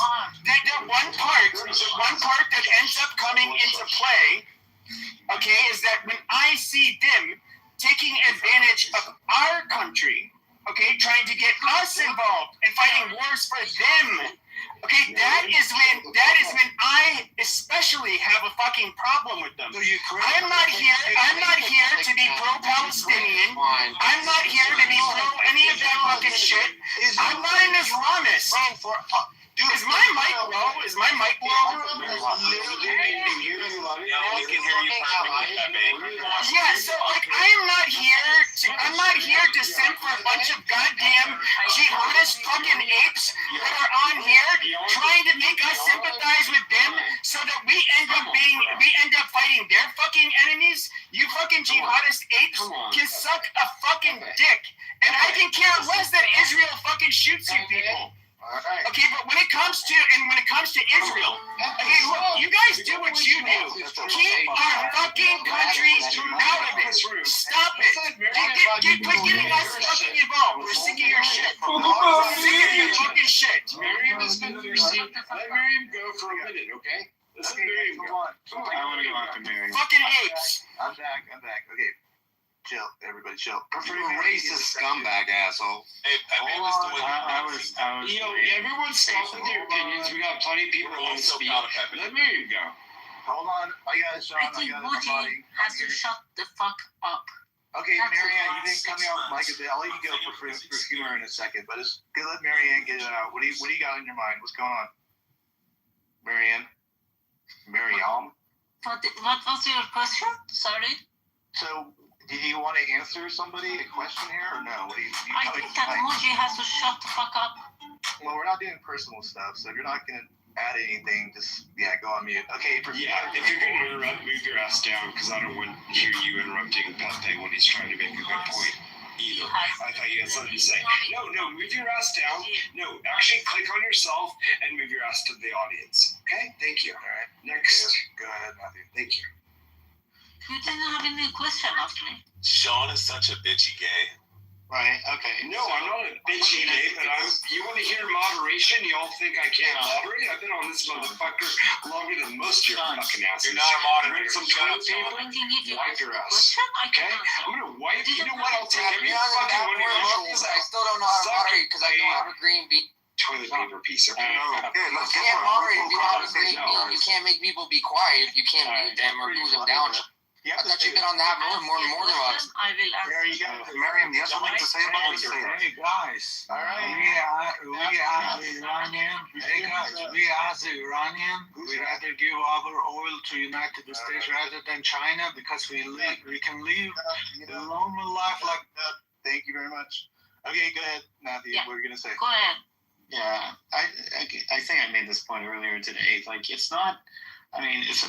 The one part that ends up coming into play, okay, is that when I see them taking advantage of our country, okay, trying to get us involved and fighting wars for them, okay, that is when I especially have a fucking problem with them. I'm not here to be pro-Palestinian. I'm not here to be pro any of that fucking shit. I'm not an Islamist. Is my mic low? We can hear you perfectly. Yeah, so I am not here to simp for a bunch of goddamn jihadist fucking apes that are on here trying to make us sympathize with them so that we end up fighting their fucking enemies. You fucking jihadist apes can suck a fucking dick. And I can care less that Israel fucking shoots you people. right. Okay, but when it comes to Israel, okay, look, you guys do what you do. Keep our fucking country out of it. Stop it. Quit getting us fucking involved. We're sick of your shit. We're sick of your fucking shit. Miriam has been thirsty. Let Miriam go for a minute, okay? Let's let Miriam go. I want to go after Miriam. Fucking apes. I'm back. Okay. Chill, everybody, chill. You racist scumbag asshole. Hey, Pepe was doing. I was. You know, everyone's stop with their opinions. We got plenty of people who want to speak. Let Miriam go. Hold on. I got it, Sean. I think Moji has to shut the fuck up. Okay, That's Marianne, the you didn't last come 6 out, Mike. months. I'll let you go for humor in a second, but it's good. Let Marianne get it out. What do you got on your mind? What's going on, Marianne? Miriam. What was your question? Sorry. So, do you want to answer somebody a question here or no? What do you I think that Moji has to shut the fuck up. Well, we're not doing personal stuff, so if you're not gonna add anything, just go on mute. Okay. Yeah, if you're gonna interrupt, move your ass down because I don't want to hear you interrupting Pepe when he's trying to make a good point. Either. I thought you had something to say. No, move your ass down. No, actually click on yourself and move your ass to the audience. Okay? Thank you. All right. Next. Go ahead, Matthew. Thank you. You didn't have any question of me. Sean is such a bitchy gay. Right, okay. No, I'm not a bitchy gay, but you want to hear moderation? Y'all think I can't moderate? I've been on this motherfucker longer than most of your fucking asses. You're not a moderator. Some Shut toilet up, Sean. paper? Wipe your ass. Question? I Okay? can answer. I'm gonna wipe. You know what? I'll take To every be honest, fucking one of your I rolls still don't know how to moderate because I don't have a green bean. toilet paper piece. Okay. You can't moderate if you don't have a green bean. You can't make people be quiet. You can't mute them or move them down. I thought you've been on that more than us. I will answer. There you go. Miriam, you have something to say about this? Hey guys, All right. we as Iranian, we rather give our oil to United States rather than China because we can live a normal life like. Thank you very much. Okay, go ahead, Matthew. Yeah. What are you gonna say? Go ahead. Yeah, I think I made this point earlier today. Like, it's not. I mean, it's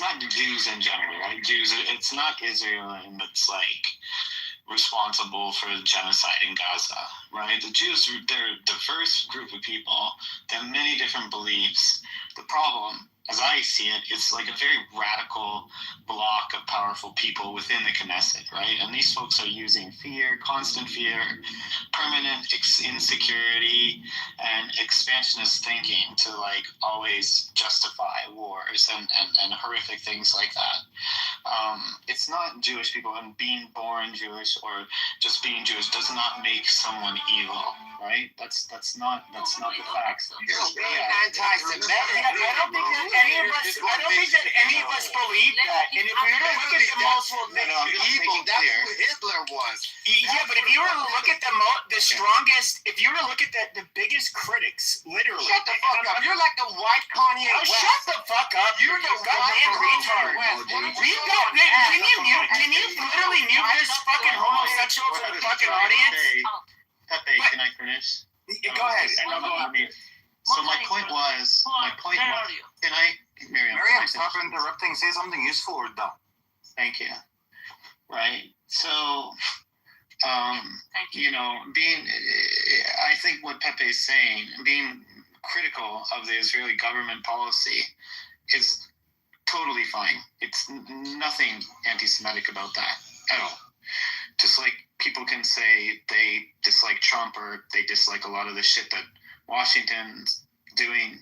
not Jews in general, right? It's not Israel that's like responsible for the genocide in Gaza, right? The Jews, they're a diverse group of people. They have many different beliefs. The problem, as I see it, it's like a very radical block of powerful people within the Knesset, right? And these folks are using fear, constant fear, permanent insecurity, and expansionist thinking to like always justify wars and horrific things like that. It's not Jewish people, and being born Jewish or just being Jewish does not make someone evil, right? That's not the facts. Anti-Semitic. I don't think that any of us believe that. And if we were to look at the most Evil, that's who Hitler was. Yeah, but if you were to look at the strongest, if you were to look at the biggest critics, literally. Shut the fuck up. You're like the white Kanye West. Shut the fuck up. You're the goddamn retard. Can you literally mute this fucking homosexual to the fucking audience? Pepe, can I finish? Go ahead. So my point was, can I, Miriam, stop interrupting. Say something useful or dumb. Thank you. Right. So, I think what Pepe is saying, being critical of the Israeli government policy, is totally fine. It's nothing anti-Semitic about that at all. Just like people can say they dislike Trump or they dislike a lot of the shit that Washington's doing.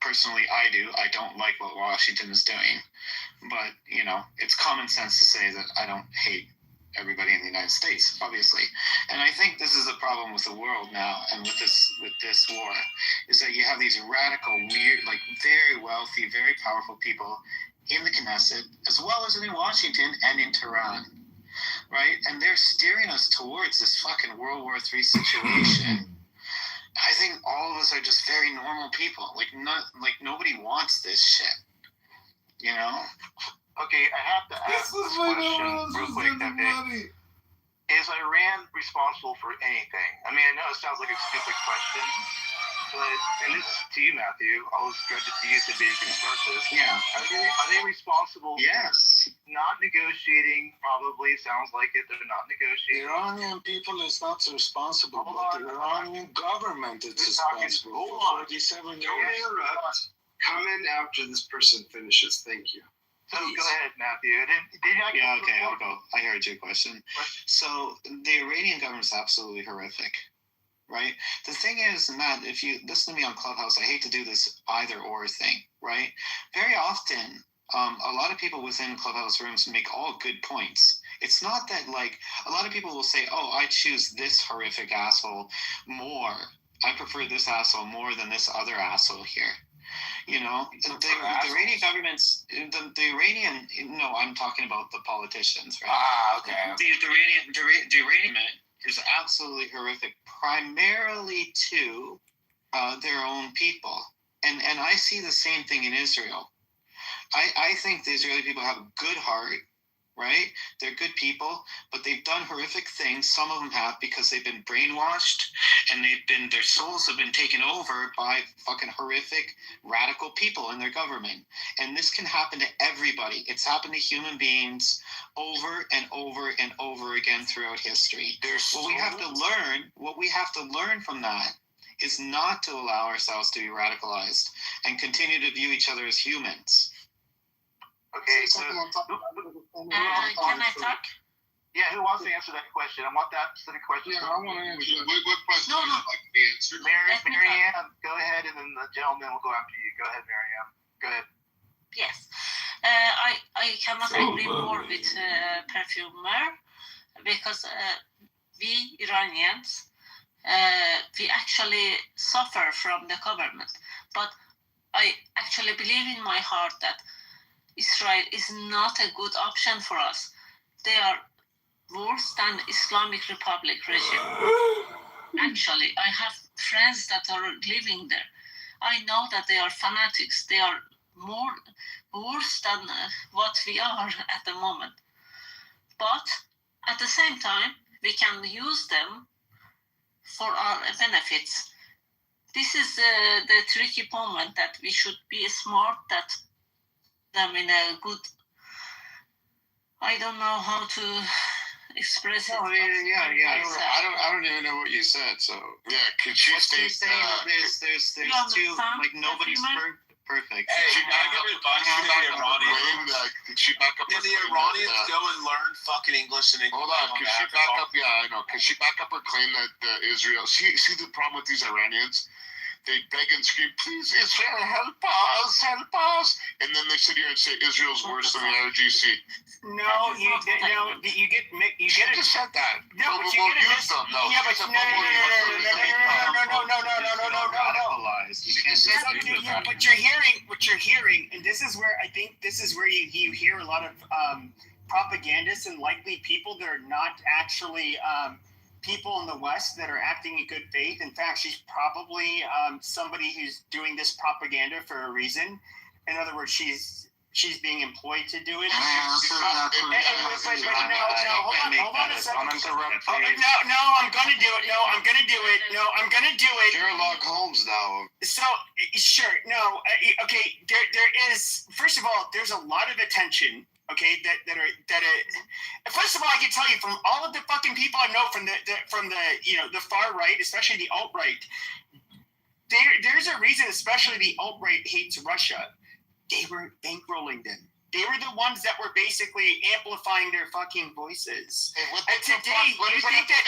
Personally, I do. I don't like what Washington is doing. But, it's common sense to say that I don't hate everybody in the United States, obviously. And I think this is the problem with the world now and with this war, is that you have these radical, weird, like very wealthy, very powerful people in the Knesset, as well as in Washington and in Tehran, right? And they're steering us towards this fucking World War III situation. I think all of us are just very normal people. Like nobody wants this shit, Okay, I have to ask this question real quick, Pepe. Is Iran responsible for anything? I mean, I know it sounds like a stupid question, but, and this is to you, Matthew. I'll direct it to you to be able to start this. Yeah. Are they responsible? Yes. not negotiating. Probably sounds like it. They're not negotiating. Iranian people is not responsible, but the Iranian government is responsible for 47 years. Don't interrupt. Come in after this person finishes. Thank you. So go ahead, Matthew. Yeah, okay, I'll go. I heard your question. So the Iranian government is absolutely horrific, right? The thing is, Matt, if you listen to me on Clubhouse, I hate to do this either or thing, right? Very often, a lot of people within Clubhouse rooms make all good points. It's not that, like, a lot of people will say, oh, I choose this horrific asshole more. I prefer this asshole more than this other asshole here. You know, the Iranian government's, the Iranian, no, I'm talking about the politicians, right? Ah, okay. The Iranian is absolutely horrific, primarily to their own people. And I see the same thing in Israel. I think the Israeli people have a good heart, right? They're good people, but they've done horrific things. Some of them have because they've been brainwashed and their souls have been taken over by fucking horrific radical people in their government. And this can happen to everybody. It's happened to human beings over and over and over again throughout history. What we have to learn from that is not to allow ourselves to be radicalized and continue to view each other as humans. Okay, so can I talk? Yeah, who wants to answer that question? I want that specific question. Yeah, I want to answer. What question No. would you like to be answered? Marianne, go ahead, and then the gentleman will go after you. Go ahead, Marianne. Go ahead. Yes, I cannot agree more with Perfumer because we Iranians, we actually suffer from the government. But I actually believe in my heart that Israel is not a good option for us. They are worse than Islamic Republic regime. Actually, I have friends that are living there. I know that they are fanatics. They are worse than what we are at the moment. But at the same time, we can use them for our benefits. This is the tricky moment that we should be smart that them in a good, I don't know how to express it. I don't even know what you said. So yeah, could you state there's two, like, nobody's perfect. Hey, should I give advice to the Iranians? Can the Iranians go and learn fucking English and Hold on, could she back up? Yeah, I know. Could she back up her claim that Israel? See the problem with these Iranians? They beg and scream, please, Israel, help us. And then they sit here and say Israel's worse than the IRGC. No, you get You just said that. No, but you we'll get use them. No, yeah, but no. But you're hearing, and this is where I think this is where you hear a lot of propagandists and likely people that are not actually people in the West that are acting in good faith. In fact, she's probably somebody who's doing this propaganda for a reason. In other words, she's being employed to do it. Hold on a second. No, I'm gonna do it. Sherlock Holmes now. So sure, no, okay. There is, first of all, there's a lot of attention. Okay, that are first of all, I can tell you from all of the fucking people I know from the far right, especially the alt right. There's a reason, especially the alt right hates Russia. They were bankrolling them. They were the ones that were basically amplifying their fucking voices. Hey, and today, you think that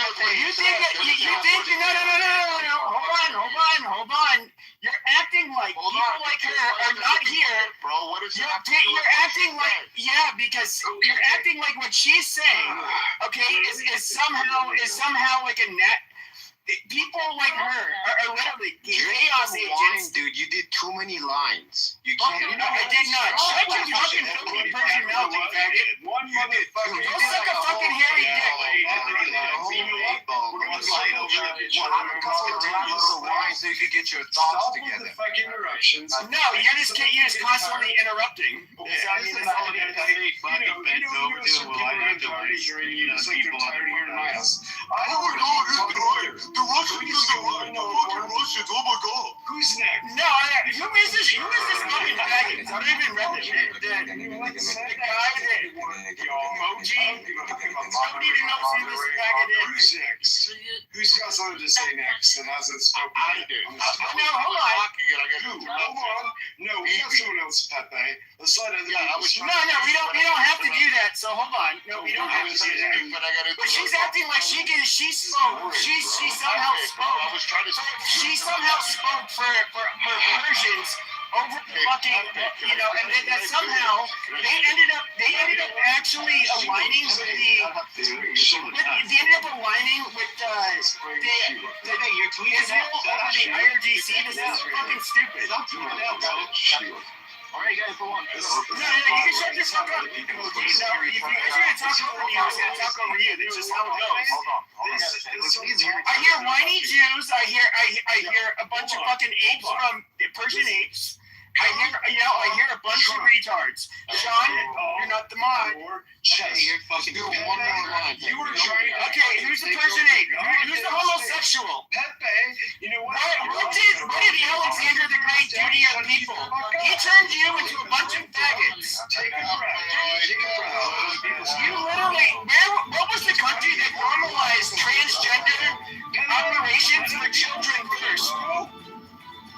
hold on. You're acting like people like her are not here. Bro, what is you're acting like, yeah, because you're acting like what she's saying, okay, is somehow like a net. People like her are literally chaos agents. Dude, you did too many lines. You can't. can't. No, I did not. Shut your fucking filthy personality, faggot. One motherfucker. Go suck a fucking hairy dick. So you could get your thoughts together. Fucking interruptions. No, you're just constantly interrupting. I mean, that's all you gotta The Russians are the fucking Russians. Oh my god. Who's next? No, who is this fucking faggot? I don't even read the guy that Gene. Nobody even knows who this faggot is. Who's next? Who's got something to say next that hasn't spoken? I do. No, hold on. Hold on. No, we got someone else, Pepe. Let's let other people. No, we don't have to do that. So hold on. No, we don't have to do that. But she's acting like she spoke. She somehow spoke. She somehow spoke for Persians over the fucking, and then that somehow they ended up actually aligning with the Israel over the IRGC. This is fucking stupid. All right, you guys go on. No, you can shut this fuck up. No, if you guys are gonna talk over me, I was gonna talk over you. That's just how it goes. Hold on. I hear whiny Jews. I hear a bunch of fucking apes from Persian apes. I hear a bunch of retards. Sean, you're not the mod. You're fucking one more line. You were trying. Okay, who's the Persian ape? Who's the homosexual? Pepe, you know what? What did Alexander the Great do to your people? He turned you into a bunch of faggots. Take a breath. You literally, what was the country that normalized transgender operations for children first?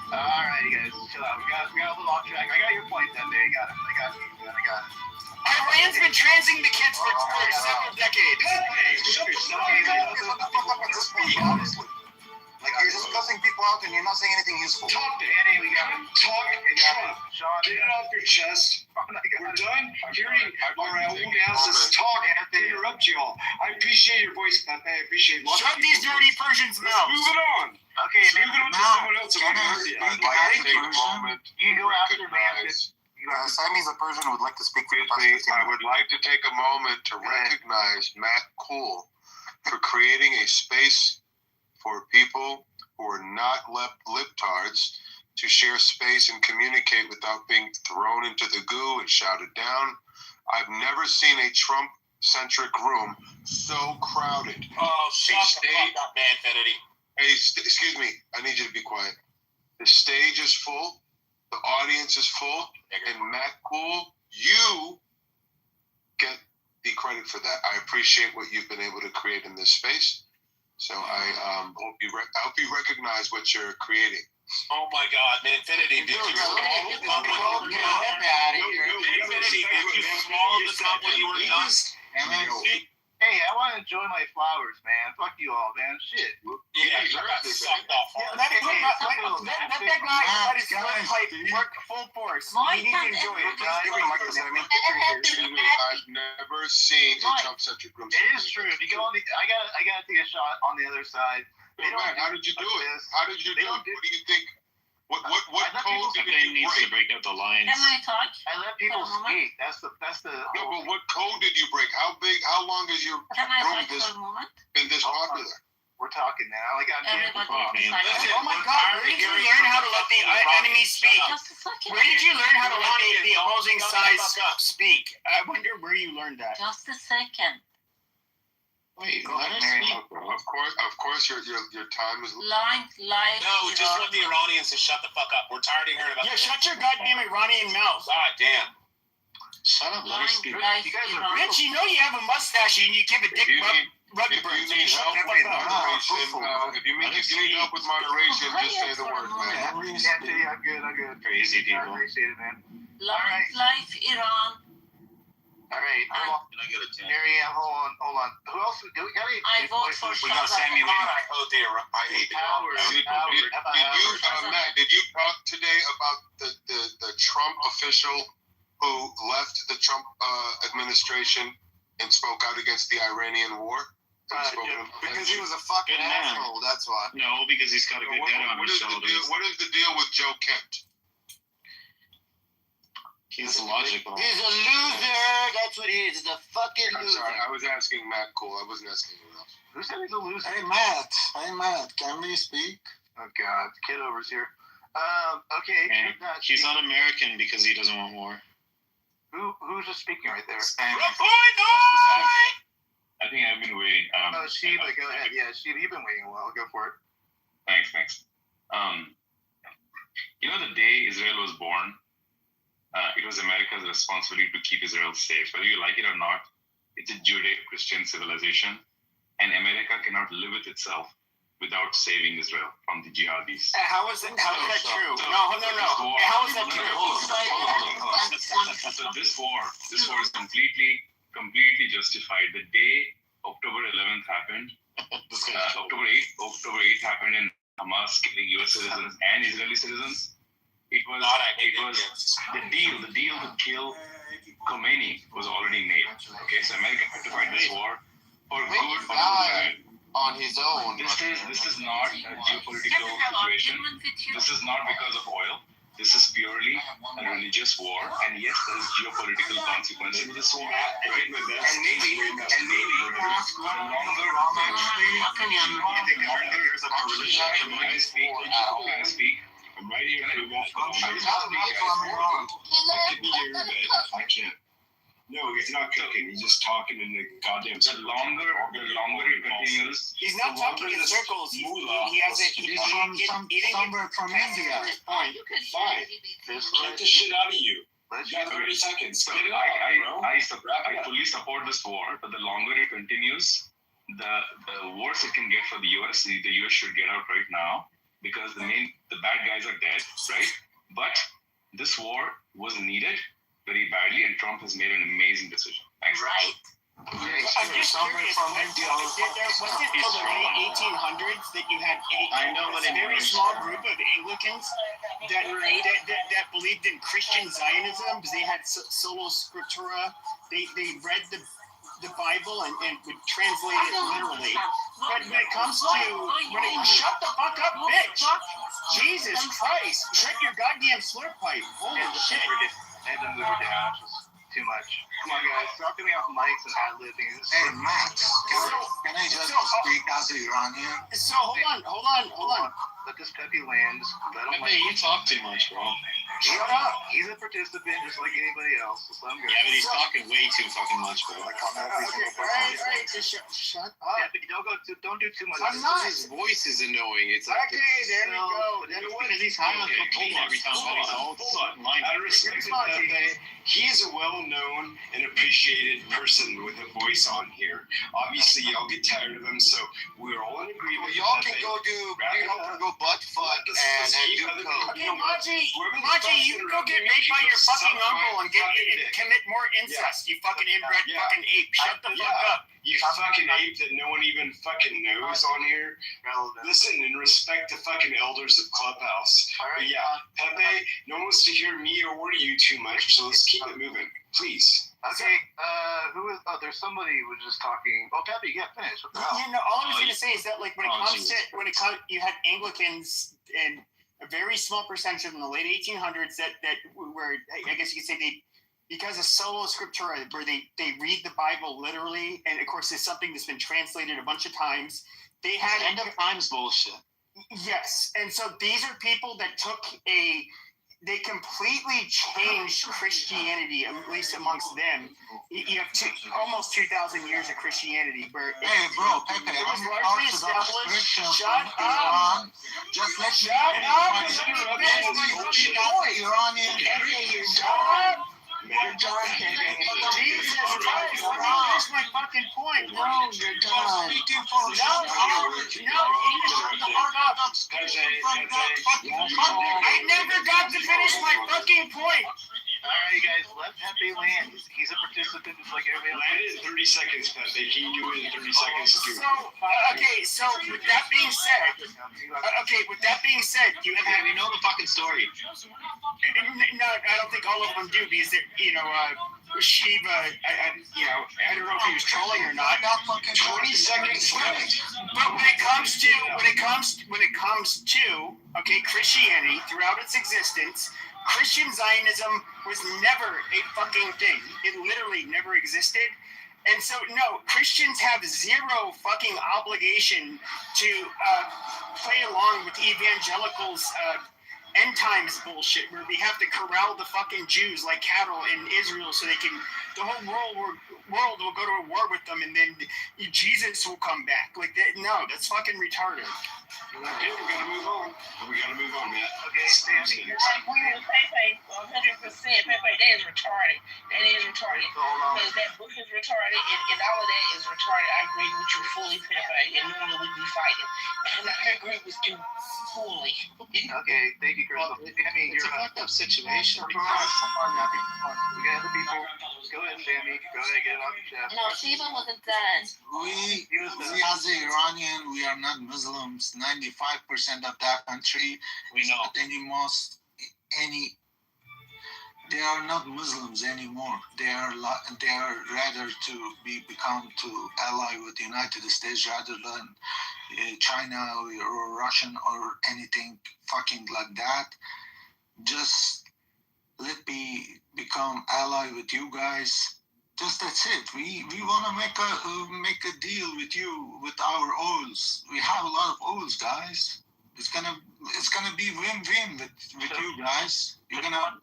All right, you guys, chill out. We got a little off track. I got your point, then. There, you got it. I got it. Iran's been transing the kids for several decades. Like, you're just cussing people out and you're not saying anything useful. Talk, Danny. We got to talk. Trump. Get it off your chest. We're done hearing our old asses talk and interrupt you all. I appreciate your voice, Pepe. I appreciate it. Shut these dirty Persians' mouths. Move it on. Okay, move it on to someone else. I'd like to take a moment You go after recognize. Sammy's a Persian who would like to speak for the Excuse me, I would like to take a moment to recognize Matt Cool for creating a space for people who are not libtards to share space and communicate without being thrown into the goo and shouted down. I've never seen a Trump-centric room so crowded. Oh, shut the fuck up, man, Kennedy. Hey, excuse me. I need you to be quiet. The stage is full. The audience is full. And Matt Cool, you get the credit for that. I appreciate what you've been able to create in this space. So I hope you recognize what you're creating. Oh my God, man, Infinity, did you swallow the cup when you were done? Infinity, did you swallow the cup when you were done? Hey, I want to enjoy my flowers, man. Fuck you all, man. Shit. Yeah, you got sucked off hard. Let that guy let his pipe work full force. He needs to enjoy it. Excuse me, I've never seen a Trump-centric room. It is true. If you go on the, I gotta take a shot on the other side. Man, how did you do it? How did you do it? What do you think? What code did you needs to break? break up the lines. Can I talk? I let people speak. That's the. No, but what code did you break? How long has your Can I room talk for a moment? been this popular? We're talking now. Like I'm Everybody. Oh my God, where did you learn how to let the enemy speak? Just a second. Where did you learn how to let the opposing side speak? I wonder where you learned that. Just a second. Wait, let us speak. Of course, your time is. Live. No, we just want the Iranians to shut the fuck up. We're tired of hearing about this. Shut your goddamn Iranian mouth. God damn. Shut up, let us speak. Rich, you know you have a mustache and you give a dick rub to burn. If you need help with moderation, just say the word, man. I'm good. Crazy people. I appreciate it, man. Live Iran. All right, hold on. Can I get a 10? Marianne, hold on. Who else? Do we got any? I vote for We got Sammy Lee. I hate Matt, did you talk today about the Trump official who left the Trump administration and spoke out against the Iranian war? Because he was a fucking asshole, that's why. No, because he's got a good debt on his shoulders. What is the deal with Joe Kent? He's illogical. He's a loser. That's what he is. He's a fucking loser. I'm sorry. I was asking Matt Cole. I wasn't asking anyone else. Who said he's a loser? Hey, Matt. Can we speak? Oh, God. Kitover's here. Okay. Man, he's not American because he doesn't want war. Who's just speaking right there? I think I've been waiting. Sheba, go ahead. Yeah, Sheba, you've been waiting a while. Go for it. Thanks. You know, the day Israel was born, it was America's responsibility to keep Israel safe. Whether you like it or not, It's a Judeo-Christian civilization, and America cannot live with itself without saving Israel from the jihadis. How is that true? No. How is that true? So this war is completely justified. The day October 11th happened, October 8th happened, and Hamas killing U.S. citizens and Israeli citizens. It was the deal to kill Khomeini was already made. Okay, so America had to fight this war for good or for bad. On his own. This is not a geopolitical situation. This is not because of oil. This is purely a religious war, and yes, there is geopolitical consequences to this war. Right? And maybe the longer I speak. I'm right here. I can't. No, he's not cooking. He's just talking in the goddamn. The longer it continues. He's not talking in circles. He's somewhere from India. Fine. Get the shit out of you. You got 30 seconds. So I fully support this war, but the longer it continues, the worse it can get for the US. The US should get out right now because the bad guys are dead, right? But this war was needed very badly, and Trump has made an amazing decision. Thanks. Right. I'm just curious. Was it till the late 1800s that you had a very small group of Anglicans that believed in Christian Zionism because they had sola scriptura. They read the Bible and would translate it literally. But when it comes to shut the fuck up, bitch! Jesus Christ! Shut your goddamn slurp pipe! Holy shit! I had to move it down. It was too much. Come on, guys. Stop getting off mics and ad-libbing. Hey, Max. Can I just speak as an Iranian? So, hold on. Let this Pepe land. You talk too much, bro. Shut up. He's a participant just like anybody else. Just let him go. Yeah, but he's talking way too fucking much, bro. All right. Just shut up. Yeah, but don't do too much. I'm not. His voice is annoying. It's like okay, there we go. Then what is he talking every time? Hold on. Out of respect to Pepe, he is a well-known and appreciated person with a voice on here. Obviously, y'all get tired of him, so we're all in agreement. Y'all can go butt fuck and do coke. Okay, Maji, you can go get raped by your fucking uncle and commit more incest. You fucking inbred fucking ape. Shut the fuck up. You fucking ape that no one even fucking knows on here. Listen and respect the fucking elders of Clubhouse. But yeah, Pepe, no one wants to hear me or you too much, so let's keep it moving, please. Okay, who is? Oh, there's somebody who was just talking. Oh, Pepe, yeah, finish. What the hell? All I was gonna say is that like when it comes, you had Anglicans and a very small percentage of them in the late 1800s that were, I guess you could say because of sola scriptura, where they read the Bible literally, and of course it's something that's been translated a bunch of times. They had end of times bullshit. Yes, and so these are people that they completely changed Christianity, at least amongst them. You have almost 2,000 years of Christianity. Where hey, bro, Pepe, it was largely established. Shut up! Just let shut up! Iranian. Shut up! Jesus Christ, let me finish my fucking point, bro. You're done. Speaking for you shut the fuck up. I never got to finish my fucking point. All right, guys, let Pepe land. He's a participant just like everybody else. Land it in 30 seconds, Pepe. Can you do it in 30 seconds? So with that being said, you have... We know the fucking story. No, I don't think all of them do because, Shiva, I don't know if he was trolling or not. 20 seconds left. But when it comes to Christianity throughout its existence, Christian Zionism was never a fucking thing. It literally never existed. And so, no, Christians have zero fucking obligation to play along with evangelicals' end times bullshit, where we have to corral the fucking Jews like cattle in Israel so the whole world will go to a war with them, and then Jesus will come back. Like that? No, that's fucking retarded. Okay, we gotta move on. We gotta move on, man. Okay, Sammy. I agree with Pepe 100%. Pepe, that is retarded. That is retarded. Because that book is retarded, and all of that is retarded. I agree with you fully, Pepe. And normally we be fighting. And I agree with you fully. Okay, thank you, Crystal. Sammy, It's a fucked up situation. Come on, now, we got other people. Go ahead, Sammy. Go ahead, get it off your chest. No, Shiva wasn't done. We as an Iranian, we are not Muslims. 95% of that country, We know. They are not Muslims anymore. They are rather to become to ally with the United States rather than China or Russian or anything fucking like that. Just let me become ally with you guys. Just that's it. We want to make a deal with you with our oils. We have a lot of oils, guys. It's gonna be win-win with you guys. You're gonna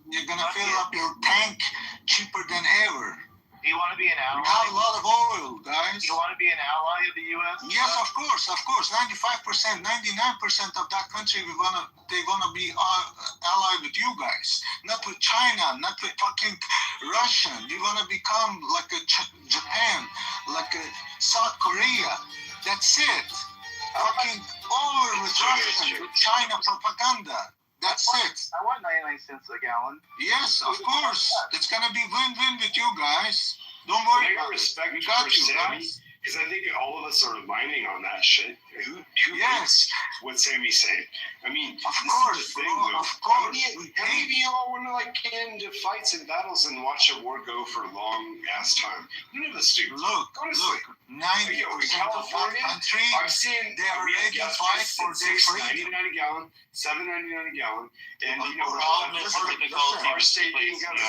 fill up your tank cheaper than ever. Do you want to be an ally? We have a lot of oil, guys. Do you want to be an ally of the U.S.? Yes, of course. 95%, 99% of that country, they're gonna be ally with you guys. Not with China, not with fucking Russia. You're gonna become like a Japan, like a South Korea. That's it. Fucking over with Russia, with China propaganda. That's it. I want 99 cents a gallon. Yes, of course. It's gonna be win-win with you guys. Don't worry I about it. respect We you got for you, Sammy, guys. because I think all of us are mining on that shit. Who Yes. thinks what Sammy's saying? I mean, Of this course, is the thing, bro, though. of course. How many of y'all want to like get into fights and battles and watch a war go for a long ass time? None of us do. Look, honestly. 90% of that country, I'm seeing they are we have ready to gas fight prices for at their freedom. $6.99 a gallon, $7.99 a gallon, and you know problem is listen, technicality our state plays ain't got a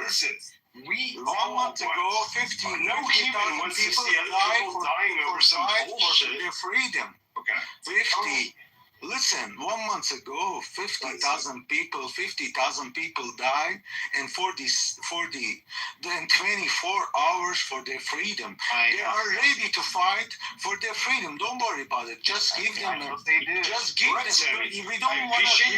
listen. We 1 month ago, 50,000 no human wants to people see other died people for dying over some for bullshit. their freedom. Okay. 50. Listen, 1 month ago, 50,000 people died, and 24 hours for their freedom. They are ready to fight for their freedom. Don't worry about it. Just give them. Just give them. We don't want to support.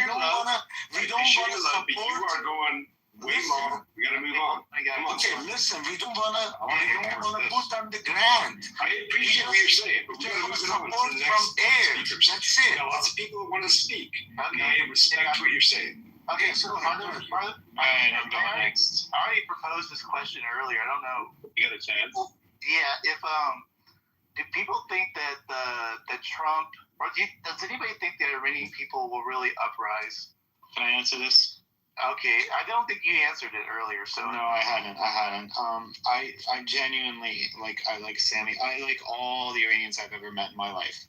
You are going way long. We gotta move on. Okay, listen. We don't want to put on the ground. I appreciate what you're saying, but we gotta move on to the next speakers. That's it. Got lots of people that want to speak. I respect what you're saying. Okay, so I'm going next. I already proposed this question earlier. I don't know. You got a chance? Yeah. If do people think that that Trump does anybody think the Iranian people will really uprise? Can I answer this? Okay, I don't think you answered it earlier. So no, I hadn't. I genuinely I like Sammy. I like all the Iranians I've ever met in my life.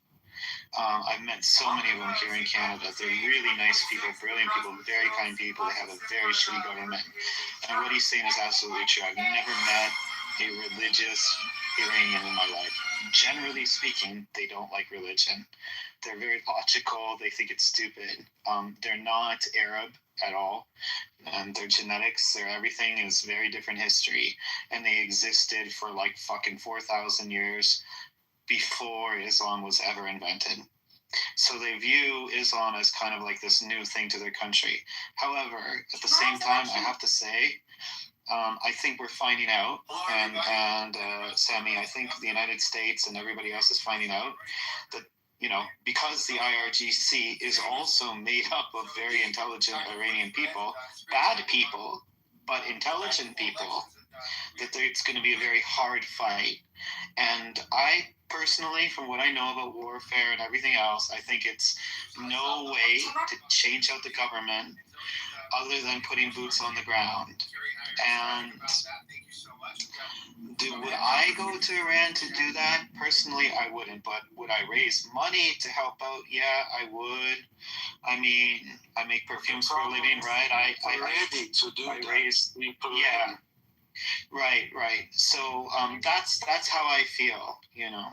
I've met so many of them here in Canada. They're really nice people, brilliant people, very kind people. They have a very shitty government. And what he's saying is absolutely true. I've never met a religious Iranian in my life. Generally speaking, they don't like religion. They're very logical. They think it's stupid. They're not Arab at all. Their genetics, their everything is very different history. And they existed for like fucking 4,000 years before Islam was ever invented. So they view Islam as kind of like this new thing to their country. However, at the same time, I have to say, I think we're finding out, and Sammy, I think the United States and everybody else is finding out that, you know, because the IRGC is also made up of very intelligent Iranian people, bad people, but intelligent people, that it's going to be a very hard fight. And I personally, from what I know about warfare and everything else, I think it's no way to change out the government other than putting boots on the ground. And would I go to Iran to do that? Personally, I wouldn't. But would I raise money to help out? Yeah, I would. I mean, I make perfumes for a living, right? I raise. Yeah. Right. So that's how I feel, you know.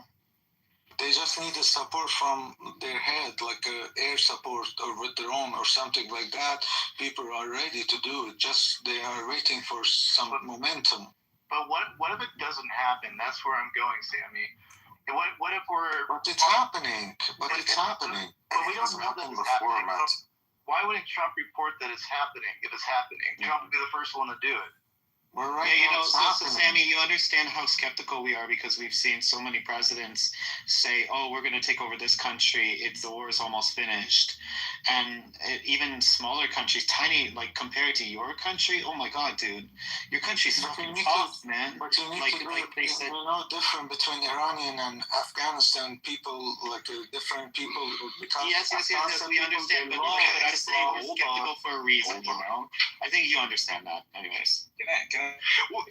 They just need the support from their head, like air support or with drone or something like that. People are ready to do it. Just they are waiting for some momentum. But what if it doesn't happen? That's where I'm going, Sammy. What if we're? But it's happening. But it's happening. But we don't know that happened it's before, happening. Matt. Why wouldn't Trump report that it's happening if it's happening? Trump would be the first one to do it. We're right Yeah, you now, know, it's so happening. Sammy, you understand how skeptical we are because we've seen so many presidents say, "Oh, we're going to take over this country. The war is almost finished," and even smaller countries, tiny, like compared to your country. Oh my God, dude, your country's fucking tough, man. But you need Like they to said, different between Iranian and Afghanistan people, different people. Because yes, we understand, but I say we're skeptical for a reason, you know. I think you understand that, anyways. Can I? Well,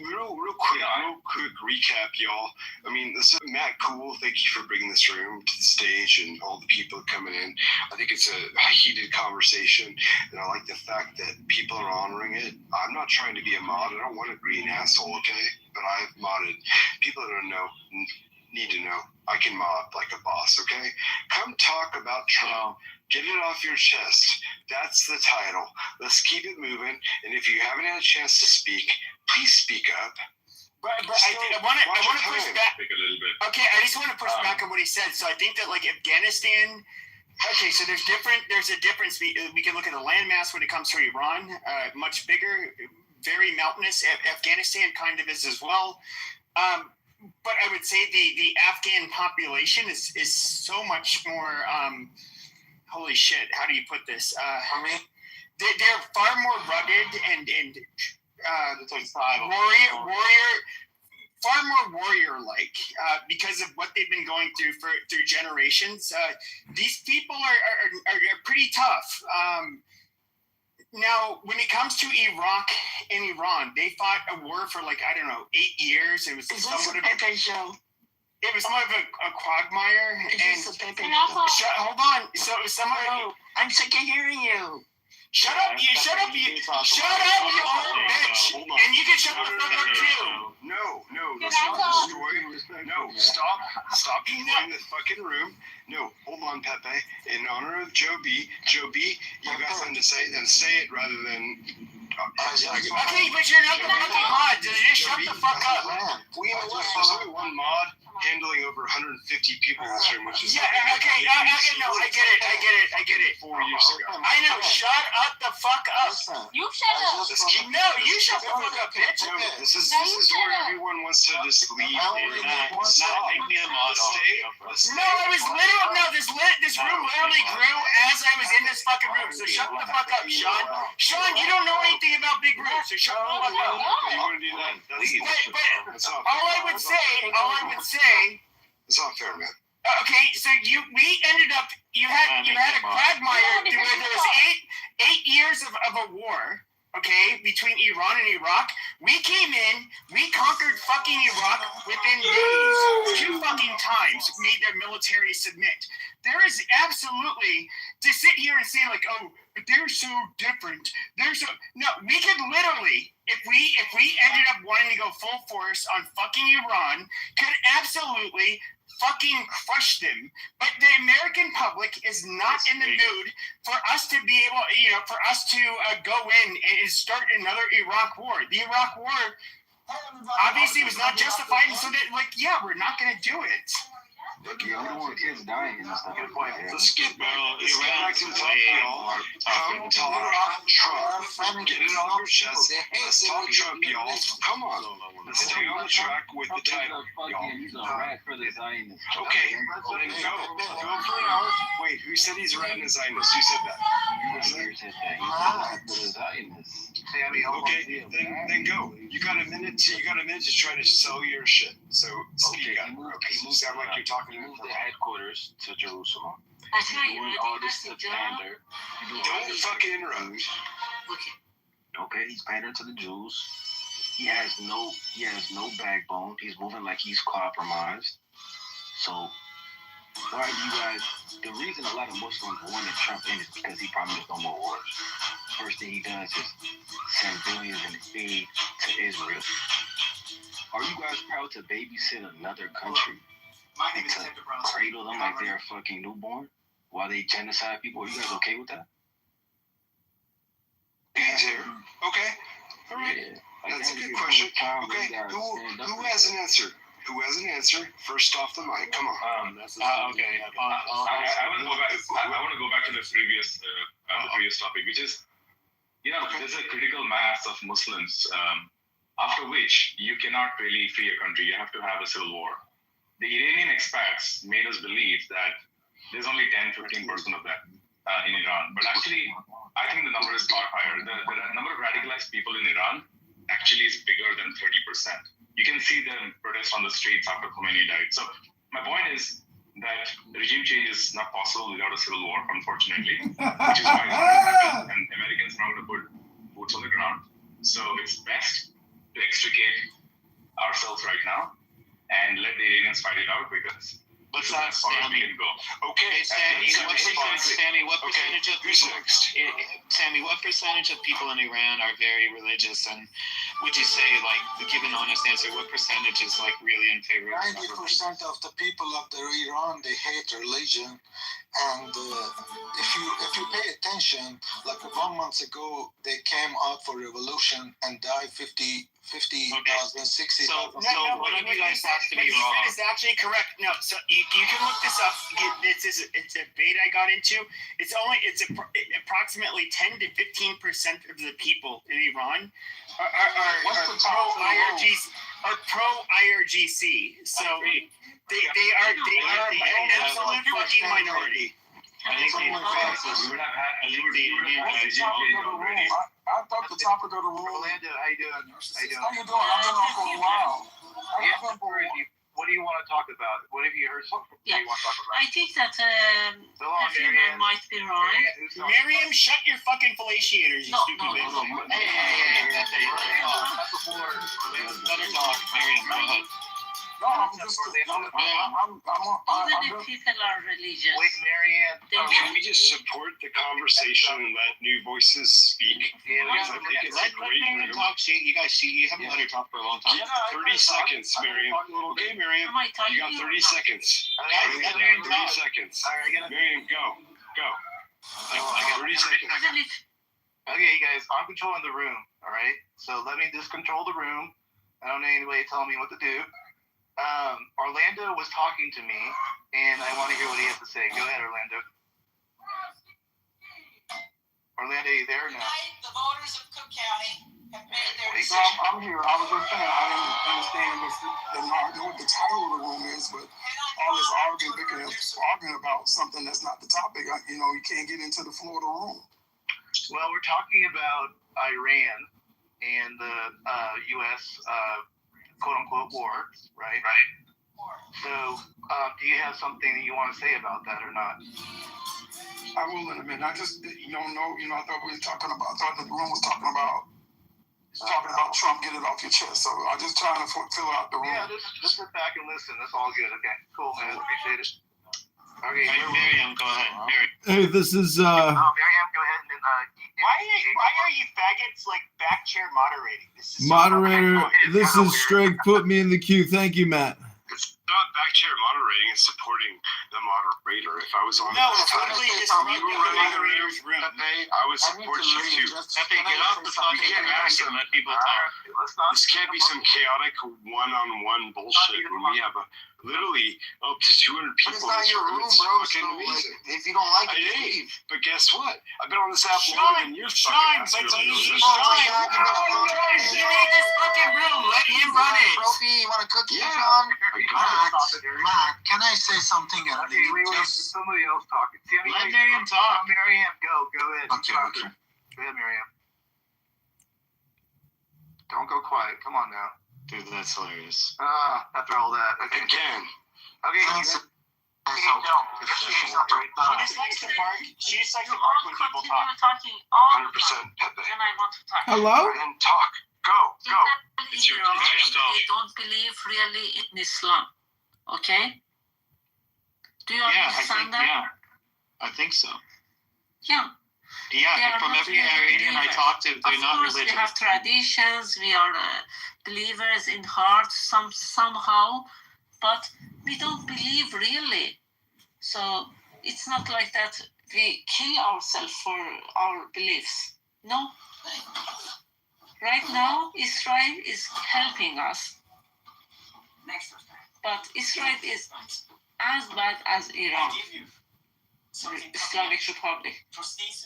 real quick recap, y'all. I mean, this is Matt Cool. Thank you for bringing this room to the stage and all the people coming in. I think it's a heated conversation, and I like the fact that people are honoring it. I'm not trying to be a mod. I don't want a green asshole, okay? But I've modded. People that don't know need to know. I can mod like a boss, okay? Come talk about Trump. Get it off your chest. That's the title. Let's keep it moving. And if you haven't had a chance to speak, please speak up. But I want to push back. Take a little bit. Okay, I just want to push back on what he said. So I think that like Afghanistan. Okay, so there's a difference. We can look at the landmass when it comes to Iran, much bigger, very mountainous. Afghanistan kind of is as well. But I would say the Afghan population is so much more. Holy shit! How do you put this? They're far more rugged and far more warrior-like because of what they've been going through generations. These people are pretty tough. Now, when it comes to Iraq and Iran, they fought a war for 8 years. It was somewhat of It was somewhat of a quagmire. Hold on. So it was somewhat. I'm sick of hearing you. Shut up, you old bitch. And you can shut the fuck up too. No, let's not destroy. No, stop destroying the fucking room. No, hold on, Pepe. In honor of Joe B, you got something to say, then say it rather than. Okay, but you're not the fucking mod. Just shut the fuck up. We know what? There's only one mod handling over 150 people in this room, which is okay. I get it. 4 years ago. I know. Shut up the fuck up. You shut up. No, you shut the fuck up, bitch. No, this is where everyone wants to just leave. Make me a mod. No, I was literally this room literally grew as I was in this fucking room. So shut the fuck up, Sean. Sean, you don't know anything about big rooms, so shut the fuck up. You want to do that? That's all I would say. It's not fair, man. Okay, so we ended up. You had a quagmire where there was eight years of a war. Okay, between Iran and Iraq. We came in, we conquered fucking Iraq within days, 2 fucking times, made their military submit. There is absolutely, to sit here and say oh, but they're so different. No, we could literally, if we ended up wanting to go full force on fucking Iran, could absolutely fucking crush them. But the American public is not in the mood for us to be able, for us to go in and start another Iraq war. The Iraq war obviously was not justified, so that we're not going to do it. You don't want kids dying and stuff. Let's get back to the topic, y'all. Come talk Trump. Get it off your chest. Let's talk Trump, y'all. Come on. Let's stay on the track with the title, y'all. Okay, then go for an hour. Wait, who said he's a rat and a Zionist? Who said that? Okay, then go. You got a minute to try to sell your shit. So speak up. Okay, you sound like you're talking move the headquarters to Jerusalem. That's right. Doing all this to pander. Don't fucking interrupt. Okay, he's pandering to the Jews. He has no backbone. He's moving like he's compromised. So why do you guys? The reason a lot of Muslims wanted Trump in is because he promised no more wars. First thing he does is send billions in aid to Israel. Are you guys proud to babysit another country? And to cradle them like they're a fucking newborn while they genocide people? Are you guys okay with that? He's here. Okay. All right. Yeah. That's a good question. Okay. Who has an answer? who has an answer, first off the mic. Come on. Okay. I want to go back. I want to go back to the previous topic, which is, there's a critical mass of Muslims, after which you cannot really free a country. You have to have a civil war. The Iranian expats made us believe that there's only 10-15% of that in Iran, but actually, I think the number is far higher. The number of radicalized people in Iran actually is bigger than 30%. You can see them protest on the streets after Khomeini died. So my point is that regime change is not possible without a civil war, unfortunately, which is why it's not going to happen, and Americans are not going to put boots on the ground. So it's best to extricate ourselves right now and let the Iranians fight it out, because let's ask Sammy. Okay, Sammy, what percentage of who's next? Sammy, what percentage of people in Iran are very religious, and would you say, like, give an honest answer, what percentage is like really in favor of 90% of the people of the Iran, they hate religion, and if you pay attention, like 1 month ago, they came out for revolution and died 50,000, 60,000. So one of you guys has to be wrong. What he said is actually correct. No, so you can look this up. It's a debate I got into. It's approximately 10 to 15% of the people in Iran are pro IRGC. So they are an absolute fucking minority. I thought the topic of the room. Orlando, how you doing? How you doing? I've been on for a while. What do you want to talk about? What have you heard? What do you want to talk about? I think that perfumer might be right. Miriam, shut your fucking fellatiators, you stupid bitch. Hey, let her talk. Miriam, go ahead. No, I'm just. Even if people are religious. Wait, Marianne. Can we just support the conversation and let new voices speak? Because I think it's a great Miriam talk. You guys see, you haven't let her talk for a long time. 30 seconds, Miriam. Okay, Miriam. You got 30 seconds. 30 seconds. Miriam, go. 30 seconds. Okay, you guys, I'm controlling the room, all right? So let me just control the room. I don't need anybody telling me what to do. Orlando was talking to me, and I want to hear what he has to say. Go ahead, Orlando. Orlando, are you there or no? Tonight, the voters of Cook County have made their So decision. I'm here. I was just saying, I didn't understand know what the title of the room is, but all this arguing about something that's not the topic, you can't get into the floor of the room. Well, we're talking about Iran and the U.S. Quote-unquote war, right? Right. So, do you have something that you want to say about that or not? I will in a minute. I just don't know. I thought we were talking about. I thought the room was talking about Trump. Get it off your chest. So I'm just trying to fill out the room. Yeah, just sit back and listen. That's all good. Okay, cool, man. Appreciate it. Okay, Miriam, go ahead. Hey, this is Miriam, go ahead and Why are you faggots like back chair moderating? This is moderator. This is Strake. Put me in the queue. Thank you, Matt. It's not back chair moderating, it's supporting the moderator. If I was on it's totally disrupting the moderator's room. Pepe, I would support you too. Pepe, get off the fucking grass and let people talk. This can't be some chaotic one-on-one bullshit when we have literally up to 200 people. But it's not your room, bro. So, if you don't like it, leave. But guess what? I've been on this app longer than your fucking ass. You made this fucking room. Let him run it. Trophy, you want a cookie, Yeah. Sean? Matt, can I say something at Okay, wait, somebody else talking. Let Miriam talk. Miriam, go ahead. Okay. Go ahead, Miriam. Don't go quiet. Come on now. Dude, that's hilarious. After all that. Okay. Again. Okay. She just likes to bark when people talk. Talking all 100% Pepe. when I want to talk. Hello? And talk. Go. It's your stuff. They don't believe really in Islam. Okay? Do you understand that? Yeah, I think so. Yeah. Yeah, from every Iranian I talk to, they're not religious. We have traditions. We are believers in heart somehow, but we don't believe really. So it's not like that. We kill ourselves for our beliefs. No. Right now, Israel is helping us. Next Thursday. but Israel is as bad as Iran, Islamic Republic.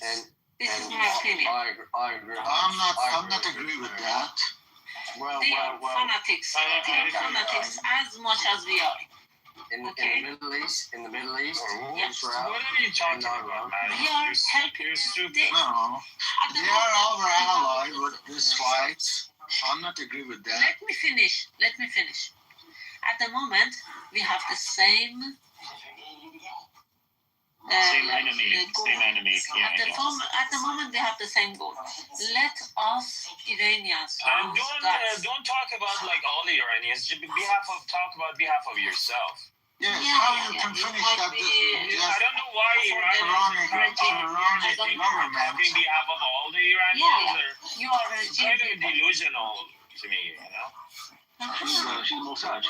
And This is my opinion. I agree. I'm not agree with that. They are fanatics. They are fanatics as much as we are. In the Middle East, Yes. Israel, What are you talking about, man? We are helping. You're stupid. No, they are our ally with this fight. I'm not agree with that. Let me finish. At the moment, we have the same. Same enemy. goal. Same enemy. Yeah, At the moment, they have the same goal. Let us Iranians And don't talk about like all the Iranians. Talk about behalf of yourself. Yes, how you can finish that? I don't know why Iranians are talking on behalf of all the Iranians. You are kind of delusional to me, you know. She's Mossad.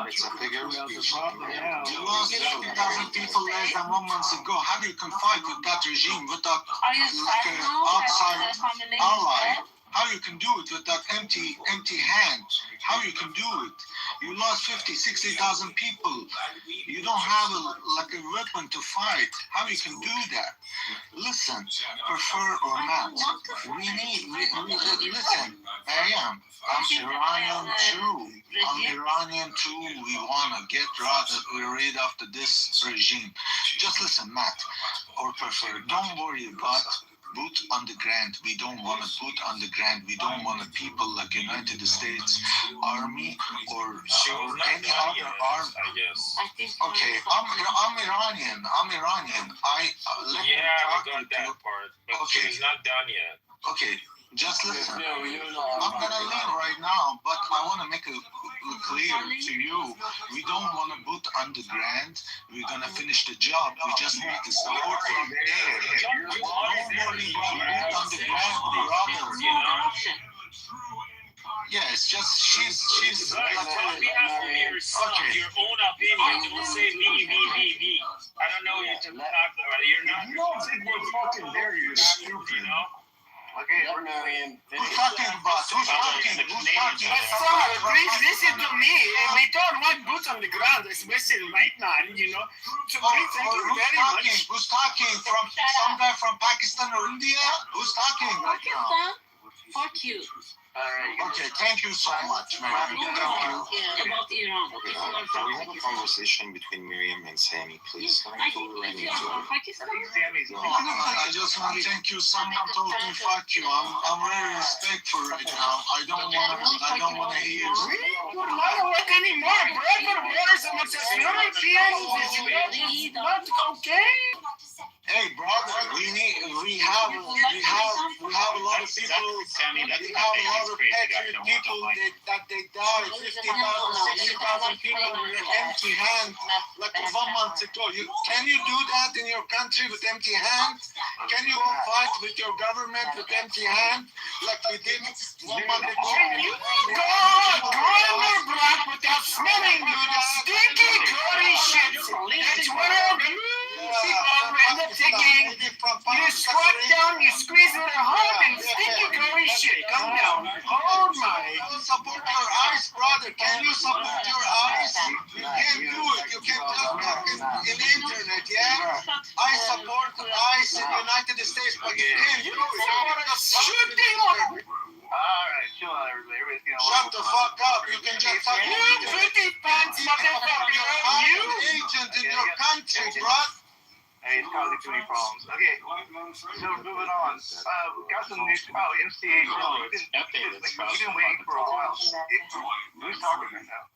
It's a figure. You lost 50,000 people less than 1 month ago. How you can fight with that regime without like an outside ally? How you can do it with that empty hand? How you can do it? You lost 60,000 people. You don't have a weapon to fight. How you can do that? Listen, prefer or not, listen, I'm Iranian too. We want to get rid of this regime. Just listen, Matt, or prefer, don't worry about boot on the ground. We don't want a boot on the ground. We don't want a people like United States Army or any other army. I guess. Okay, I'm Iranian. Let me talk we got with that you. part. But Okay. she's not done yet. Okay, just listen. I'm gonna leave right now, but I want to make it clear to you. We don't want to boot on the ground. We're gonna finish the job. We just need the support from there. Don't worry about boot on the ground, brother. Yeah, it's just she's Guys, on behalf of yourself, your own opinion, don't say me. I don't know what you're talking about. You're not. You don't think we're fucking there, you're stupid. You know? Okay, who's talking about? Who's talking? Sorry, please listen to me. We don't want boots on the ground, especially right now, you know. So please, thank you very much. Who's talking? From some guy from Pakistan or India? Who's talking right now? Pakistan, fuck you. Okay, thank you so much, man. Thank you. About Iran. Can we have a conversation between Miriam and Sammy, please? I think you are from Pakistan. I just want to thank you. Someone told me fuck you. I'm very respectful right now. I don't want to hear. We don't want to work anymore. Brother, wars amongst us Europeans is not okay. Hey, brother, we have a lot of people. Sammy, that's We have a lot of patriot people that they died. 50,000, 60,000 people with empty hands, like 1 month ago. Can you do that in your country with empty hands? Can you go fight with your government with empty hands, like we did 1 month ago? Can you go in your blood without smelling you, the stinky, dirty shit? That's what all you people end up taking. You squat down, you squeeze with a hug, and stinky, dirty shit. Come down. Oh my. Support your eyes, brother. Can you support your eyes? You can't do it. You can talk in the internet, yeah? I support ICE in the United States, but you can't do it. Shoot them. Alright, chill out, everybody. Everybody's getting Shut the fuck up. You can just talk. You pretty pants motherfucker. I'm an agent in your country, bro. Hey, it's causing too many problems. Okay, so moving on. Got some news. MCH. We've been waiting for a while. Who's talking right now?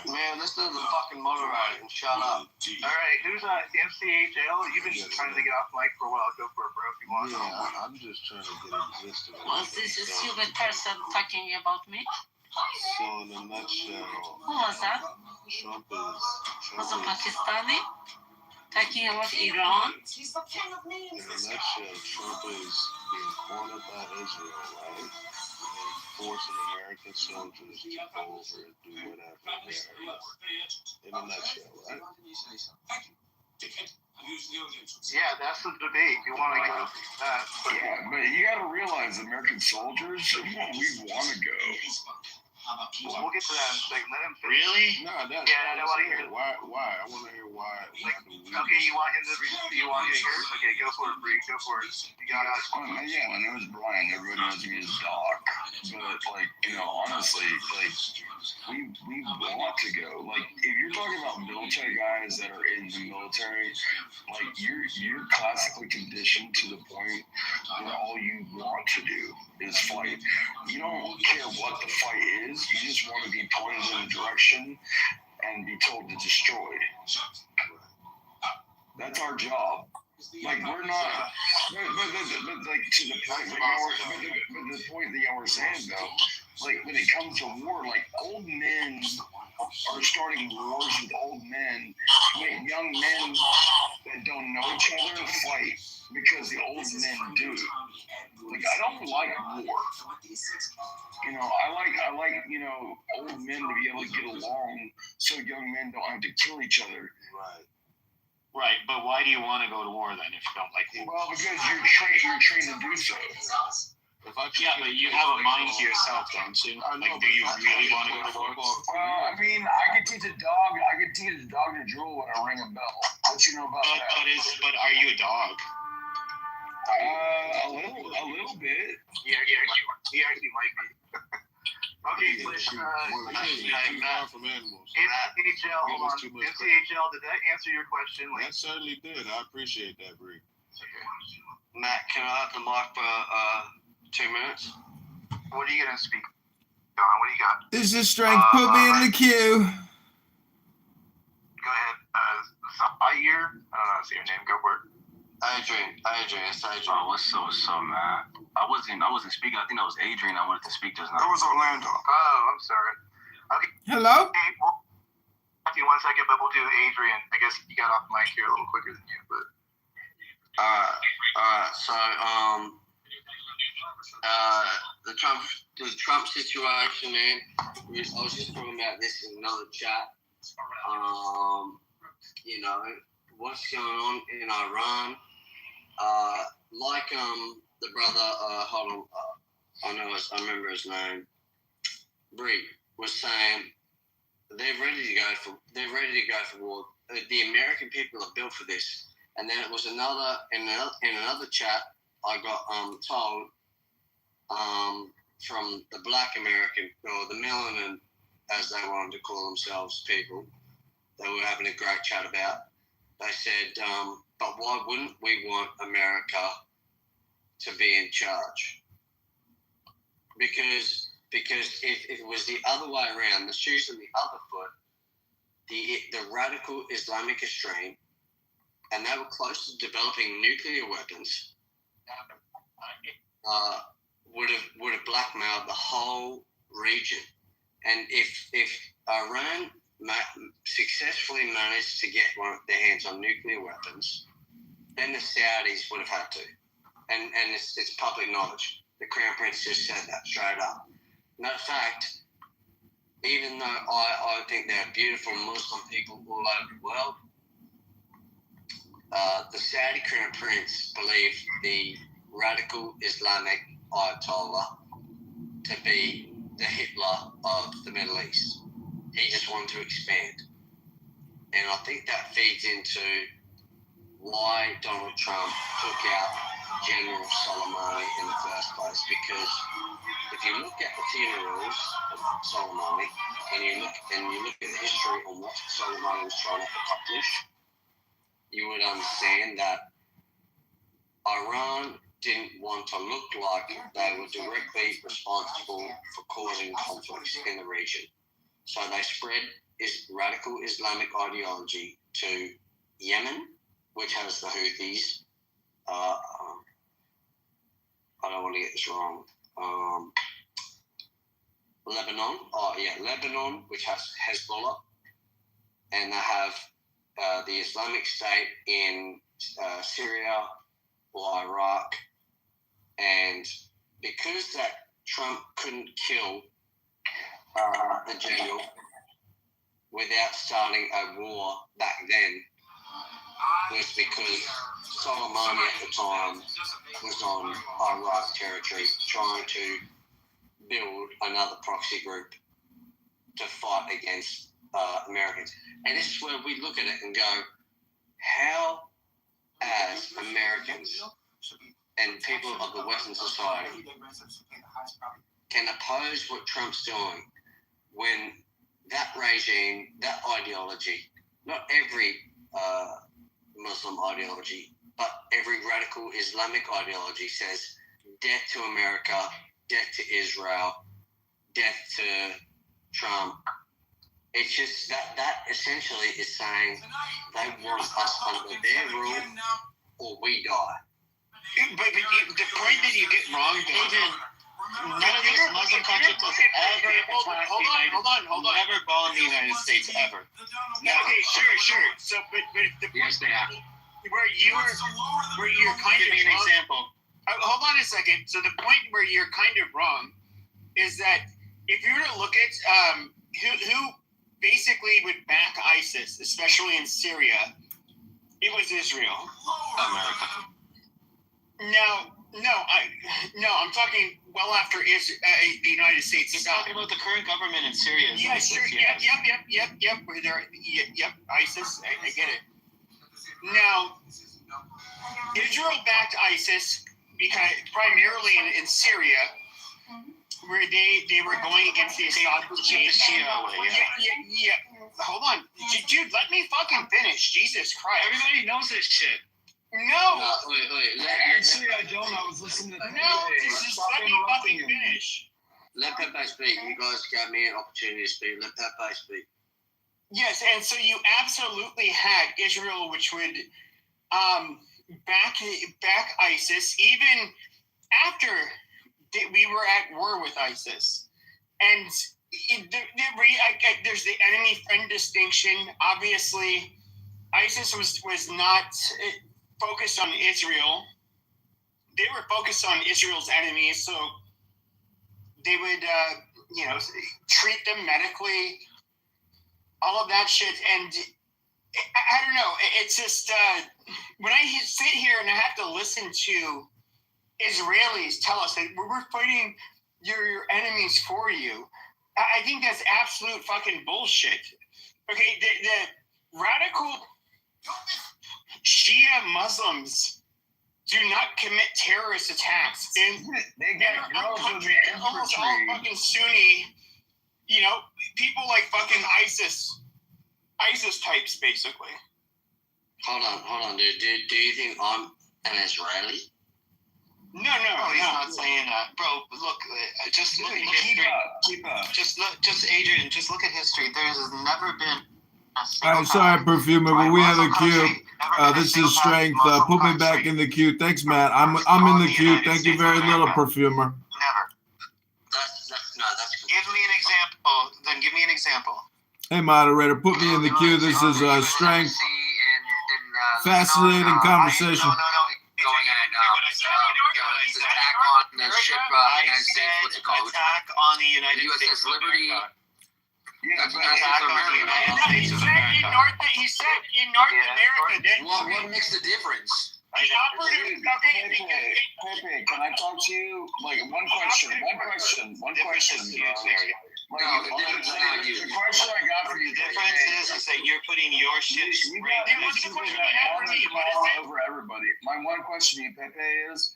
Man, this is a fucking motor ride and shut up. Alright, who's MCHL? You've been trying to get off mic for a while. Go for it, bro, if you want. Yeah, I'm just trying to get a gist of it. Was this a stupid person talking about me? So, in a nutshell, Who was that? Trump Was it Pakistani? Talking about Iran? in a nutshell, Trump is being cornered by Israel, right? And forcing American soldiers to go over and do whatever there. In a nutshell, right? Yeah, that's the debate. You want to go? Yeah, but you got to realize American soldiers, we want to go. We'll get to that in a second. Let him finish. Really? No, that's Yeah, I want to hear it. Why? I want to hear why. Okay, you want him to hear it? Okay, go for it, Bree. Go for it. You got it. Yeah, my name is Brian. Everybody knows me as Doc. But like, honestly, like we want to go. Like, if you're talking about military guys that are in the military, like you're classically conditioned to the point where all you want to do is fight. You don't care what the fight is. You just want to be pointed in a direction and be told to destroy. That's our job. Like, we're not, but like to the point, but the point that y'all were saying though, like when it comes to war, like old men are starting wars with old men, make young men that don't know each other fight because the old men do. Like, I don't like war. I like old men to be able to get along so young men don't have to kill each other. Right, but why do you want to go to war then if you don't like war? Well, because you're trained to do so. Yeah, but you have a mind to yourself, don't you? Like, do you really want to go to war? I mean, I could teach a dog to drool when I ring a bell. What you know about that? But are you a dog? A little bit. He actually might be. Okay, Matt from animals. NCHL, hold on. NCHL, did that answer your question? That certainly did. I appreciate that, Bree. Okay. Matt, can I have the mic for 2 minutes? What are you gonna speak on? What do you got? This is Strength. Put me in the queue. Go ahead. Zaire. Say your name. Go for it. Adrian, it's Adrian. Oh, what's up, man? I wasn't speaking. I think that was Adrian. I wanted to speak just now. That was Orlando. Oh, I'm sorry. Okay. Hello? Hey, well, give me 1 second, but we'll do Adrian. I guess you got off mic here a little quicker than you, but. So, the Trump situation, man. I was just talking about this in another chat. What's going on in Iran? The brother, hold on, I remember his name. Bree was saying they're ready to go for war. The American people are built for this. And then it was in another chat I got told from the Black American, or the melanin, as they wanted to call themselves, people. They were having a great chat about. They said, but why wouldn't we want America to be in charge? Because if it was the other way around, the shoes on the other foot, the radical Islamic extreme, and they were close to developing nuclear weapons, would have blackmailed the whole region. And if Iran successfully managed to get their hands on nuclear weapons, then the Saudis would have had to. And it's public knowledge. The Crown Prince just said that straight up. Matter of fact, even though I think they're beautiful Muslim people all over the world, the Saudi Crown Prince believed the radical Islamic Ayatollah to be the Hitler of the Middle East. He just wanted to expand. And I think that feeds into why Donald Trump took out General Soleimani in the first place. Because if you look at the funerals of Soleimani and you look at the history on what Soleimani was trying to accomplish, you would understand that Iran didn't want to look like they were directly responsible for causing conflicts in the region. So they spread radical Islamic ideology to Yemen, which has the Houthis. I don't want to get this wrong. Lebanon, which has Hezbollah. And they have the Islamic State in Syria or Iraq. And because that Trump couldn't kill the general without starting a war back then, was because Soleimani at the time was on Iraq territory trying to build another proxy group to fight against Americans. And this is where we look at it and go, how, as Americans and people of the Western society, can oppose what Trump's doing when that regime, that ideology, not every Muslim ideology, but every radical Islamic ideology says death to America, death to Israel, death to Trump. It's just that essentially is saying they want us under their rule or we die. But the point that you get wrong, David, none of these Muslim countries has ever hold on. Never bombed the United States ever. No, okay, sure. So, but the yes, they have. Where you're kind Give of me an wrong. example. Hold on a second. So the point where you're kind of wrong is that if you were to look at who basically would back ISIS, especially in Syria, it was Israel. America. I'm talking well after the United States. He's talking about the current government in Syria. Yeah, sure. Yep. Where they're, ISIS. I get it. Now, Israel backed ISIS because primarily in Syria, where they were going against the Assad regime. Yeah. Hold on, dude. Let me fucking finish. Jesus Christ. Everybody knows this shit. No. Wait. Actually, I don't. I was listening to Just let me fucking finish. Let Pepe speak. You guys gave me an opportunity to speak. Let Pepe speak. Yes, and so you absolutely had Israel, which would back ISIS even after we were at war with ISIS. And there's the enemy-friend distinction. Obviously, ISIS was not focused on Israel. They were focused on Israel's enemies, so they would, treat them medically, all of that shit. And I don't know. It's just when I sit here and I have to listen to Israelis tell us that we're fighting your enemies for you, I think that's absolute fucking bullshit. Okay, the radical Shia Muslims do not commit terrorist attacks. And they're almost all fucking Sunni, people like fucking ISIS types, basically. Hold on, dude. Do you think I'm an Israeli? No, he's not saying that, bro. Look, just look at history. Keep up. Just Adrian. Just look at history. There's never been. I'm sorry, Perfumer, but we have a queue. This is Strength. Put me back in the queue. Thanks, Matt. I'm in the queue. Thank you very little, Perfumer. Never. That's Give me an example. Then give me an example. Hey, moderator, put me in the queue. This is Strength. Fascinating conversation. Attack on the ship, United States. What's it called? Attack on the United States USS Liberty. Attack on the United States of America. He said in North America. What makes the difference? Pepe, can I talk to you? Like, one question, bro. The question I got for you. The difference is that you're putting your ships over everybody. My one question to you, Pepe, is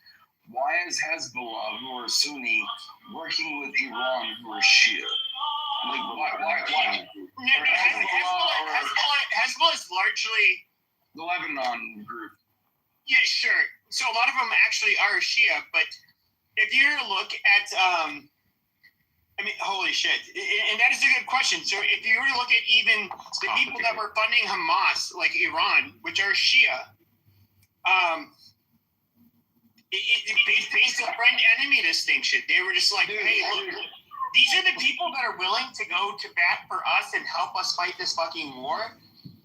why is Hezbollah, who are Sunni, working with Iran, who are Shia? Like, why? Hezbollah is largely the Lebanon group. Yeah, sure. So a lot of them actually are Shia, but if you were to look at, holy shit. And that is a good question. So if you were to look at even the people that were funding Hamas, like Iran, which are Shia, it's a friend-enemy distinction. They were just like, hey, look, these are the people that are willing to go to bat for us and help us fight this fucking war.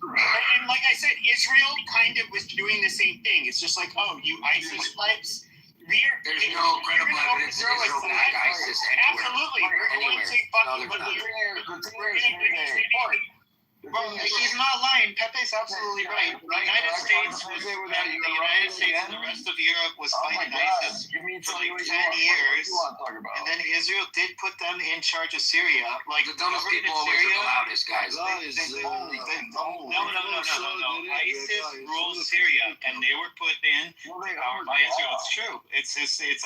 And like I said, Israel kind of was doing the same thing. It's just like, oh, you ISIS types. There's no credible evidence that Israel can like ISIS anywhere. Absolutely. We're going to fucking we're going to support. Well, he's not lying. Pepe's absolutely right. The United States the United States and the rest of Europe was fighting ISIS for like 10 years, and then Israel did put them in charge of Syria. Like the dumbest people always are the loudest, guys. No. ISIS ruled Syria, and they were put in power by Israel. It's true. It's.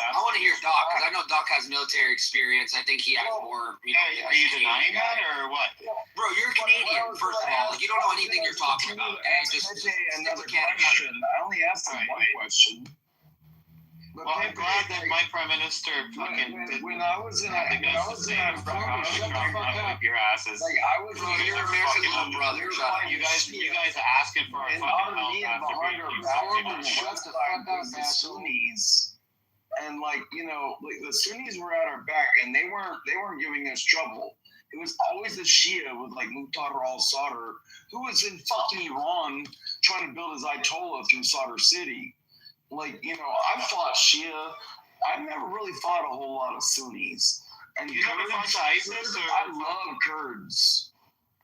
I want to hear Doc because I know Doc has military experience. I think he has more. Are you denying that or what? Bro, you're Canadian. First of all, you don't know anything you're talking about. Okay, just another question. I only asked him one question. Well, I'm glad that my prime minister fucking did. When I was in your asses. Like I was on your America's little brother. You guys are asking for a fucking help after being shut the fuck up, Sunnis. And like the Sunnis were at our back, and they weren't giving us trouble. It was always the Shia with like Muqtada al-Sadr, who was in fucking Iran trying to build his Ayatollah through Sadr City. Like, I've fought Shia. I've never really fought a whole lot of Sunnis. And you never fought ISIS? I love Kurds.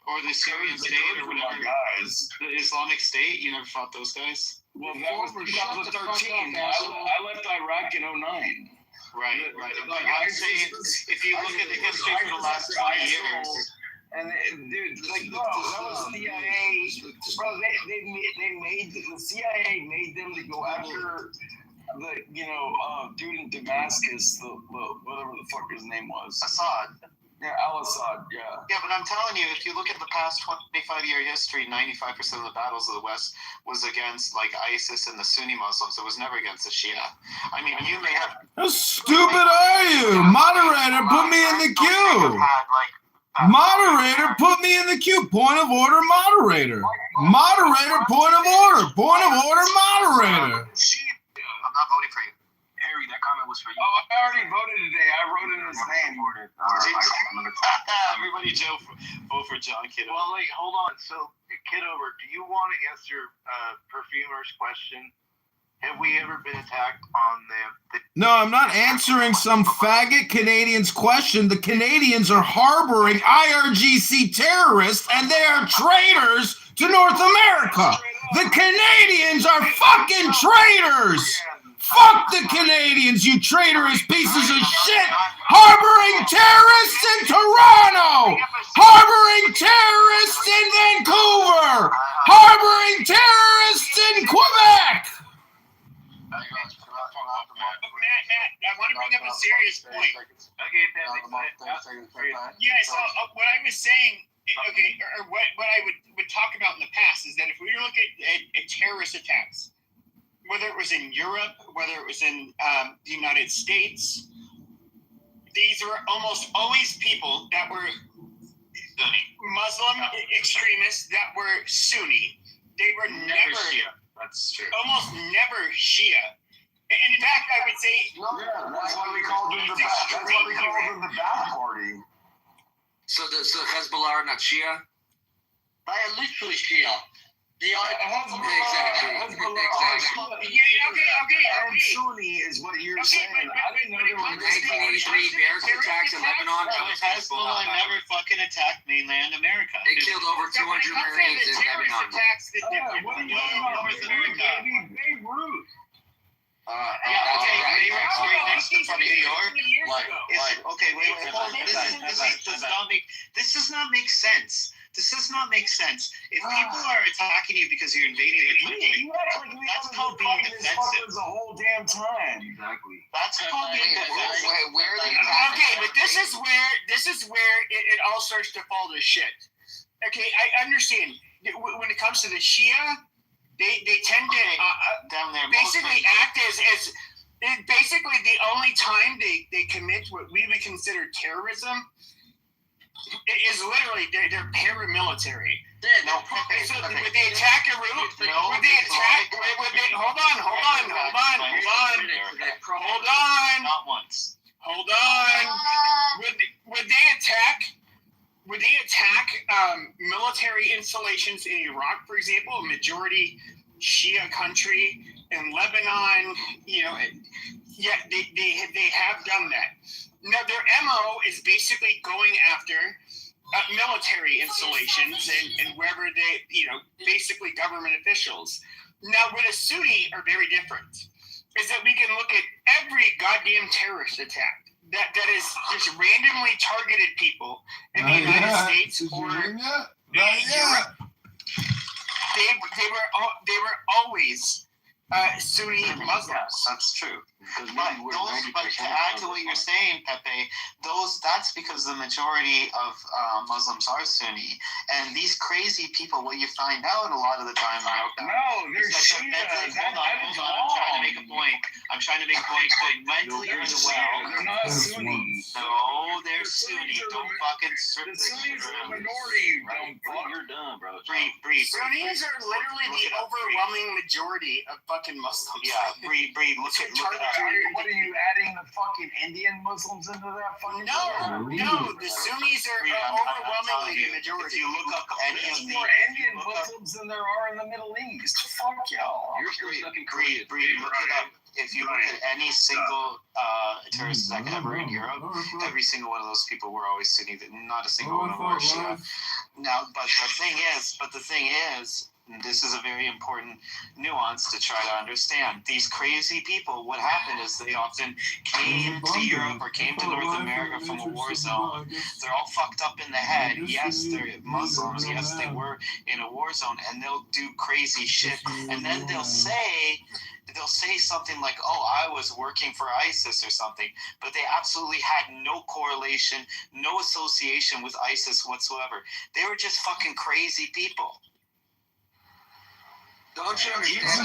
Or the Syrian state or whatever. Guys. The Islamic State? You never fought those guys? Well, that was 2013. I left Iraq in 2009. Right. I'm saying, if you look at the history for the last 20 years, and dude, like, bro, that was CIA. Bro, they made the CIA made them to go after the dude in Damascus, the whatever the fuck his name was, Assad. Yeah, al-Assad. Yeah. Yeah, but I'm telling you, if you look at the past 25-year history, 95% of the battles of the West was against like ISIS and the Sunni Muslims. It was never against the Shia. I mean, you may have. How stupid are you, moderator? Put me in the queue. Moderator, put me in the queue. Point of order, moderator. Moderator, point of order. Point of order, moderator. I'm not voting for you. Harry, that comment was for you. Oh, I already voted today. I wrote in his name. Everybody vote for John Kitover. Well, like, hold on. So, Kitover, do you want to answer Perfumer's question? Have we ever been attacked on the No, I'm not answering some faggot Canadian's question. The Canadians are harboring IRGC terrorists, and they are traitors to North America. The Canadians are fucking traitors. Fuck the Canadians, you traitorous pieces of shit! Harboring terrorists in Toronto! Harboring terrorists in Vancouver! Harboring terrorists in Quebec! Matt, I want to bring up a serious point. Okay, yeah, so what I was saying, or what I would talk about in the past is that if we look at terrorist attacks, whether it was in Europe, whether it was in the United States, these were almost always people that were Muslim extremists that were Sunni. They were never Shia. That's true. Almost never Shia. And in fact, I would say that's why we called them the Ba'ath Party. So Hezbollah are not Shia? They are literally Shia. Exactly. Sunni is what you're saying. I didn't know there were 1983 American attacks in Lebanon. Hezbollah never fucking attacked mainland America. They killed over 200 Marines in Lebanon. What are you talking about? Beirut. They were right next to fucking New York. Okay, wait. This does not make sense. This does not make sense. If people are attacking you because you're invading their country, that's called being defensive. The whole damn time. Exactly. That's called being defensive. Where are they? Okay, but this is where it all starts to fall to shit. Okay, I understand when it comes to the Shia, they tend to down there basically act as basically the only time they commit what we would consider terrorism is literally they're paramilitary. So would they attack a route? Would they attack? Hold on. Not once. Hold on. Would they attack military installations in Iraq, for example, a majority Shia country, in Lebanon? Yeah, they have done that. Now, their MO is basically going after military installations and wherever they, basically government officials. Now, with a Sunni are very different. Is that we can look at every goddamn terrorist attack that is just randomly targeted people in the United States or Europe. They were always Sunni Muslims. That's true. But to add to what you're saying, Pepe, that's because the majority of Muslims are Sunni, and these crazy people. What you find out a lot of the time, they're Shia. Hold on. I'm trying to make a point. Mentally unwell. They're not Sunni. No, they're Sunni. Don't fucking strip the Sunnis are the minority. You're done, bro. Sunnis are literally the overwhelming majority of fucking Muslims. Yeah, Bree, look at what are you adding the fucking Indian Muslims into that fucking? No, the Sunnis are overwhelmingly the majority. If you look up any of the more Indian Muslims than there are in the Middle East. Fuck y'all. You're still stuck in Bree, look it up. If you look at any single terrorist attack ever in Europe, every single one of those people were always Sunni. Not a single one of them were Shia. Now, but the thing is, this is a very important nuance to try to understand. These crazy people, what happened is they often came to Europe or came to North America from a war zone. They're all fucked up in the head. Yes, they're Muslims. Yes, they were in a war zone, and they'll do crazy shit. And then they'll say something like, "Oh, I was working for ISIS or something," but they absolutely had no correlation, no association with ISIS whatsoever. They were just fucking crazy people. Don't you understand?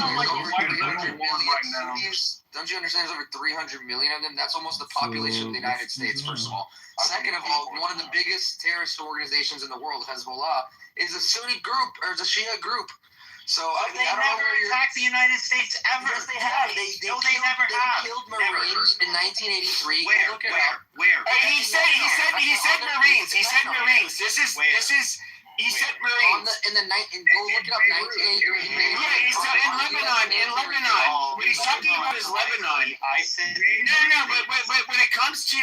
Don't you understand there's over 300 million of them? That's almost the population of the United States, first of all. Second of all, one of the biggest terrorist organizations in the world, Hezbollah, is a Sunni group, or is a Shia group. So they never attacked the United States ever. Yes, they have. They never have. They killed Marines in 1983. Where? He said Marines. He said Marines. This is. He said Marines. Go look it up. 1983. Yeah, he's in Lebanon. What he's talking about is Lebanon. I said no. But when it comes to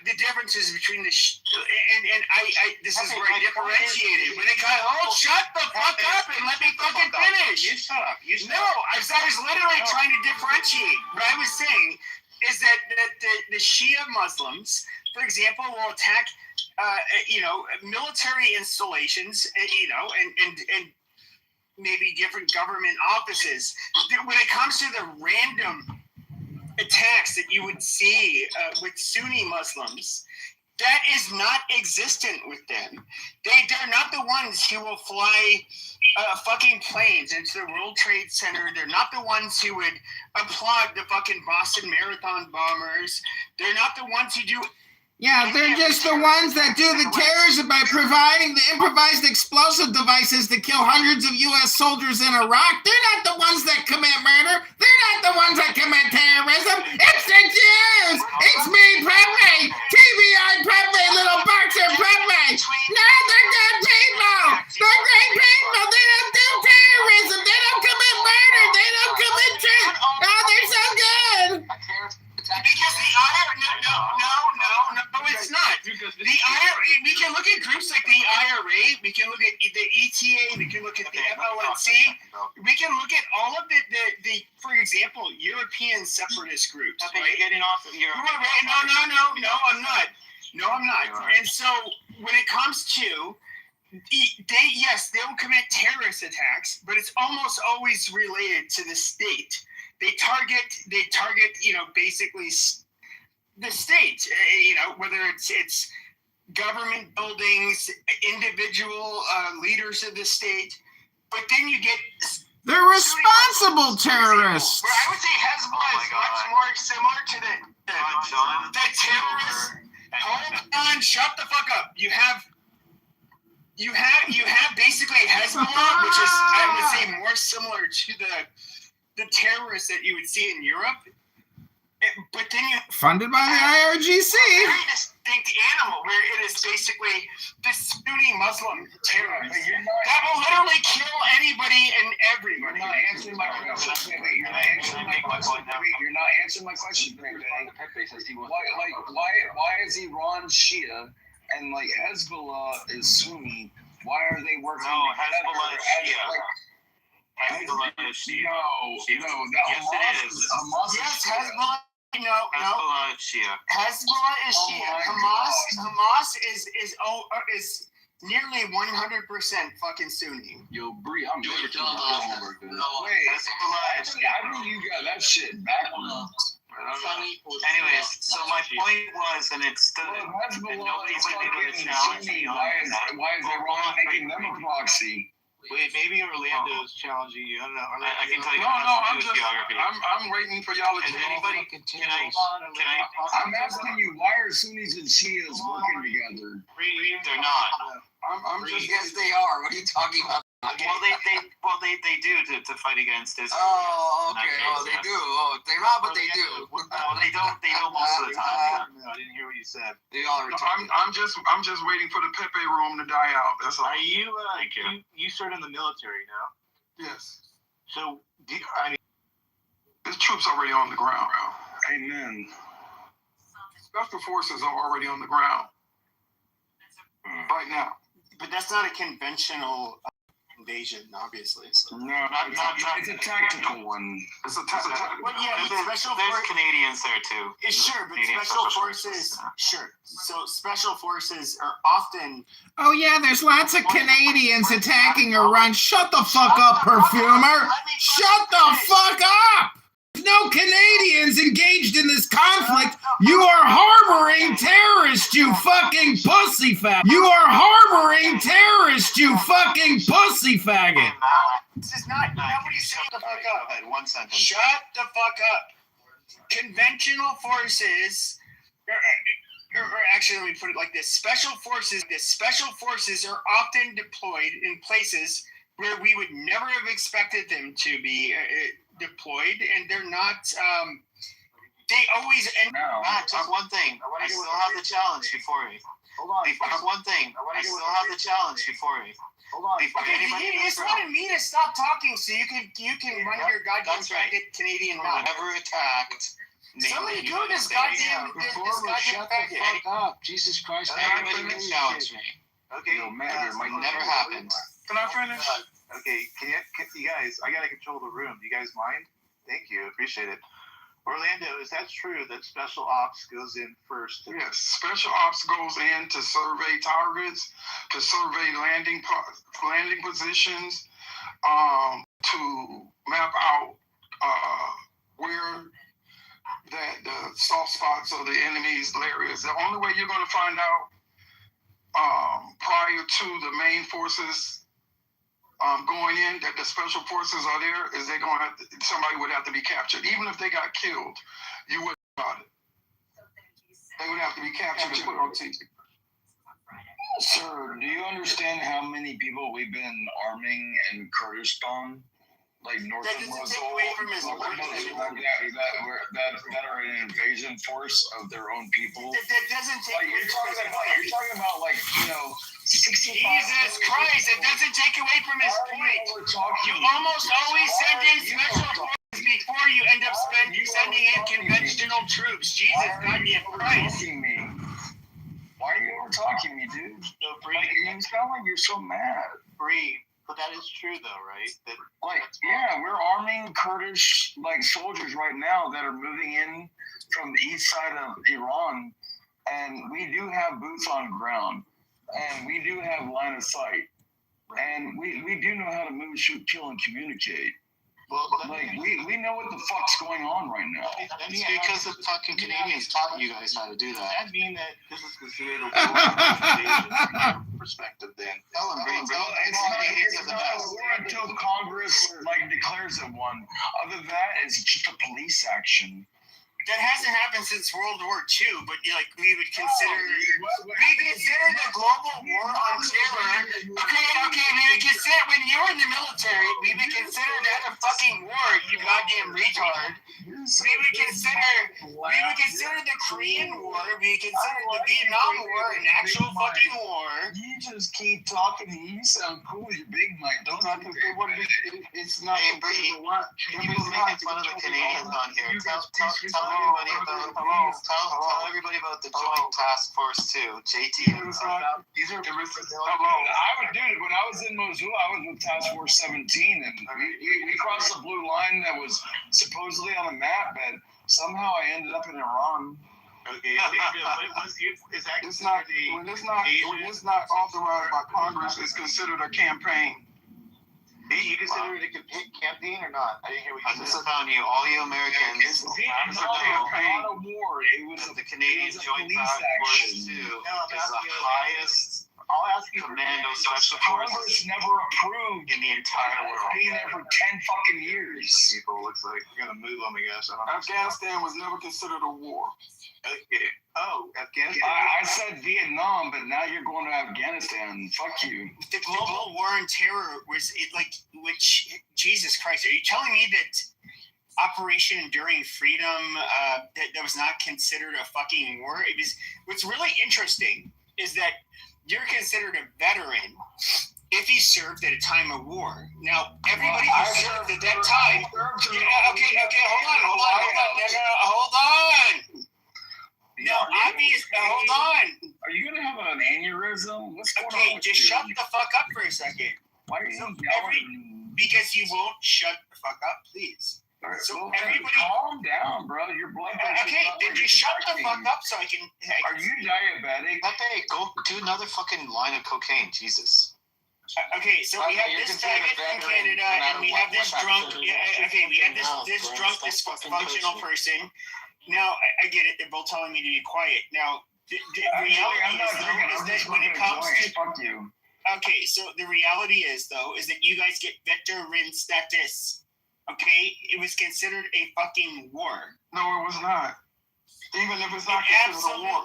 the differences between the and I this is where I differentiated. When it got shut the fuck up and let me fucking finish. You shut up. No, I was literally trying to differentiate. What I was saying is that the Shia Muslims, for example, will attack military installations, and maybe different government offices. When it comes to the random attacks that you would see with Sunni Muslims, that is not existent with them. They're not the ones who will fly fucking planes into the World Trade Center. They're not the ones who would applaud the fucking Boston Marathon bombers. They're not the ones who do. Yeah, they're just the ones that do the terrorism by providing the improvised explosive devices to kill hundreds of U.S. soldiers in Iraq. They're not the ones that commit murder. They're not the ones that commit terrorism. It's the Jews. It's me, Pepe. TVI Pepe, little boxer Pepe. No, they're good people. They're great people. They don't do terrorism. They don't commit murder. They don't commit terrorism. Oh, they're so good. Because the IRA, no, it's not. The IRA, we can look at groups like the IRA, we can look at the ETA, we can look at the FLNC, we can look at all of the for example, European separatist groups. Okay, right? Getting off of Europe. No, I'm not. And so when it comes to they will commit terrorist attacks, but it's almost always related to the state. They target, basically the state, whether it's government buildings, individual leaders of the state, but then you get. They're responsible terrorists. Well, I would say Hezbollah is much more similar to the terrorists. Hold on, shut the fuck up. You have basically Hezbollah, which is, I would say, more similar to the terrorists that you would see in Europe, but then funded by the IRGC. A very distinct animal where it is basically the Sunni Muslim terrorist that will literally kill anybody and everybody. You're not answering my question. You're not answering my question. Why is Iran Shia and Hezbollah is Sunni? Why are they working? No, Hezbollah is Shia. Hezbollah is Shia. No. Yes, it is. Hamas Yes, is Shia. Hezbollah. No. Hezbollah is Shia. Hezbollah is Oh Shia. my Hamas is nearly 100% fucking Sunni. Yo, Bree, I'm never done talking that. over this. No, Wait, Hezbollah is Shia. I think you got that shit backwards. Anyways, so my point was, and it stood, Well, and Hezbollah nobody's is been able to fucking challenge Sunni. me on Why that. is Iran making them a proxy? Wait, maybe Orlando's challenging you. I don't know. I can tell you. No, it has to I'm do with just, geography. I'm waiting for y'all to Is get anybody? Can I? I'm asking you, why are Sunnis and Shias working together? They're not. I'm just. Yes, they are. What are you talking about? Well, they do to fight against Israel. Oh, In that okay. case, Oh, they yes. do. Oh, they're not, but they do. Well, they don't. They don't most of the time. No, I didn't hear what you said. They all are. I'm just waiting for the Pepe room to die out. That's all. Are you? Thank you. You served in the military now. Yes. So, There's troops already on the ground. Amen. Special forces are already on the ground right now. But that's not a conventional invasion, obviously. So. No, it's a tactical one. It's a tactical. Well, yeah, There's special Canadians there too. Sure, but Canadian special forces, sure. So special forces are often. Oh yeah, there's lots of Canadians attacking Iran. Shut the fuck up, perfumer. Shut the fuck up. No Canadians engaged in this conflict. You are harboring terrorists, you fucking pussy faggot. You are harboring terrorists, you fucking pussy faggot. This is not. Nobody shut the fuck up. Go ahead, one sentence. Shut the fuck up. Conventional forces, or actually, let me put it like this: special forces are often deployed in places where we would never have expected them to be deployed, and they're not. They always end. Matt, just one thing. I still have the challenge before me. hold on. Just one thing. I still have the challenge before me. Hold on. Before Okay, anybody you goes just wanted me to stop talking so you can run your goddamn that's right. faggot Canadian mouth. Never attacked. Somebody do United this States. goddamn this goddamn Shut the faggot. fuck up. Jesus Christ. Everybody can challenge me. Okay. No matter. It never happened. Can I finish? Okay, can you guys, I gotta control the room. Do you guys mind? Thank you, appreciate it. Orlando, is that true that special ops goes in first? Yes, special ops goes in to survey targets, to survey landing positions, to map out where that the soft spots of the enemy's lair is. The only way you're going to find out prior to the main forces going in that the special forces are there is they're going to have to, somebody would have to be captured. Even if they got killed, you wouldn't about it. They would have to be captured and put on TV. Sir, do you understand how many people we've been arming in Kurdistan? Like north of Mosul, that are an invasion force of their own people. That doesn't take. Like you're talking about like 65. Jesus Christ! It doesn't take away from his point. You almost always send in special forces before you end up sending in conventional troops. Jesus goddamn Christ! Why are you over talking me, dude? Like, you sound like you're so mad. Bree. But that is true, though, right? We're arming Kurdish soldiers right now that are moving in from the east side of Iran, and we do have boots on ground, and we do have line of sight, and we do know how to move, shoot, kill, and communicate. Well, we know what the fuck's going on right now. That's because the fucking Canadians taught you guys how to do that. Does that mean that this is considered a war perspective then? It's not a war until Congress declares it one. Other than that, it's just a police action. That hasn't happened since World War II, but we would consider the global war on terror. Okay, we would consider when you were in the military, we would consider that a fucking war, you goddamn retard. We would consider the Korean War. We would consider the Vietnam War an actual fucking war. You just keep talking and you sound cool. You're big, Mike. Don't talk about It's not. Hey, Bree, people making fun of the Canadians on here. Tell everybody about the Joint Task Force 2, JT. These are I would do it when I was in Mosul. I was with Task Force 17, and we crossed the blue line that was supposedly on the map, but somehow I ended up in Iran. Okay, it's not when it's not authorized by Congress. It's considered a campaign. You consider it a campaign or not? I didn't hear what you said. I'm just telling you, all you Americans. It's a campaign. Not a war. It was the Canadian Joint Task Force 2 is the highest. I'll ask you Commando Special Forces. Congress never approved in the entire world. Being there for 10 fucking years. People looks like you're gonna move them, I guess. Afghanistan was never considered a war. Okay. Oh, Afghanistan. I said Vietnam, but now you're going to Afghanistan. Fuck you. The global war on terror was it like which Jesus Christ? Are you telling me that Operation Enduring Freedom that was not considered a fucking war? It was. What's really interesting is that you're considered a veteran if you served at a time of war. Now, everybody who served at that time. Okay, hold on. No, hold on. Are you gonna have an aneurysm? What's going on? Okay, just shut the fuck up for a second. Why are you yelling? Because you won't shut the fuck up, please. All right, so well, everybody, calm down, bro. Your blood pressure. Okay, then just shut the fuck up so I can. Are you diabetic? Pepe, go do another fucking line of cocaine, Jesus. Okay, so we have this faggot from Canada, and we have this drunk. Okay, we have this drunk, dysfunctional person. Now I get it. They're both telling me to be quiet. Now the reality is that when it comes to fuck you. Okay, so the reality is that you guys get veteran status. Okay, it was considered a fucking war. No, it was not. Even if it's not considered a war.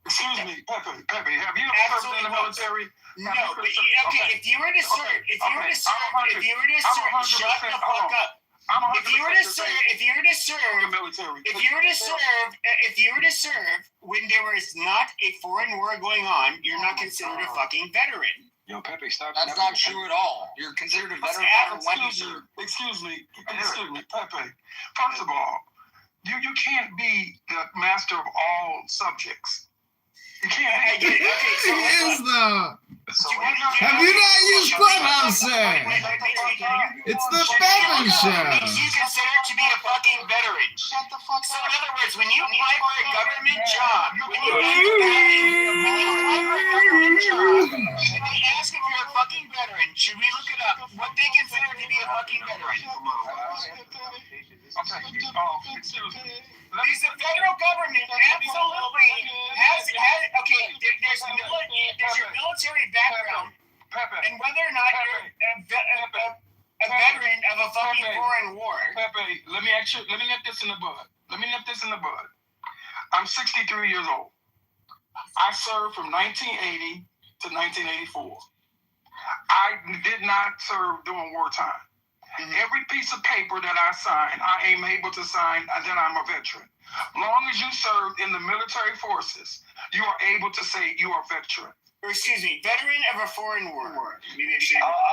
Excuse me, Pepe. Have you ever served in the military? No, but okay. If you were to serve, shut the fuck up. If you were to serve when there was not a foreign war going on, you're not considered a fucking veteran. Yo, Pepe, stop. That's not true at all. You're considered a veteran when you serve. Excuse me, Pepe. First of all, you can't be the master of all subjects. You can't be. Have you not used Clubhouse? It's the Bevan Show. Makes you considered to be a fucking veteran. Shut the fuck up. So in other words, when you apply for a government job, and they ask if you're a fucking veteran, should we look it up? What they consider to be a fucking veteran? Because the federal government absolutely has okay. There's your military background, and whether or not you're a veteran of a fucking foreign war. Pepe, let me nip this in the bud. I'm 63 years old. I served from 1980 to 1984. I did not serve during wartime. Every piece of paper that I sign, I am able to sign that I'm a veteran. Long as you served in the military forces, you are able to say you are a veteran. Or excuse me, veteran of a foreign war.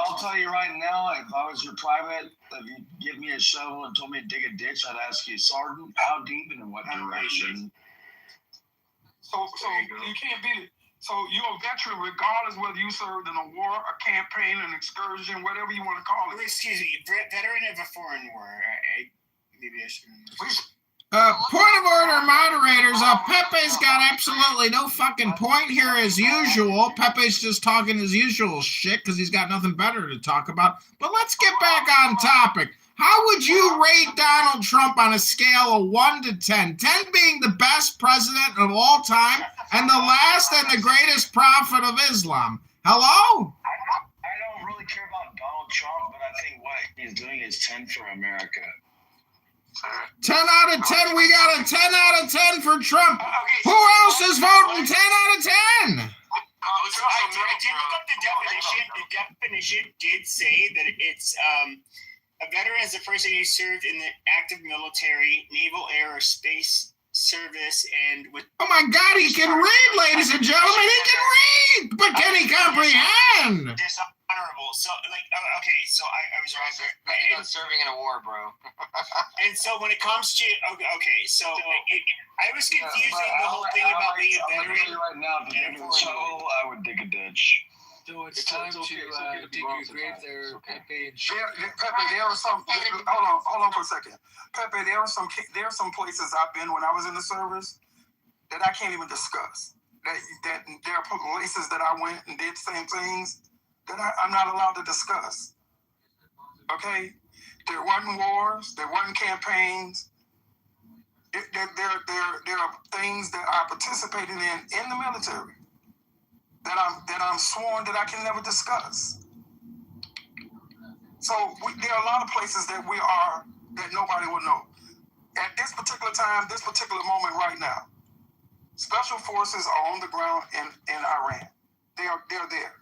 I'll tell you right now, if I was your private, if you give me a shovel and told me to dig a ditch, I'd ask you, Sergeant, how deep and in what direction? So you can't be. So you're a veteran regardless whether you served in a war, a campaign, an excursion, whatever you want to call it. Excuse me, veteran of a foreign war. Maybe I should. Point of order, moderators. Pepe's got absolutely no fucking point here as usual. Pepe's just talking his usual shit because he's got nothing better to talk about. But let's get back on topic. How would you rate Donald Trump on a scale of 1 to 10? 10 being the best president of all time and the last and the greatest prophet of Islam. Hello? I don't really care about Donald Trump, but I think what he's doing is 10 for America. 10 out of 10. We got a 10 out of 10 for Trump. Who else is voting 10 out of 10? So I did look up the definition. The definition did say that it's A veteran is a person who served in the active military, naval, air, or space service, and with. Oh my God, he can read, ladies and gentlemen. He can read, but can he comprehend? Dishonorable. So, like, okay, so I was wrong there. And serving in a war, bro. And so when it comes to okay, so I was confusing the whole thing about being a veteran. Right now, if you give me the shovel, I would dig a ditch. So it's time to dig your grave there, Pepe. Pepe, there are some. Hold on for a second. Pepe, there are some places I've been when I was in the service that I can't even discuss. That there are places that I went and did the same things that I'm not allowed to discuss. Okay, there wasn't wars, there wasn't campaigns. There are things that I participated in the military that I'm sworn that I can never discuss. So there are a lot of places that we are that nobody will know. At this particular time, this particular moment right now, special forces are on the ground in Iran. They're there.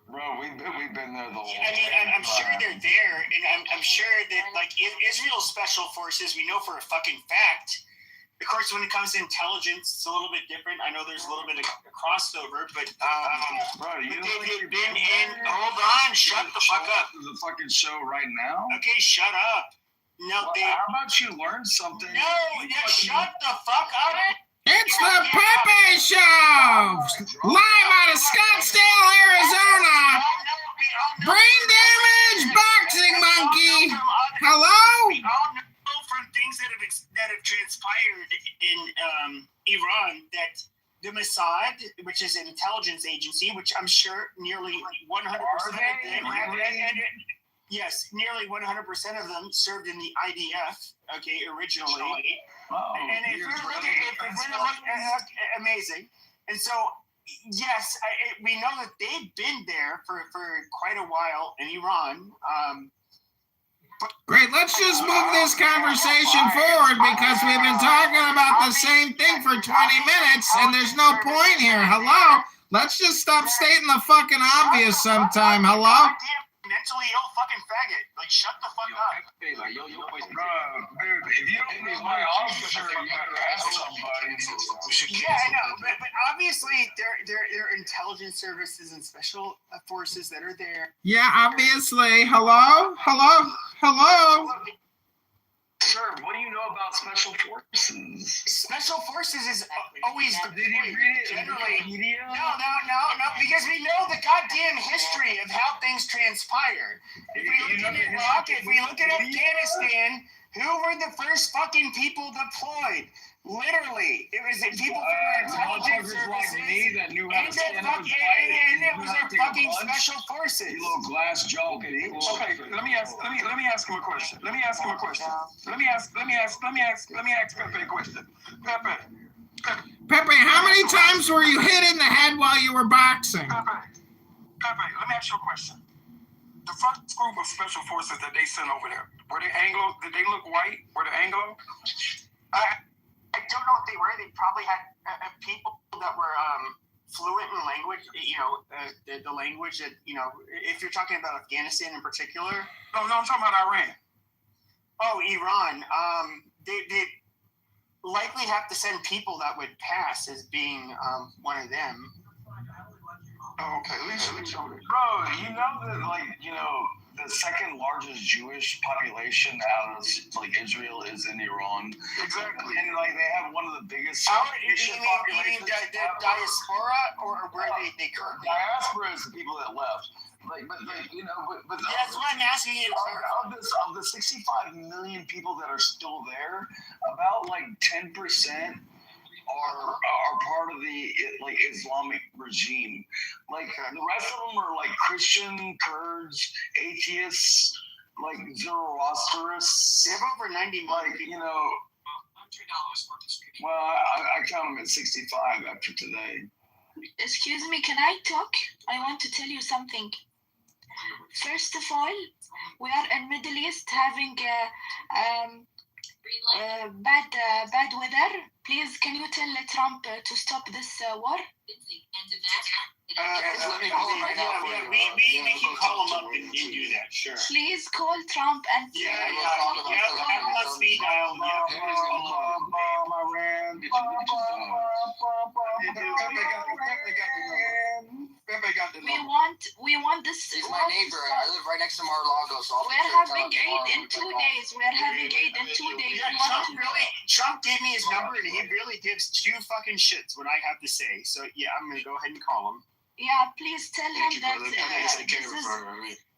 Bro, we've been there the whole I mean, I'm sure they're there, and I'm sure that, like, Israel's special forces, we know for a fucking fact. Of course, when it comes to intelligence, it's a little bit different. I know there's a little bit of crossover, but bro, they've been in. Hold on, shut the fuck up. The fucking show right now. Okay, shut up. No, how about you learn something? No, shut the fuck up. It's the Pepe Show, live out of Scottsdale, Arizona. Brain damage, boxing monkey. Hello. We all know from things that have transpired in Iran that the Mossad, which is an intelligence agency, which I'm sure nearly 100% of them yes, nearly 100% of them served in the IDF. Okay, originally. And if we're looking at amazing, and so yes, we know that they've been there for quite a while in Iran. Great, let's just move this conversation forward because we've been talking about the same thing for 20 minutes and there's no point here. Hello? Let's just stop stating the fucking obvious sometime. Hello? Mentally ill fucking faggot. Like, shut the fuck up. Bro, dude, if you don't need my officer, you better ask somebody. Yeah, I know, but obviously there are intelligence services and special forces that are there. Yeah, obviously. Hello? Sir, what do you know about special forces? Special forces is always deployed. Generally, no, because we know the goddamn history of how things transpire. If we look at Iraq, if we look at Afghanistan, who were the first fucking people deployed? Literally, it was the people from our intelligence services like me that knew how to stand up and fight, and it was our fucking special forces. You little glass jaw. Okay, let me ask him a question. Let me ask Pepe a question. Pepe, how many times were you hit in the head while you were boxing? Pepe, let me ask you a question. The first group of special forces that they sent over there, were they Anglo? Did they look white? Were they Anglo? I don't know what they were. They probably had people that were fluent in language. You know, the language that, you know, if you're talking about Afghanistan in particular. No, I'm talking about Iran. Oh, Iran. They likely have to send people that would pass as being one of them. Oh, okay. At least bro, you know that, like, you know, the second largest Jewish population out of like Israel is in Iran. Exactly. And like they have one of the biggest Christian populations. The diaspora, or where they currently? Diaspora is the people that left. But you know, but that's what I'm asking you. Of the 65 million people that are still there, about like 10% are part of the like Islamic regime. Like the rest of them are like Christian, Kurds, atheists, like Zoroastrists. They have over 90 million. Like, you know. Well, I count them at 65 after today. Excuse me, can I talk? I want to tell you something. First of all, we are in Middle East having bad weather. Please, can you tell Trump to stop this war? Let me call him right now for you. We can call him up and do that, sure. Please call Trump and Yeah, have him on speed dial. We want this. He's my neighbor. I live right next to Mar-a-Lago, so I'll We're having aid in 2 days. We're having aid in 2 days. Yeah, Trump gave me his number, and he really gives two fucking shits what I have to say. So yeah, I'm gonna go ahead and call him. Yeah, please tell him that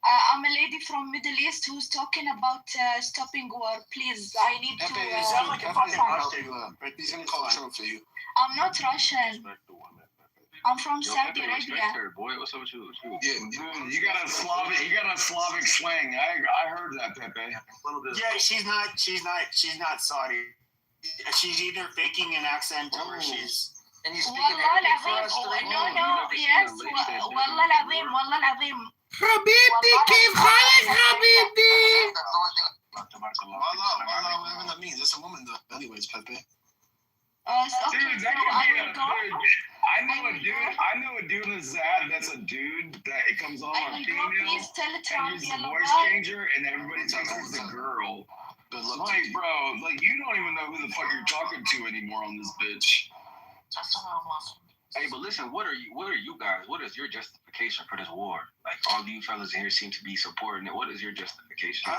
I'm a lady from Middle East who's talking about stopping war. Please, I need to. You sound like a fucking Russian. He's gonna call Trump for you. I'm not Russian. I'm from Saudi Arabia. Boy, what's up with you? Yeah, dude, you got a Slavic slang. I heard that, Pepe. Yeah, she's not Saudi. She's either faking an accent or she's. And you speaking Arabic for us? No, yes. والله العظيم والله العظيم. حبيبتي كيف حالك حبيبتي؟ Wallah, whatever that means. It's a woman, though. Anyways, Pepe. Dude, that could be a dude. I know a dude in Zad that's a dude that it comes on female, and he's the voice changer, and everybody talks it's a girl. Like, bro, like you don't even know who the fuck you're talking to anymore on this bitch. Hey, but listen, what are you guys? What is your justification for this war? Like all you fellas in here seem to be supporting it. What is your justification?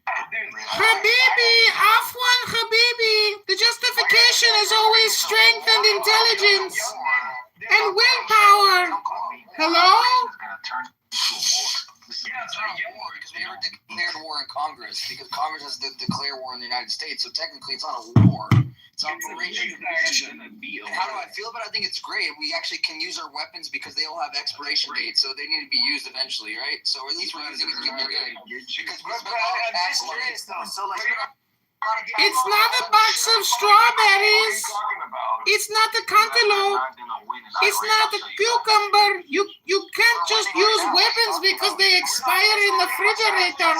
Habibi, Afwan Habibi. The justification is always strength and intelligence and willpower. Hello? Because we never declared war in Congress, because Congress has to declare war in the United States, so technically it's not a war. It's an operation. And how do I feel about it? I think it's great. We actually can use our weapons because they all have expiration dates, so they need to be used eventually, right? So at least we're using it to be good. Because we're I'm curious though. So like. It's not a box of strawberries. It's not a cantaloupe. It's not a cucumber. You can't just use weapons because they expire in the refrigerator.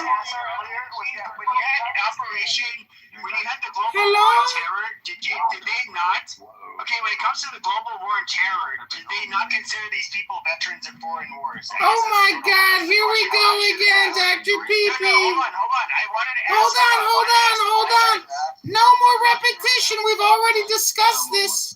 When you had the global war on terror, did they not? Okay, when it comes to the global war on terror, did they not consider these people veterans of foreign wars? Oh my God! Here we go again, Dr. PP. Hold on. I wanted to ask. Hold on. No more repetition. We've already discussed this.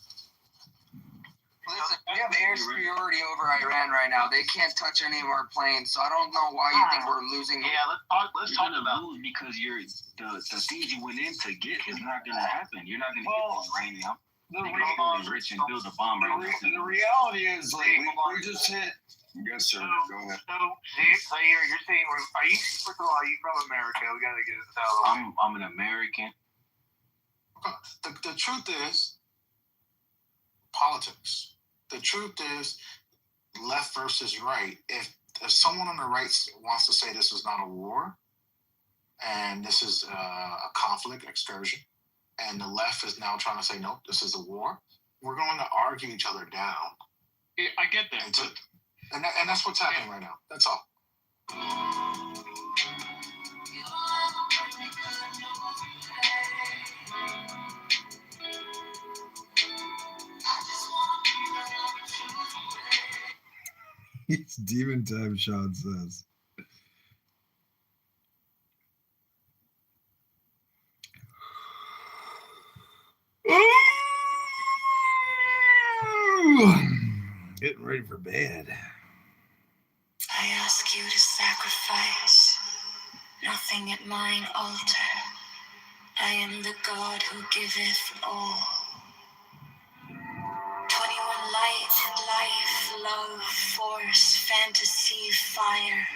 Listen, we have air superiority over Iran right now. They can't touch any of our planes, so I don't know why you think we're losing. Yeah, let's talk about lose because the things you went in to get is not going to happen. You're not going to get the uranium. They're rich and build a bomb. The reality is, like, we just hit. Yes, sir. Go ahead. So you're saying, are you, first of all, are you from America? We got to get this out of the way. I'm an American. The truth is politics. The truth is left versus right. If someone on the right wants to say this is not a war and this is a conflict excursion, and the left is now trying to say, nope, this is a war, we're going to argue each other down. Yeah, I get that. And that's what's happening right now. That's all. It's demon time, Sean says. Getting ready for bed. I ask you to sacrifice nothing at mine altar. I am the God who giveth all. 21 light, life, love, force, fantasy, fire.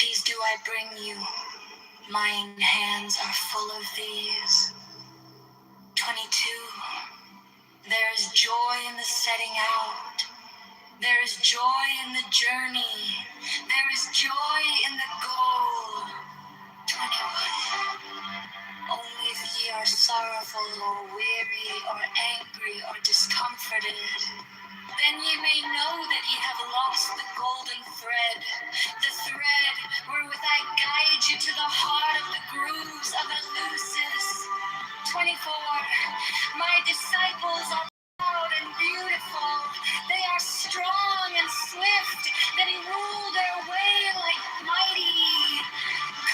These do I bring you. Mine hands are full of these. 22. There is joy in the setting out. There is joy in the journey. There is joy in the goal. 21. Only if ye are sorrowful or weary or angry or discomforted, then ye may know that ye have lost the golden thread, the thread wherewith I guide you to the heart of the grooves of Eleusis. 24. My disciples are proud and beautiful. They are strong and swift, that he rule their way like mighty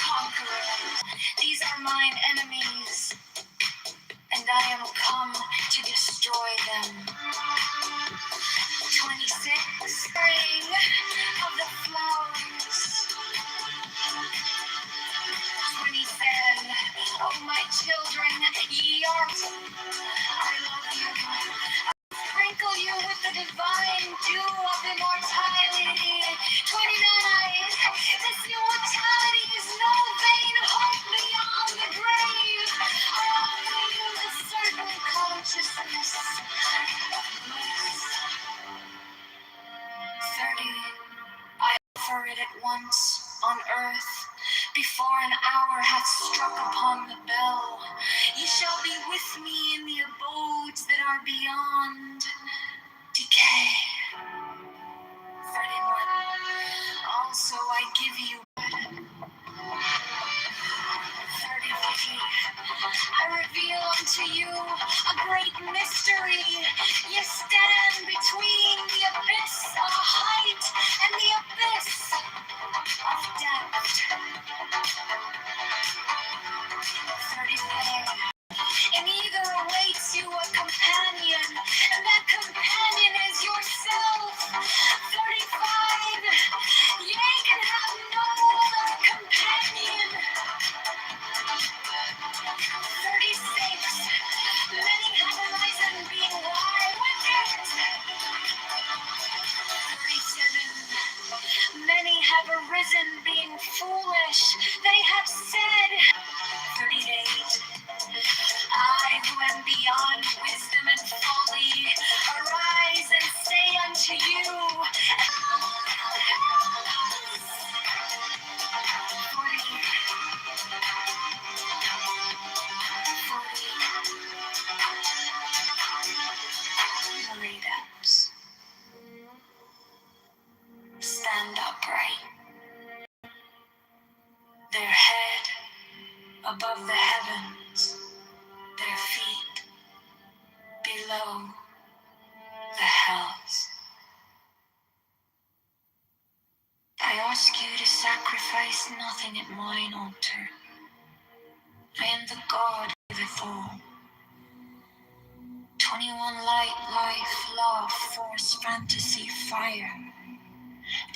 conquerors. These are mine enemies, and I am come to destroy them. 26. Spring of the flowers. 27. Oh, my children, ye are. I love you. Sprinkle you with the divine dew of immortality. 29. This immortality is no vain hope beyond the grave. I offer you the certain consciousness of bliss. 30. I offer it at once on earth, before an hour hath struck upon the bell. Ye shall be with me in the abodes that are beyond decay. 31. Also I give you 33. I reveal unto you a great mystery. Ye stand between the abyss of height and the abyss of depth. 34. In either awaits you a companion, and that companion is yourself. 35. Ye can have no other companion. 36. Many have arisen being wide-witted. 37. Many have arisen being foolish. They have said. 38. I who am beyond wisdom and folly, arise and say unto you, 40. Leaders, stand upright, their head above the heavens, their feet below the hells. I ask you to sacrifice nothing at mine altar. I am the God of it all. 21 light, life, love, force, fantasy, fire.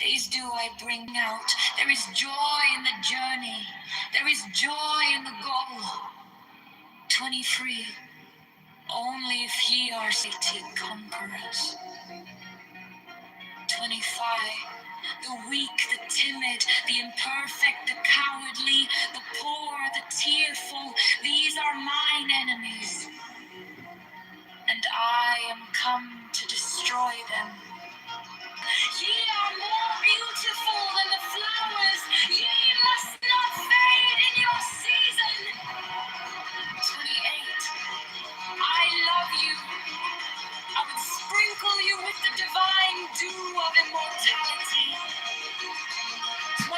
These do I bring out. There is joy in the journey. There is joy in the goal. 23. Only if ye are city conquerors. 25. The weak, the timid, the imperfect, the cowardly, the poor, the tearful, these are mine enemies. And I am come to destroy them. Ye are more beautiful than the flowers. Ye must not fade in your season. 28. I love you. I would sprinkle you with the divine dew of immortality. 29.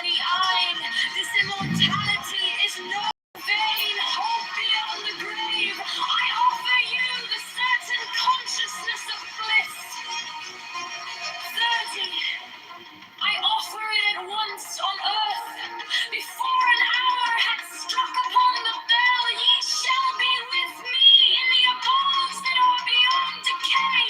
This immortality is no vain hope beyond the grave. I offer you the certain consciousness of bliss. 30. I offer it at once on earth. Before an hour hath struck upon the bell, ye shall be with me in the abodes that are beyond decay.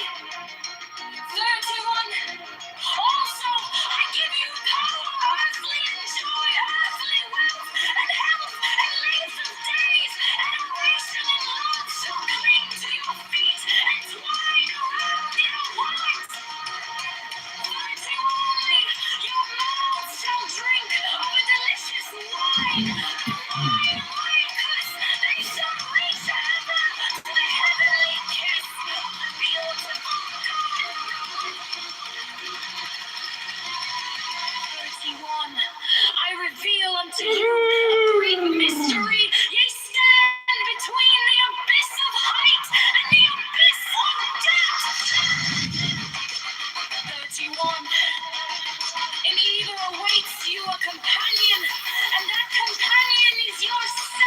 31. Also, I give you power, earthly and joy, earthly wealth, and health, and length of days, adoration and love shall cling to your feet and twine around your hearts. 31. Your mouths shall drink of a delicious wine. Wine makers, they shall reach ever to the heavenly kiss of the beautiful God. 31. I reveal unto you a great mystery. Ye stand between the abyss of height and the abyss of depth. 31. In either awaits you a companion, and that companion is yourself.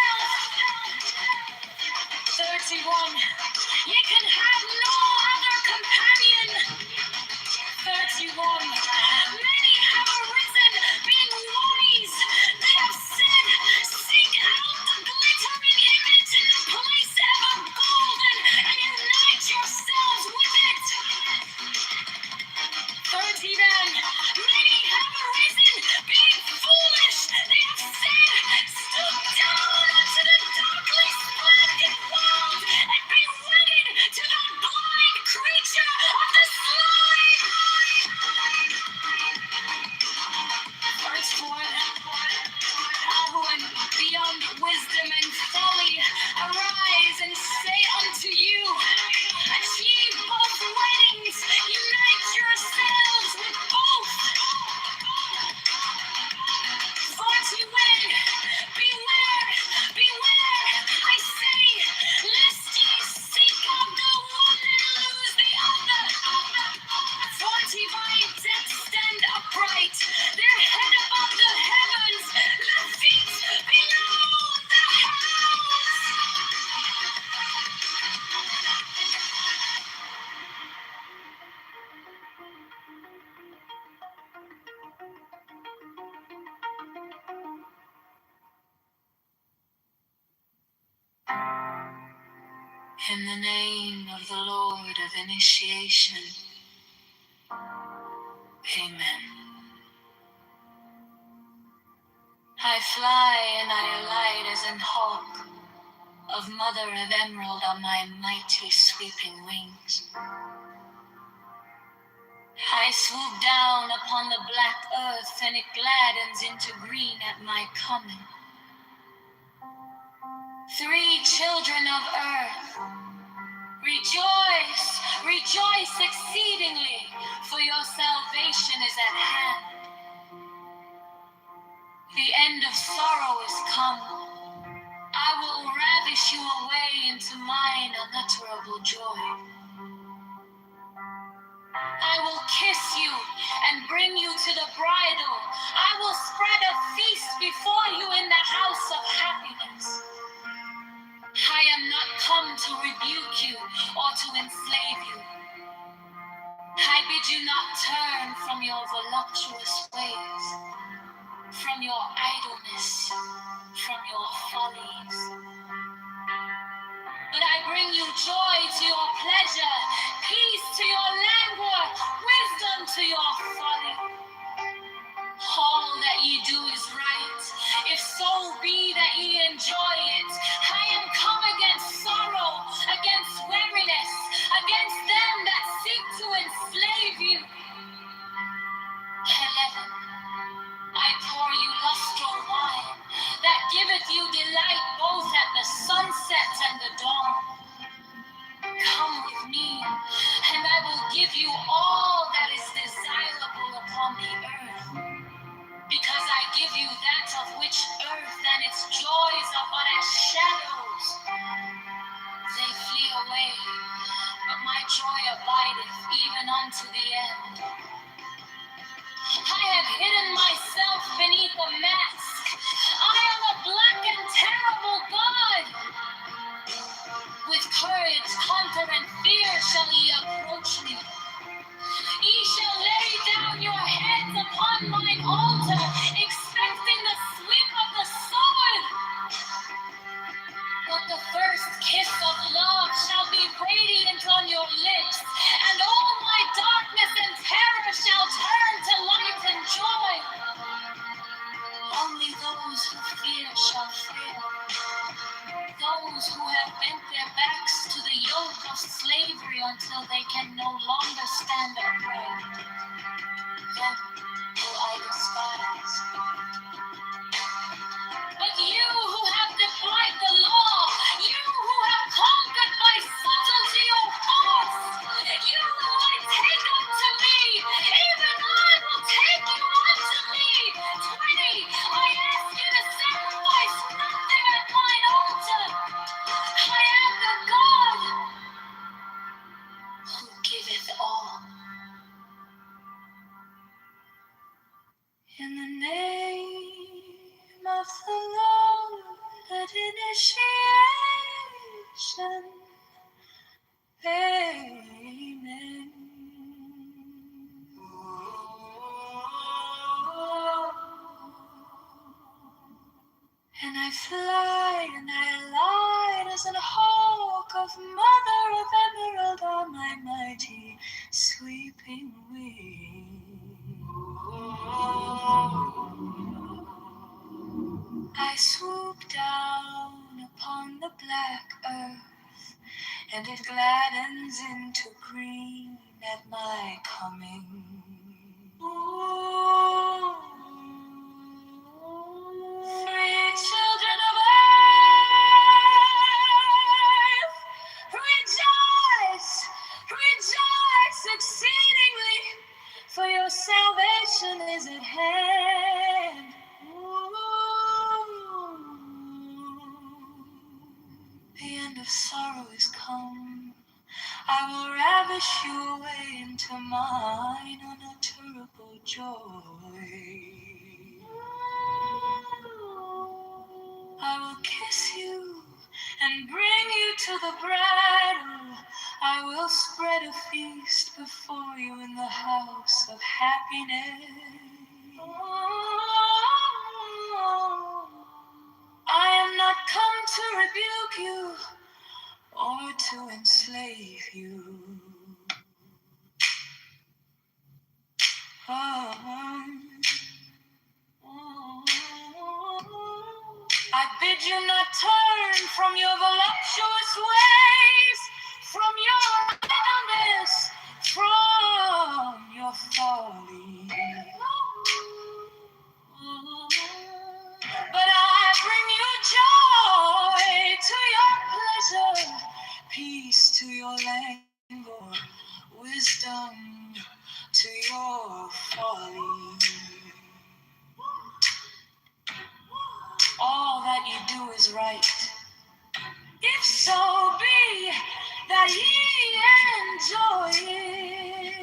In the name of the Lord of Initiation, Amen. I fly and I alight as an hawk of Mother of Emerald on my mighty sweeping wings. I swoop down upon the black earth and it gladdens into green at my coming. 3 children of earth, rejoice, rejoice exceedingly, for your salvation is at hand. The end of sorrow is come. I will ravish you away into mine unutterable joy. I will kiss you and bring you to the bridal. I will spread a feast before you in the house of happiness. I am not come to rebuke you or to enslave you. I bid you not turn from your voluptuous ways, from your idleness, from your follies. But I bring you joy to your pleasure, peace to your languor, wisdom to your folly. All that ye do is right, if so be that ye enjoy it. I am come against sorrow, against weariness, against them that seek to enslave you. 11. I pour you lustral wine, that giveth you delight both at the sunset and the dawn. Come with me, and I will give you all that is desirable upon the earth. Because I give you that of which earth and its joys are but as shadows. They flee away, but my joy abideth even unto the end. I have hidden myself beneath a mask. I am a black and terrible God. With courage, comfort, and fear shall ye approach me. Ye shall lay down your heads upon mine altar, expecting the sweep of the sword. But the first kiss of love shall be radiant on your lips, and all my darkness and terror shall turn to light and joy. Only those who fear shall fail. Those who have bent their backs to the yoke of slavery until they can no longer stand upright. Them will I despise. But you who have defied the law, you who have conquered by subtlety or force, you will I take unto me, even I will take you unto me. 20, I ask you to sacrifice nothing at mine altar. I am the God who giveth all. In the name of the Lord at initiation, Amen. And I fly and I alight as an hawk of Mother of Emerald on my mighty sweeping wings. I swoop down upon the black earth, and it gladdens into green at my coming. Ooh. 3 children of earth, rejoice, rejoice exceedingly, for your salvation is at hand. The end of sorrow is come. I will ravish you away into mine unutterable joy. I will kiss you and bring you to the bridal. I will spread a feast before you in the house of happiness. I am not come to rebuke you or to enslave you. I bid you not turn from your voluptuous ways, from your idleness, from your folly. But I bring you joy to your pleasure, peace to your languor, wisdom to your folly. All that you do is right, if so be that ye enjoy it.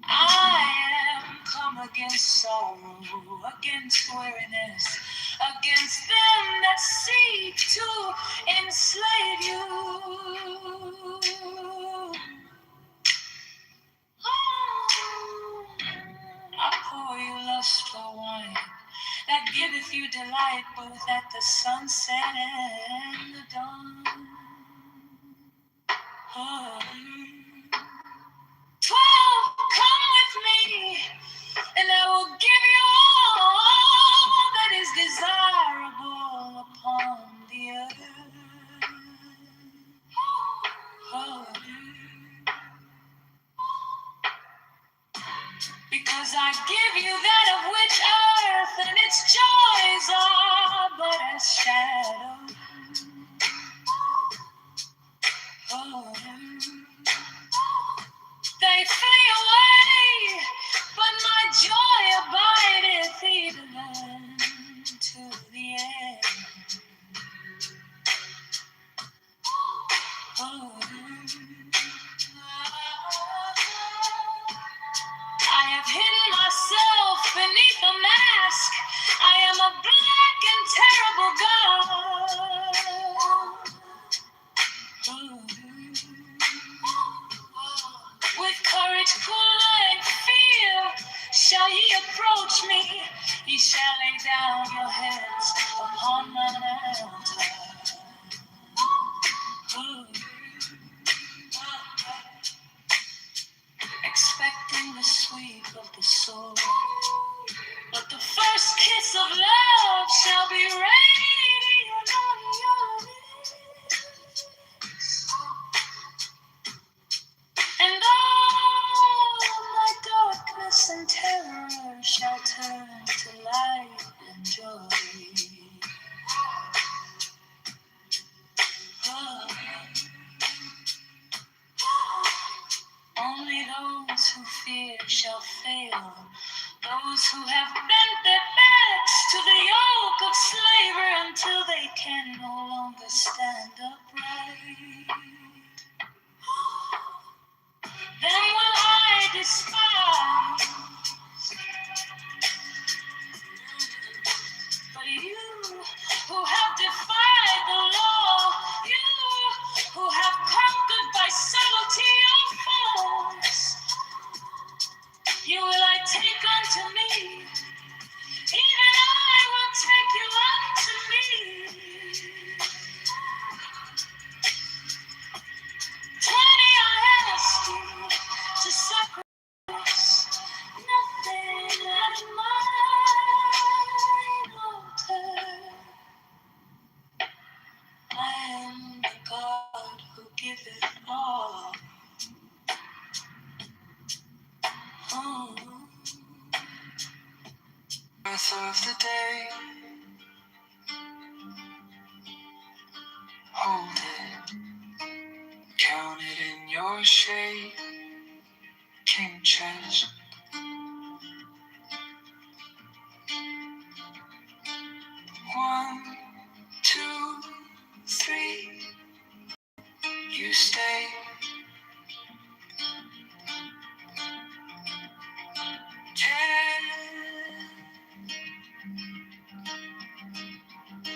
I am come against sorrow, against weariness, against them that seek to enslave you. I pour you lustful wine that giveth you delight both at the sunset and the dawn. Oh. 12, come with me, and I will give you all that is desirable upon the earth. Oh. Because I give you that of which earth and its joys are but as shadows. Oh. They flee away, but my joy abideth even unto the end. Oh. I have hidden myself beneath a mask. I am a black and terrible God. With courage cool and fear shall ye approach me. Ye shall lay down your heads upon mine altar. Expecting the sweep of the soul, but the first kiss of love shall be radiant on your lips. And all my darkness and terror shall turn to light and joy. Only those who fear shall fail, those who have bent their backs to the yoke of slavery until they can no longer stand upright. Then will I despise. But you who have defied the law, you who have conquered by subtlety or force, you will I take unto me, even I will take you unto me. 20 I ask you to sacrifice, nothing at mine altar. I am the God who giveth all. Oh. Breath of the day, hold it, count it in your shade, king chest. 1, 2, 3, you stay. 10,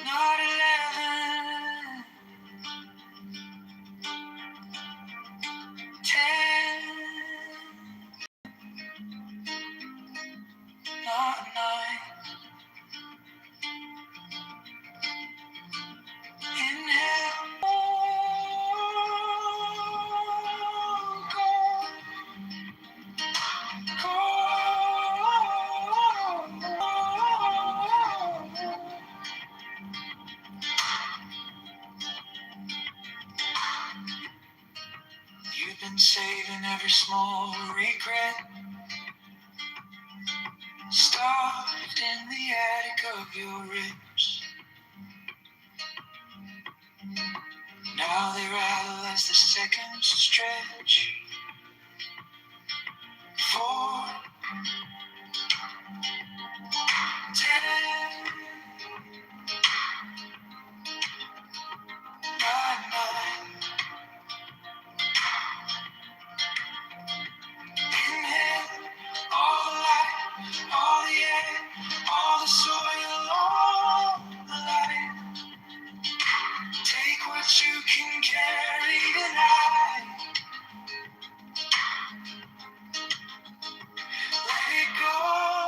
not 11. 10, not 9. and saving every small regret. Stuffed in the attic of your ribs. Now they rattle as the seconds stretch. 4, 10, 9, inhale all the light, all the air, all the soil, all the light. Take what you can carry tonight. Let it go.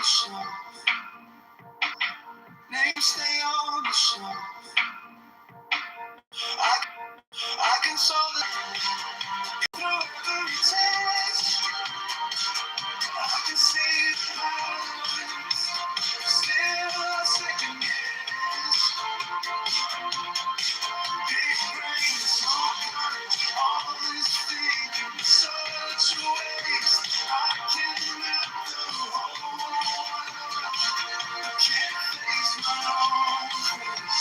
the shelf. Names stay on the shelf. I can solve it through every test. I can see the patterns. Still a second guess. Big brain, small courage, all this thinking, such a waste. I can't wrap the whole world around. I can't face my own face.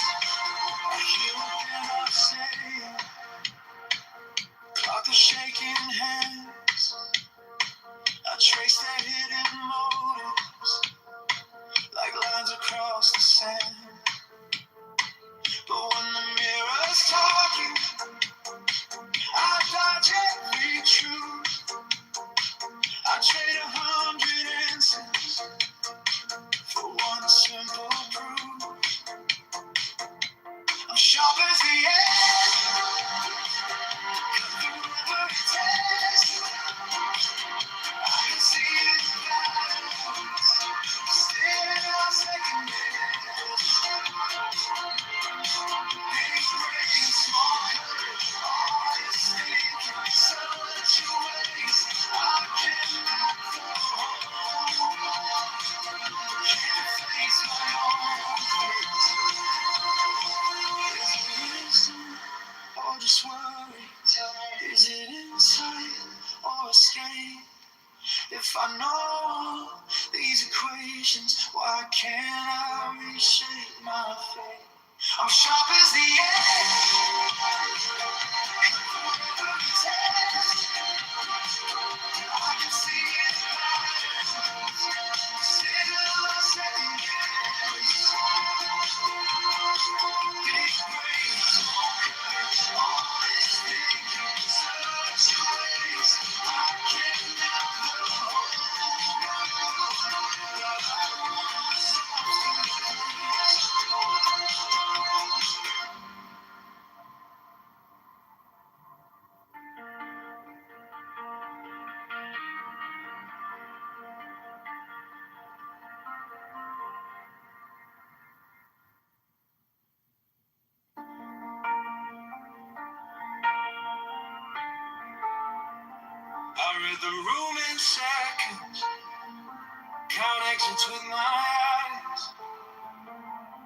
I hear what they're saying. Got the shaking hands. I trace their hidden motives like lines across the sand. But when the mirror's talking, I dodge every truth. I trade 100 answers for one simple proof. I'm sharp as the edge, through every test. I can see it patterns, still I second guess. Big brain, small courage, all this thinking, such a waste. I cannot go home. Can't face my own face. Is it wisdom or just worry? Is it insight or escape? If I know these equations, why can't I reshape my fate? I'm sharp as the edge. Every test, I can see it patterns. Still a second guess. Big brain, small courage, all this thinking, such a waste. I can't help the whole world. I wanna I read the room in seconds, count exits with my eyes.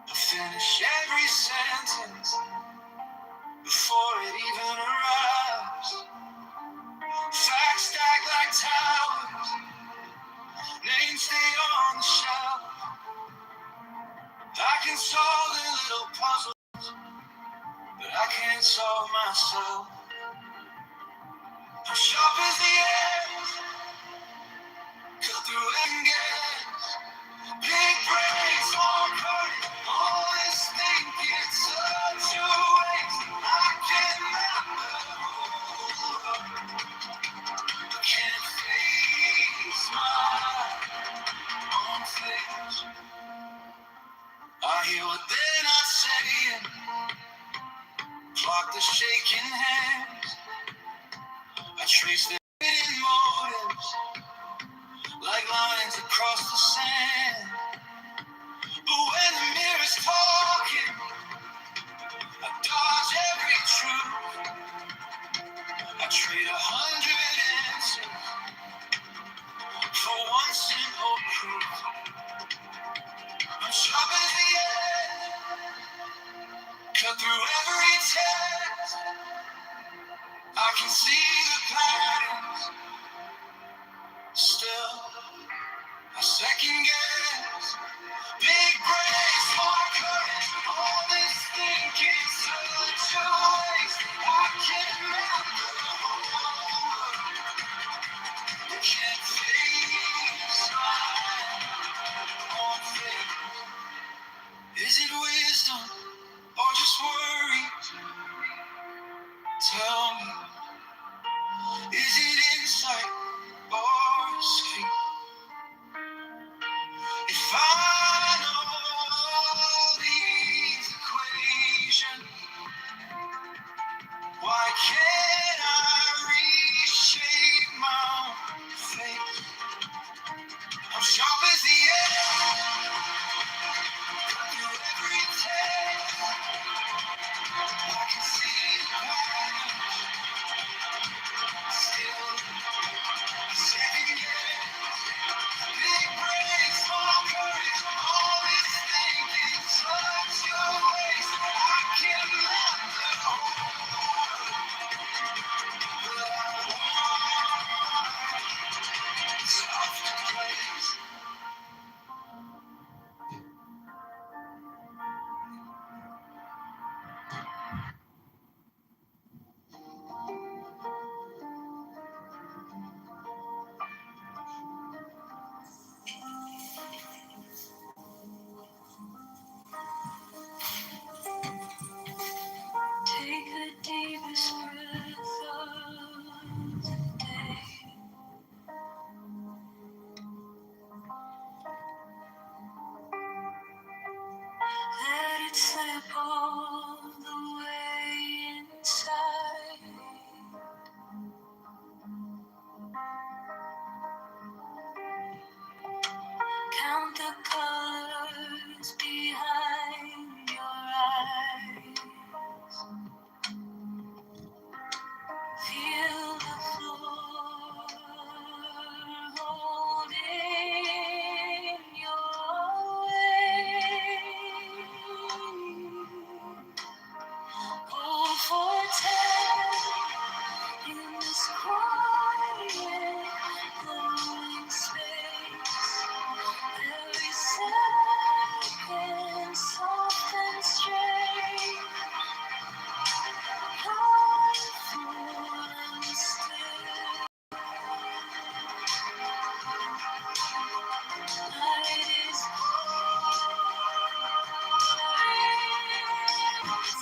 I finish every sentence before it even arrives. Facts stack like towers, names stay on the shelf. I can solve the little puzzles, but I can't solve myself. I'm sharp as the edge, cut through and guess. Big brain, small courage, all this thinking, such a waste. I can't map the whole world. I can't face my own face. I hear what they're not saying, block the shaking hands. I trace their hidden motives like lines across the sand. But when the mirror's talking, I dodge every truth. I trade 100 answers for one simple truth. I'm sharp as the edge, cut through every test. I can see the patterns, still a second guess. Big brain, small courage, all this thinking, such a waste. I can't map the whole world. I can't face my own fate. Is it wisdom or just worry? Tell me, is it insight? Count the colors behind your eyes. Feel the floor holding your weight. Hold for 10 in this quiet, glowing space. Every second, soft and straight. Powerful and still. Night is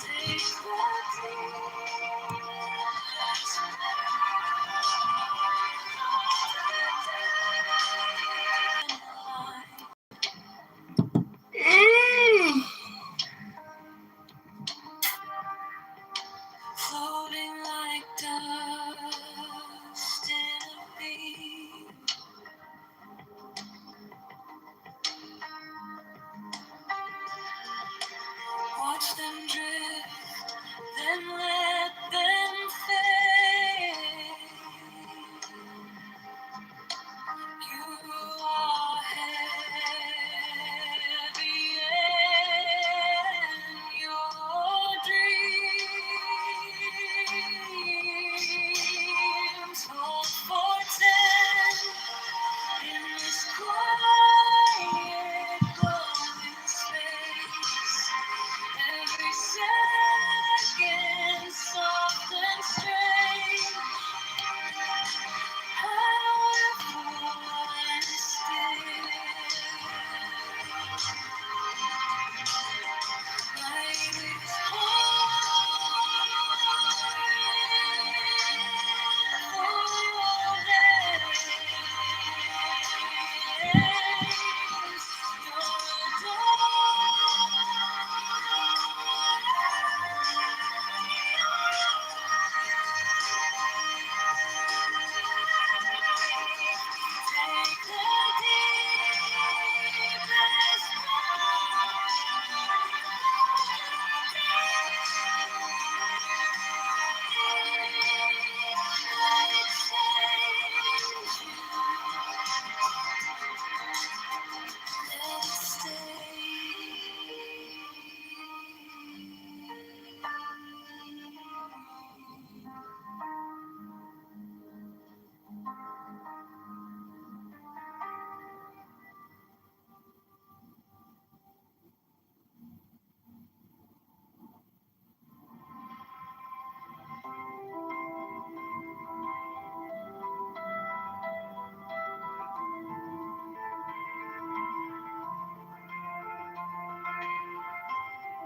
take floating like dust in a beam. Watch them drift, then let them fade. You are heavy and your dreams hold for 10 in this quiet, glowing space. Every second, soft and straight.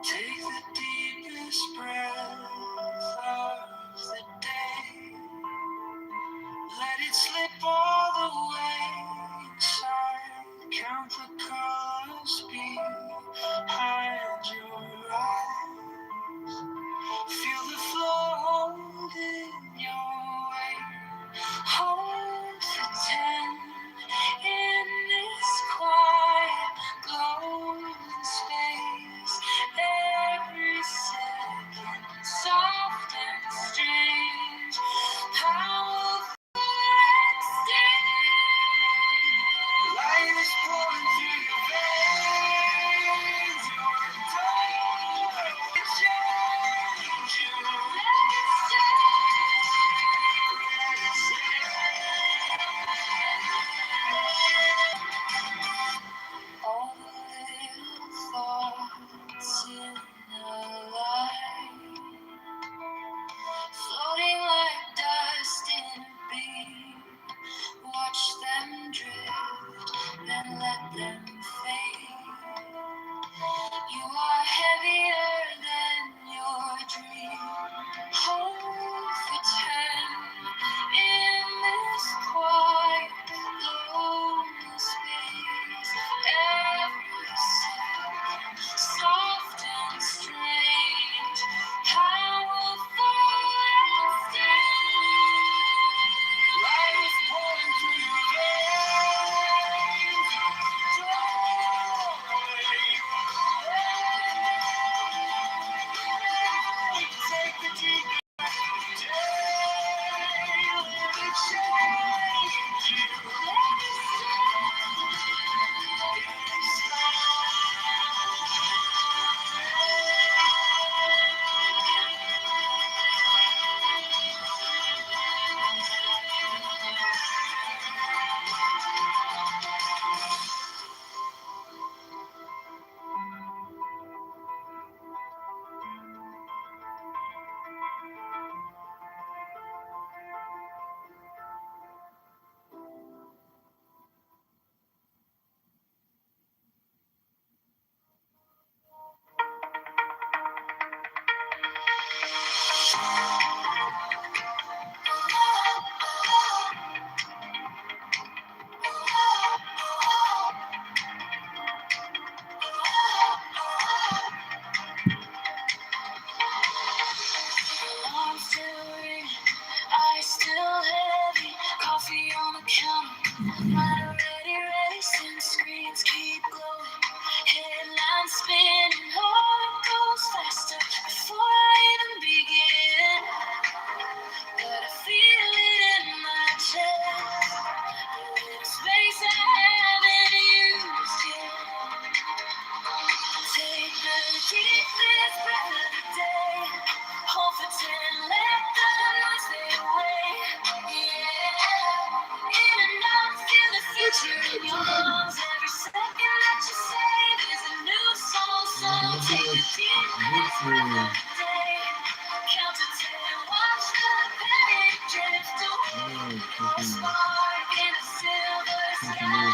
Take the deepest breath of the day. Let it slip all the way inside. Count the colors behind your eyes. Feel the flow holding your weight. Hold for 10 in this quiet, glowing space. Every second, deepest breath of the day. Hold for 10, let the noise fade away. Yeah, in and out, feel the future in your lungs. Every second that you save is a new song. So take a deep breath of the day. Count to 10, watch the panic drift away. Your spark in a silver sky.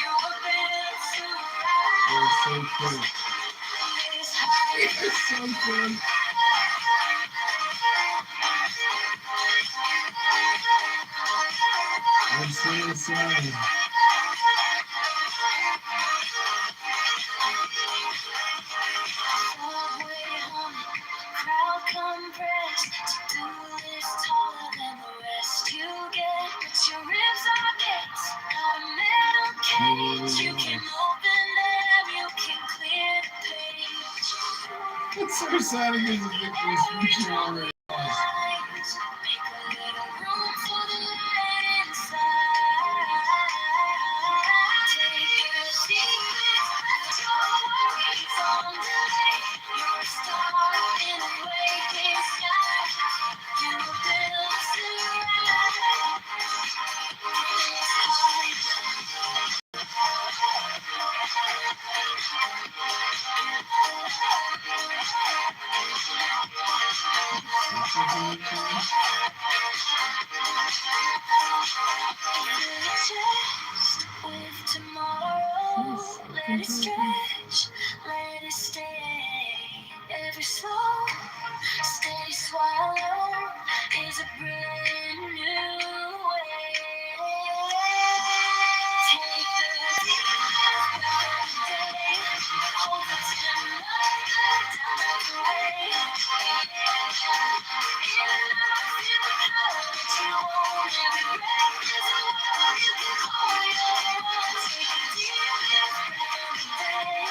You were built to rise. It's so good. I'm so sorry. Crowd compressed, to-do list taller than the rest. You get what your ribs are gates, not a metal cage. You can open them, you can clear the page. It's so exciting as a victory speech already. Make a little room for the light inside. Take a deep breath, your worries on delay. You're a star in a waking sky. You were built to rise. Chest with tomorrow, let it stretch, let it stay. Every slow, steady swallow is a brand new way. Take the deep breath of the day, hold the 10, let the diamonds away. In and out, feel the power that you own. Every breath is a world you can call your own. Take a deep breath of the day,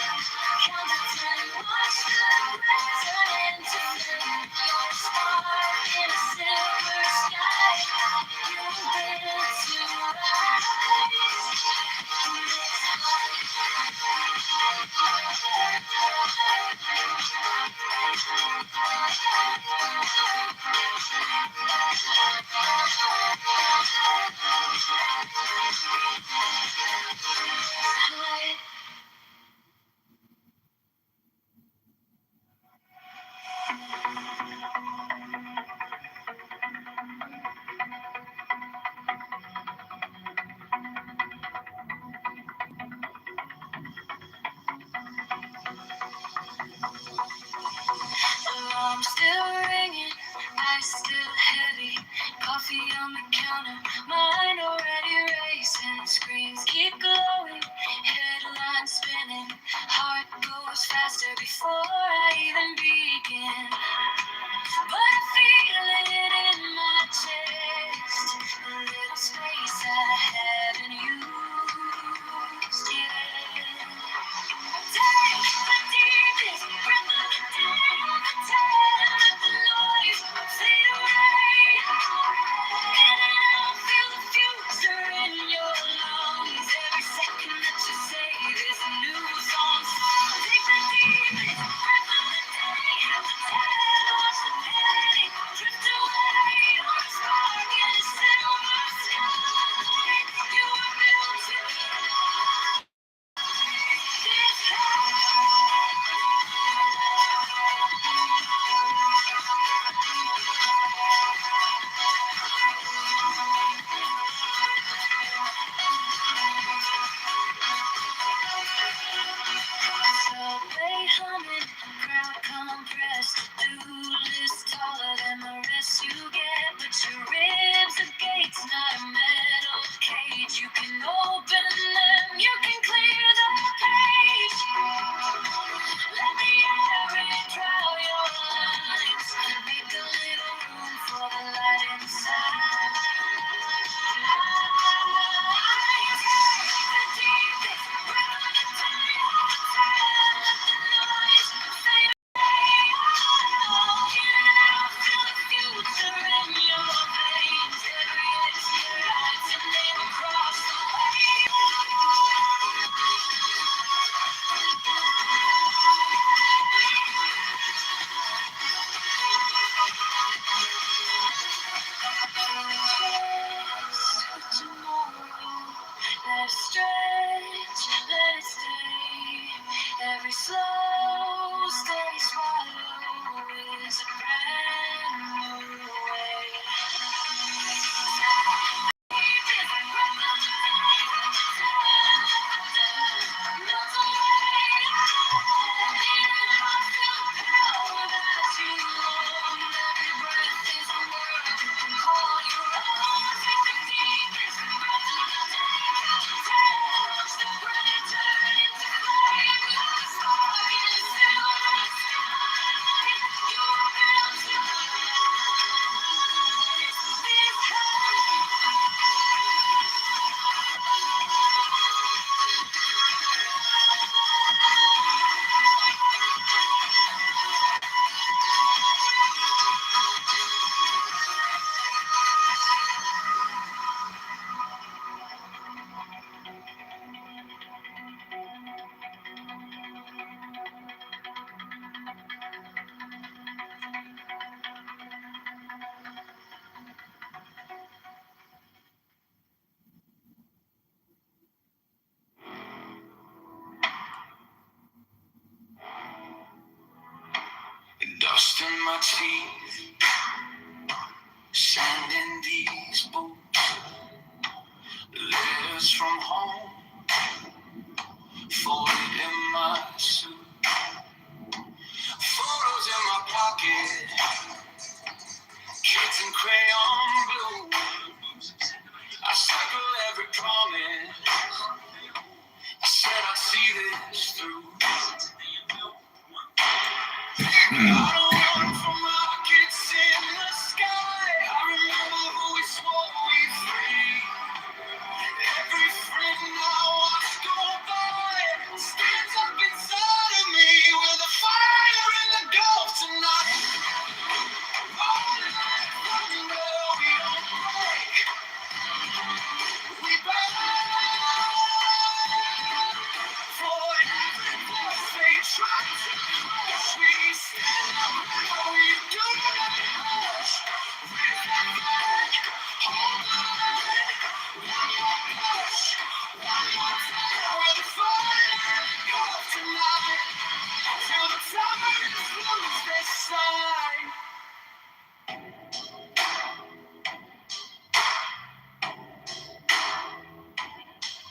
count to 10, watch the breath turn into flame. You're a spark in a silver sky. You were built to rise. Alarm still ringing, eyes still heavy. Coffee on the counter, mind already racing. Screens keep glowing, headlines spinning. Heart goes faster before I even begin. But I feel it in my chest, a little space I haven't used yet. Take the deepest breath of the day. Let the noise fade away. In and out, feel the future in your lungs. Every second that you save is a new song. Take the deepest breath of the day. Watch the panic drift away. You're a spark in a silver sky. You were built to this subway humming, crowd compressed, to-do list taller than the rest. You get but your ribs are gates, not a metal cage. You can open them, you can clear the page. Let the air in, draw your lines. Make a little room for the light inside. The deepest breath of the day. Let the noise fade away. In and out, feel the future in your veins. Every slow, steady swallow is a brand new way. Dust in my teeth, sand in these boots, letters from home, folded in my suit, photos in my pocket, kids in crayon blue. I circle every promise, I said I'd see this through. I don't run from rockets in the sky. I remember who we swore we'd free. Every friend I watched go by stands up inside of me with a fire in the gulf tonight. Rolling like thunder, we don't break. We burn for every voice they try to crush. We stand up now, we do not hush. Raise that flag, hold the line. One more push, one more time. We're the fire and the gulf tonight. Till the towers lose their sign.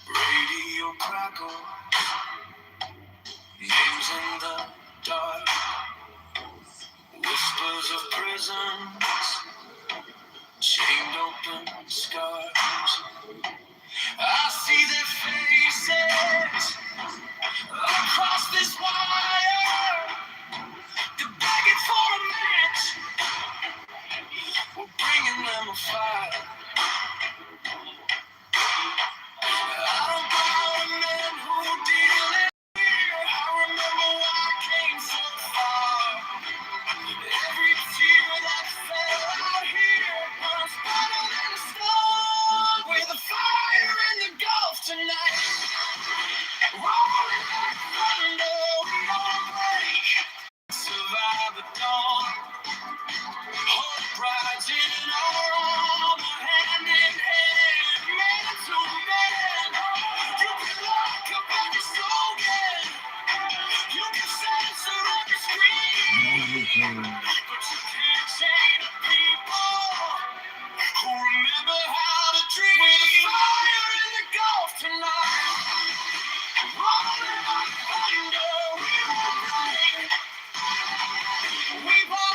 Radio crackle, names in the dark, whispers of prisons, chained open scars. I see their faces across this wire. They're begging for a match. We're bringing them a fire. I don't bow to men who deal in fear. I remember why I came so far. Every tear that fell out here burns better than a stone. With a fire in the gulf tonight. Rolling like thunder, we don't break. Survive the dawn. Hope rides in our armor, hand in hand, man to man. You can lock up every slogan, you can censor every scream, but you can't chain the people who remember how to dream. With a fire in the gulf tonight, rolling like thunder, we won't break. We won't.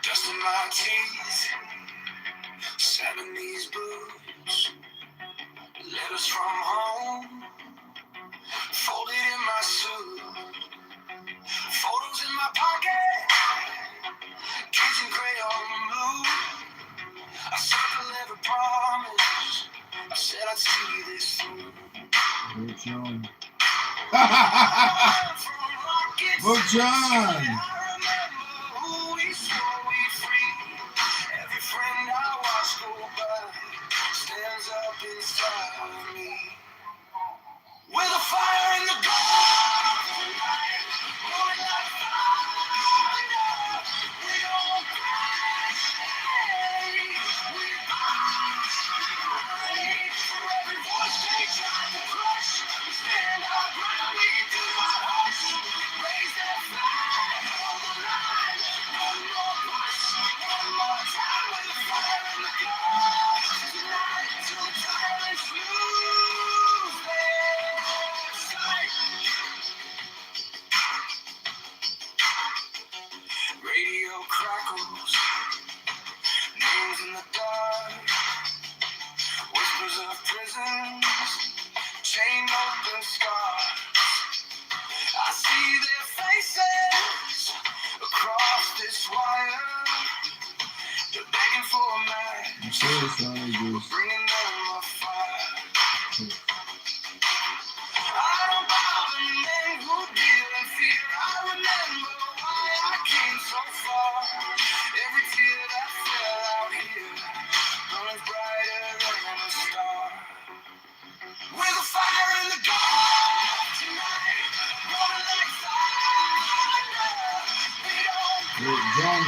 Dust in my teeth, sand in these boots, letters from home, folded in my suit, photos in my pocket, kids in crayon blue. I circle every promise, I Said I'd see this through. John. Oh, John. Every friend I watch go by stands up inside of me. With a fire in the dark tonight, rolling like thunder. We don't crash, we fight. For every voice they try to crush, we stand our ground, we do not hush. Raise that flag, hold the line. One more push, one more time. With a fire in the dark tonight, till the tyrants lose their sight. Radio crackles, names in the dark, whispers of prisons, chain open scars. I see their faces across this wire. They're begging for a match, bringing them a fire. I don't bother men who deal in fear. I remember why I came so far. Every tear that fell out here burns brighter than a star. With a fire in the dark tonight, rolling like thunder. We don't John.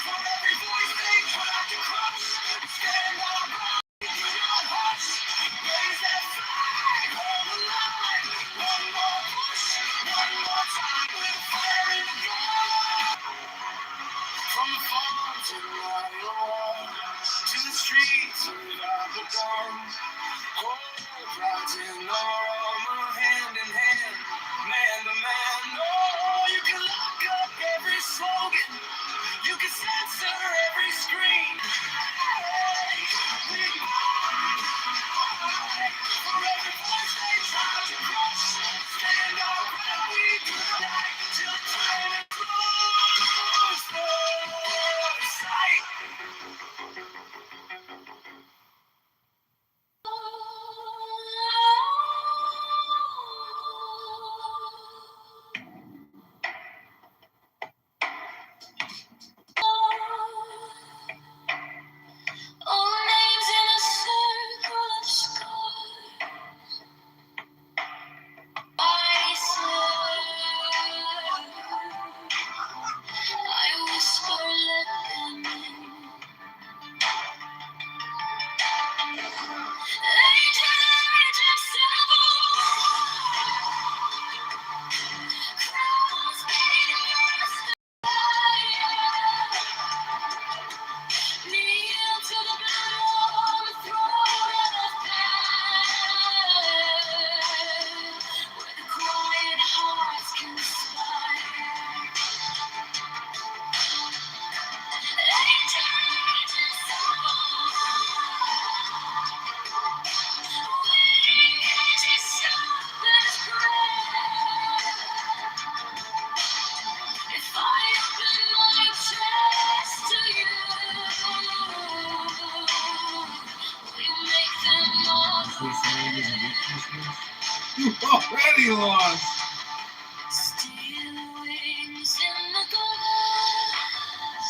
For every voice they try to crush, we stand our ground. Raise that flag, hold the line. One more push, one more time. With fire in the dark. From the farm to the Iowa, to the streets of the dawn. Oh, rides in our armor, hand in hand, man to man. Oh, you can lock up every slogan, you can censor every scream. We fight for every voice they try to crush. Stand our ground, we do that till time is close the sight. All names in a circle of scars. I serve. I whisper, let them in. Agent, agent, crowns beneath the fire. Kneel to the blood-warm throne of death, where the quiet hearts conspire. If I open my chest to you, will you make them all you already lost. Steel wings in the glass,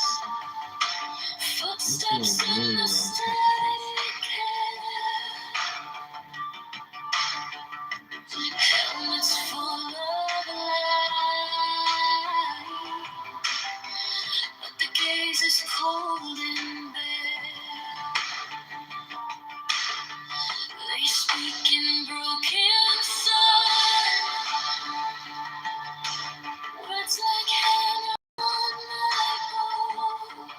footsteps in the static air, helmets full of light, but the gaze is cold and bare. They speak in broken song, words like hammer on my bone.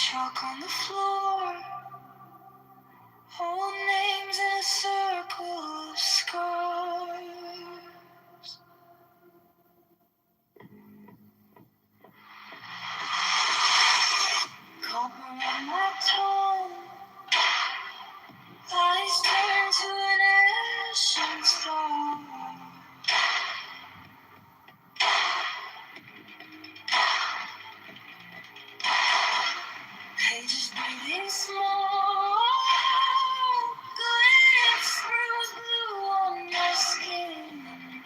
chalk on the floor, old names in a circle of scars. Copper on my tongue, eyes turn to an ashen star. Pages breathing small, glimpse through blue on my skin.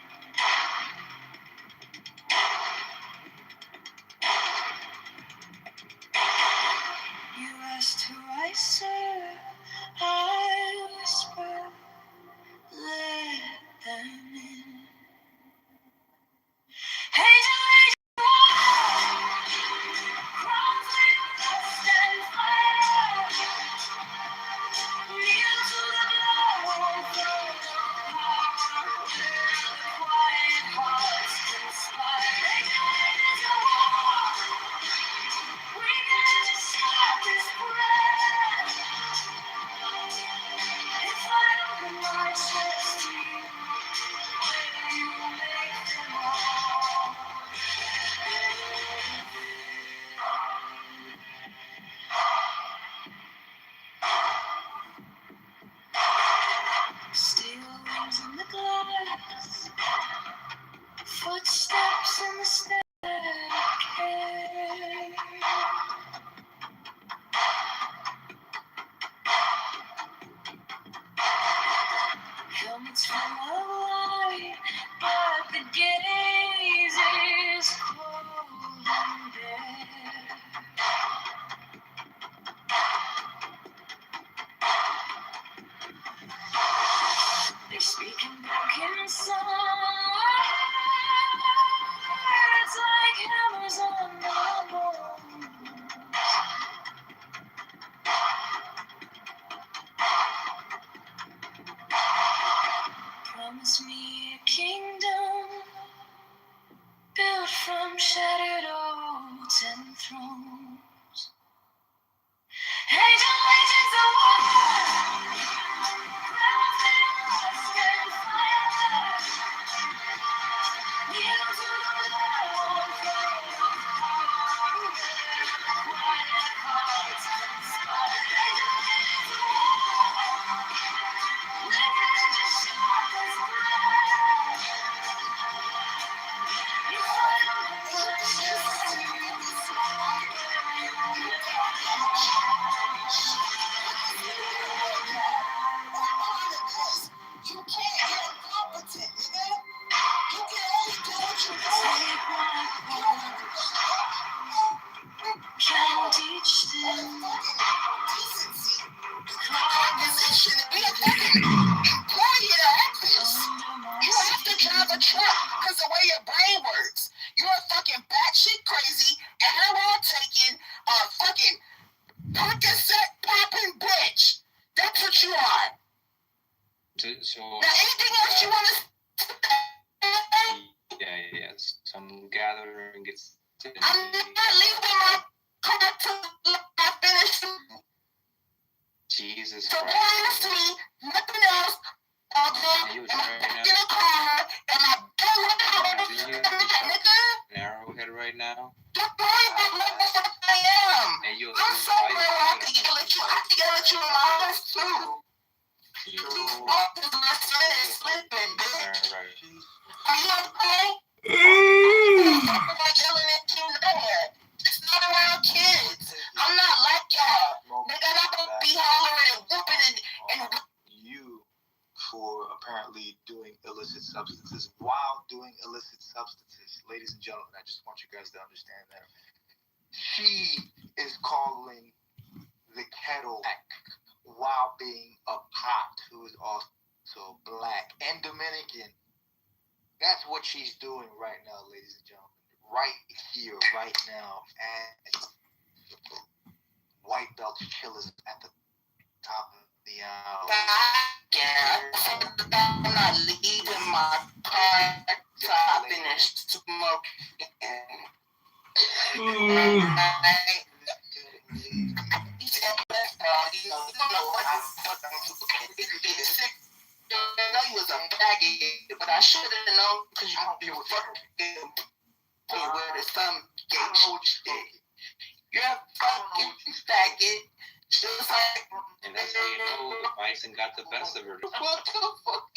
You asked who I serve, I whisper, let them in. Angel, angel, crumbling dust and fire. Kneel to the blood, throw the power, where the quiet hearts conspire. Angel, angel, we got to stop this breath. If I open my chest to you, will you make them all? Steel wings in the glass, footsteps in the staircase. Helmets full of light, but the gaze is cold and bare. They speak in broken songs, like hammers on my bones. Promise me a kingdom built from shattered oaks and thrones. Angel, agents of war, crowns in rust and fire. Kneel to the blood, throw the power, where the quiet hearts conspire. Angel, agents of war, ready to stop this breath. If I open my chest to you, will you make you can't get competent, nigga. You can only do what you do. Take my words, can't teach them decency. Position to be a fucking employee at office. You have to drive a truck because the way your brain works. You're a fucking batshit crazy, heroin taking, fucking Percocet popping bitch. That's what you are. So Now, anything else you want to say? yeah. Some gathering gets. I'm not leaving my car till I finish. Jesus So Christ. honestly, nothing else. I'll go in the car and I don't nigga. Arrowhead right now. Don't worry about motherfucker I am. And you'll I'm so glad I can yell at you. I can yell at you in my house too. You walk with my son is sleeping, bitch. Are you okay? I'm not yelling at you nowhere. Just not around kids. I'm not like y'all. Nigga, I'm not gonna be hollering and whooping and you for apparently doing illicit substances while doing illicit substances. Ladies and gentlemen, I just want you guys to understand that she is calling the kettle black while being a pot who is also black and Dominican. That's what she's doing right now, ladies and gentlemen. Right here, right now, and white belt chillers at the top of the hour. I'm not leaving my car till I finish smoking. know you was a faggot, but I should have known because you don't be with fucking where there's some gay shit. You're a fucking faggot. Just like, And that's how you know the bison got the best of her. what the fuck?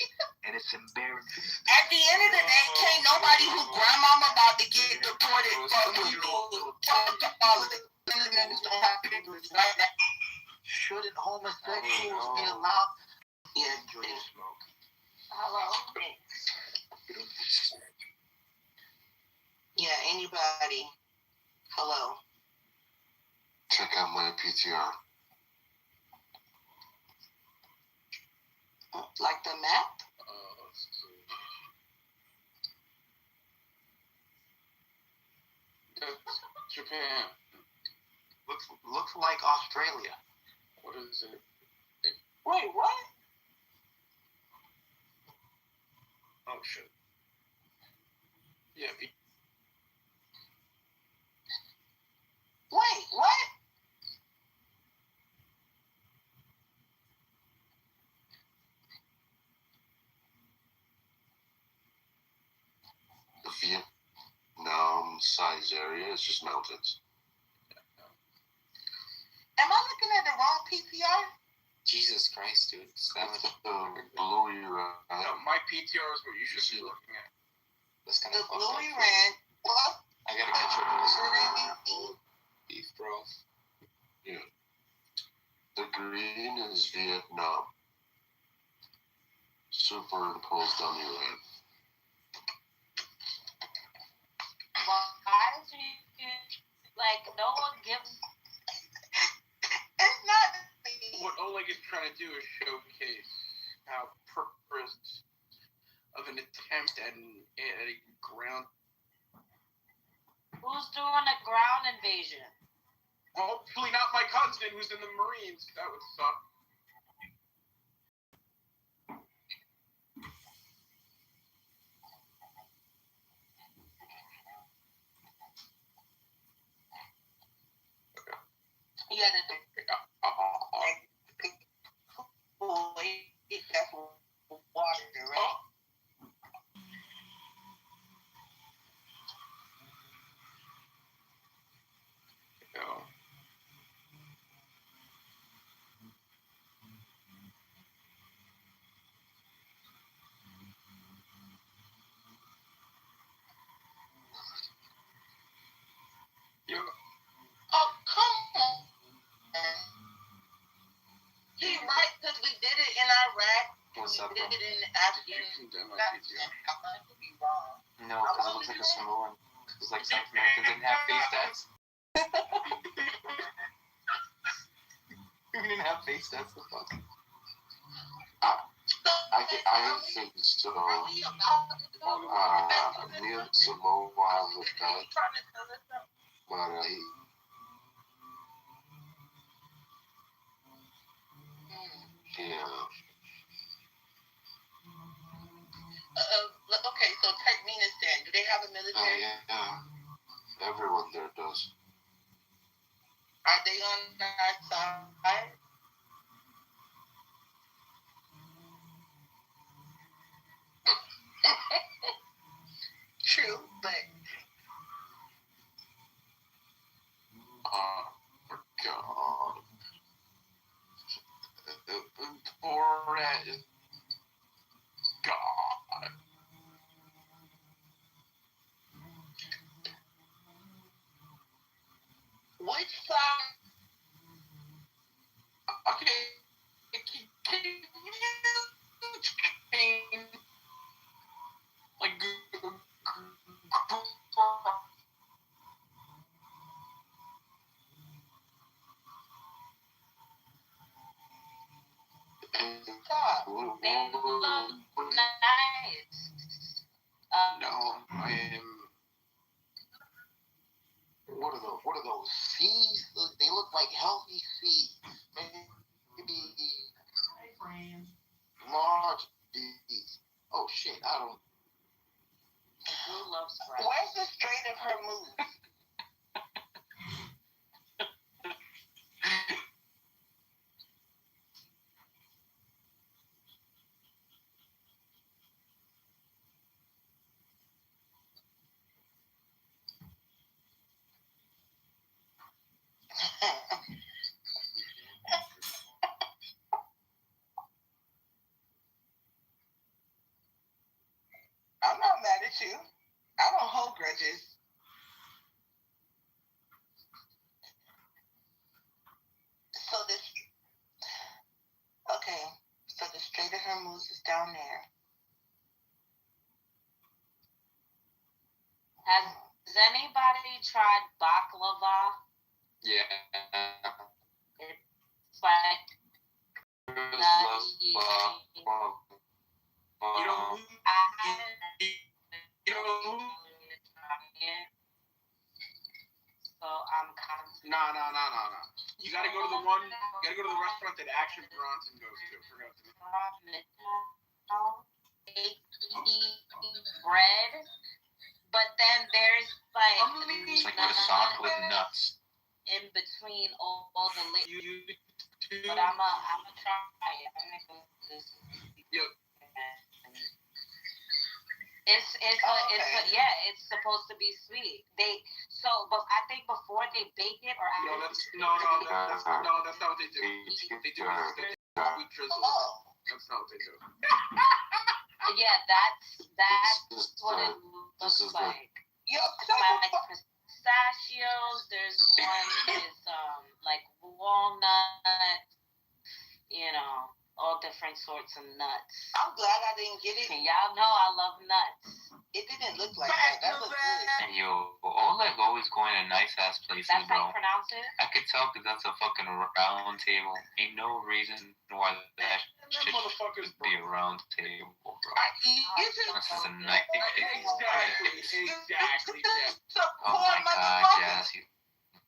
And it's embarrassing. At the end of the day, can't nobody who grandmama about to get deported fuck with me. Fuck all of it. Niggas don't have privilege like that. Shouldn't homosexuals be allowed? Yeah, Enjoy your smoke. hello? Yeah, anybody. Hello. Check out my PTR. Like the map? Japan. Looks like Australia. What is it? Wait, what? Oh shit. Yeah. Wait, what? The Vietnam size area is just mountains. Am I looking at the wrong PPR? Jesus Christ, dude. Blue No, my PTR is what you should be looking at. That's kind The of fucked blue up. Iran. What? I gotta get you this beef broth. Yeah. The green is Vietnam. Superimposed on Iran. Why is you like no one gives? It's not. What Oleg is trying to do is showcase how purpose of an attempt at a ground. Who's doing a ground invasion? Hopefully not my cousin who's in the Marines. That would suck. Yeah, that's water, right? Yeah. Yeah. Oh, come on. He right, because we did it in Iraq. What's up, We bro? did it in Afghanistan. I might be wrong. No, because it looks like a Samoan. Because like South Americans didn't have face tats. We didn't have face tats. The fuck. I think so. Neil Samoa with that. But yeah. Okay, so Turkmenistan, do they have a military? Yeah. Everyone there does. Are they on our side? True, but God. Or God. which side? Okay. Can you change like Stop. They look nice. no, I am. What are those seeds? They look like healthy seeds. Maybe large seeds. Oh shit! I don't. Who loves rice? Where's the straight of her move? else is down there. Has anybody tried baklava? Yeah. It's like so I'm kind of No. You gotta go to the one. You gotta go to the restaurant that Action Bronson goes to. Forgot to. bread, but then there's like it's like croissant with nuts in between all the but I'm a try it. Yep. It's supposed to be sweet. But I think before they bake it or after. That's not what they do. They do sweet drizzle. That's not what they do. Yeah, that's what it looks like. Like pistachios. There's one is like walnut. All different sorts of nuts. I'm glad I didn't get it. Y'all know I love nuts. It didn't look like that. That looked good. and yo, Oleg always going to nice ass places, That's bro. how you pronounce it? I could tell because that's a fucking round table. Ain't no reason why that should be a round table, bro. This is a nice. Exactly. Oh my god, Jazzy.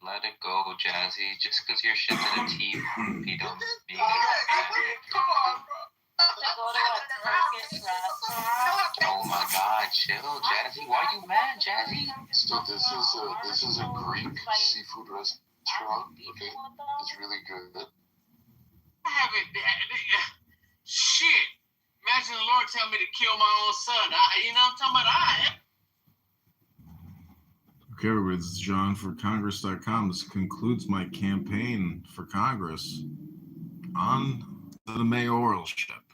Let it go, Jazzy. Just because you're shit to the teeth, you don't mean it. Come on, bro. Oh my god, chill, Jazzy. Why you mad, Jazzy? So this is a Greek seafood restaurant. Okay, it's really good. I haven't. Shit. Imagine the Lord tell me to kill my own son. You know what I'm talking about? Okay, everybody, this is John for Congress.com. This concludes my campaign for Congress on the mayoralship.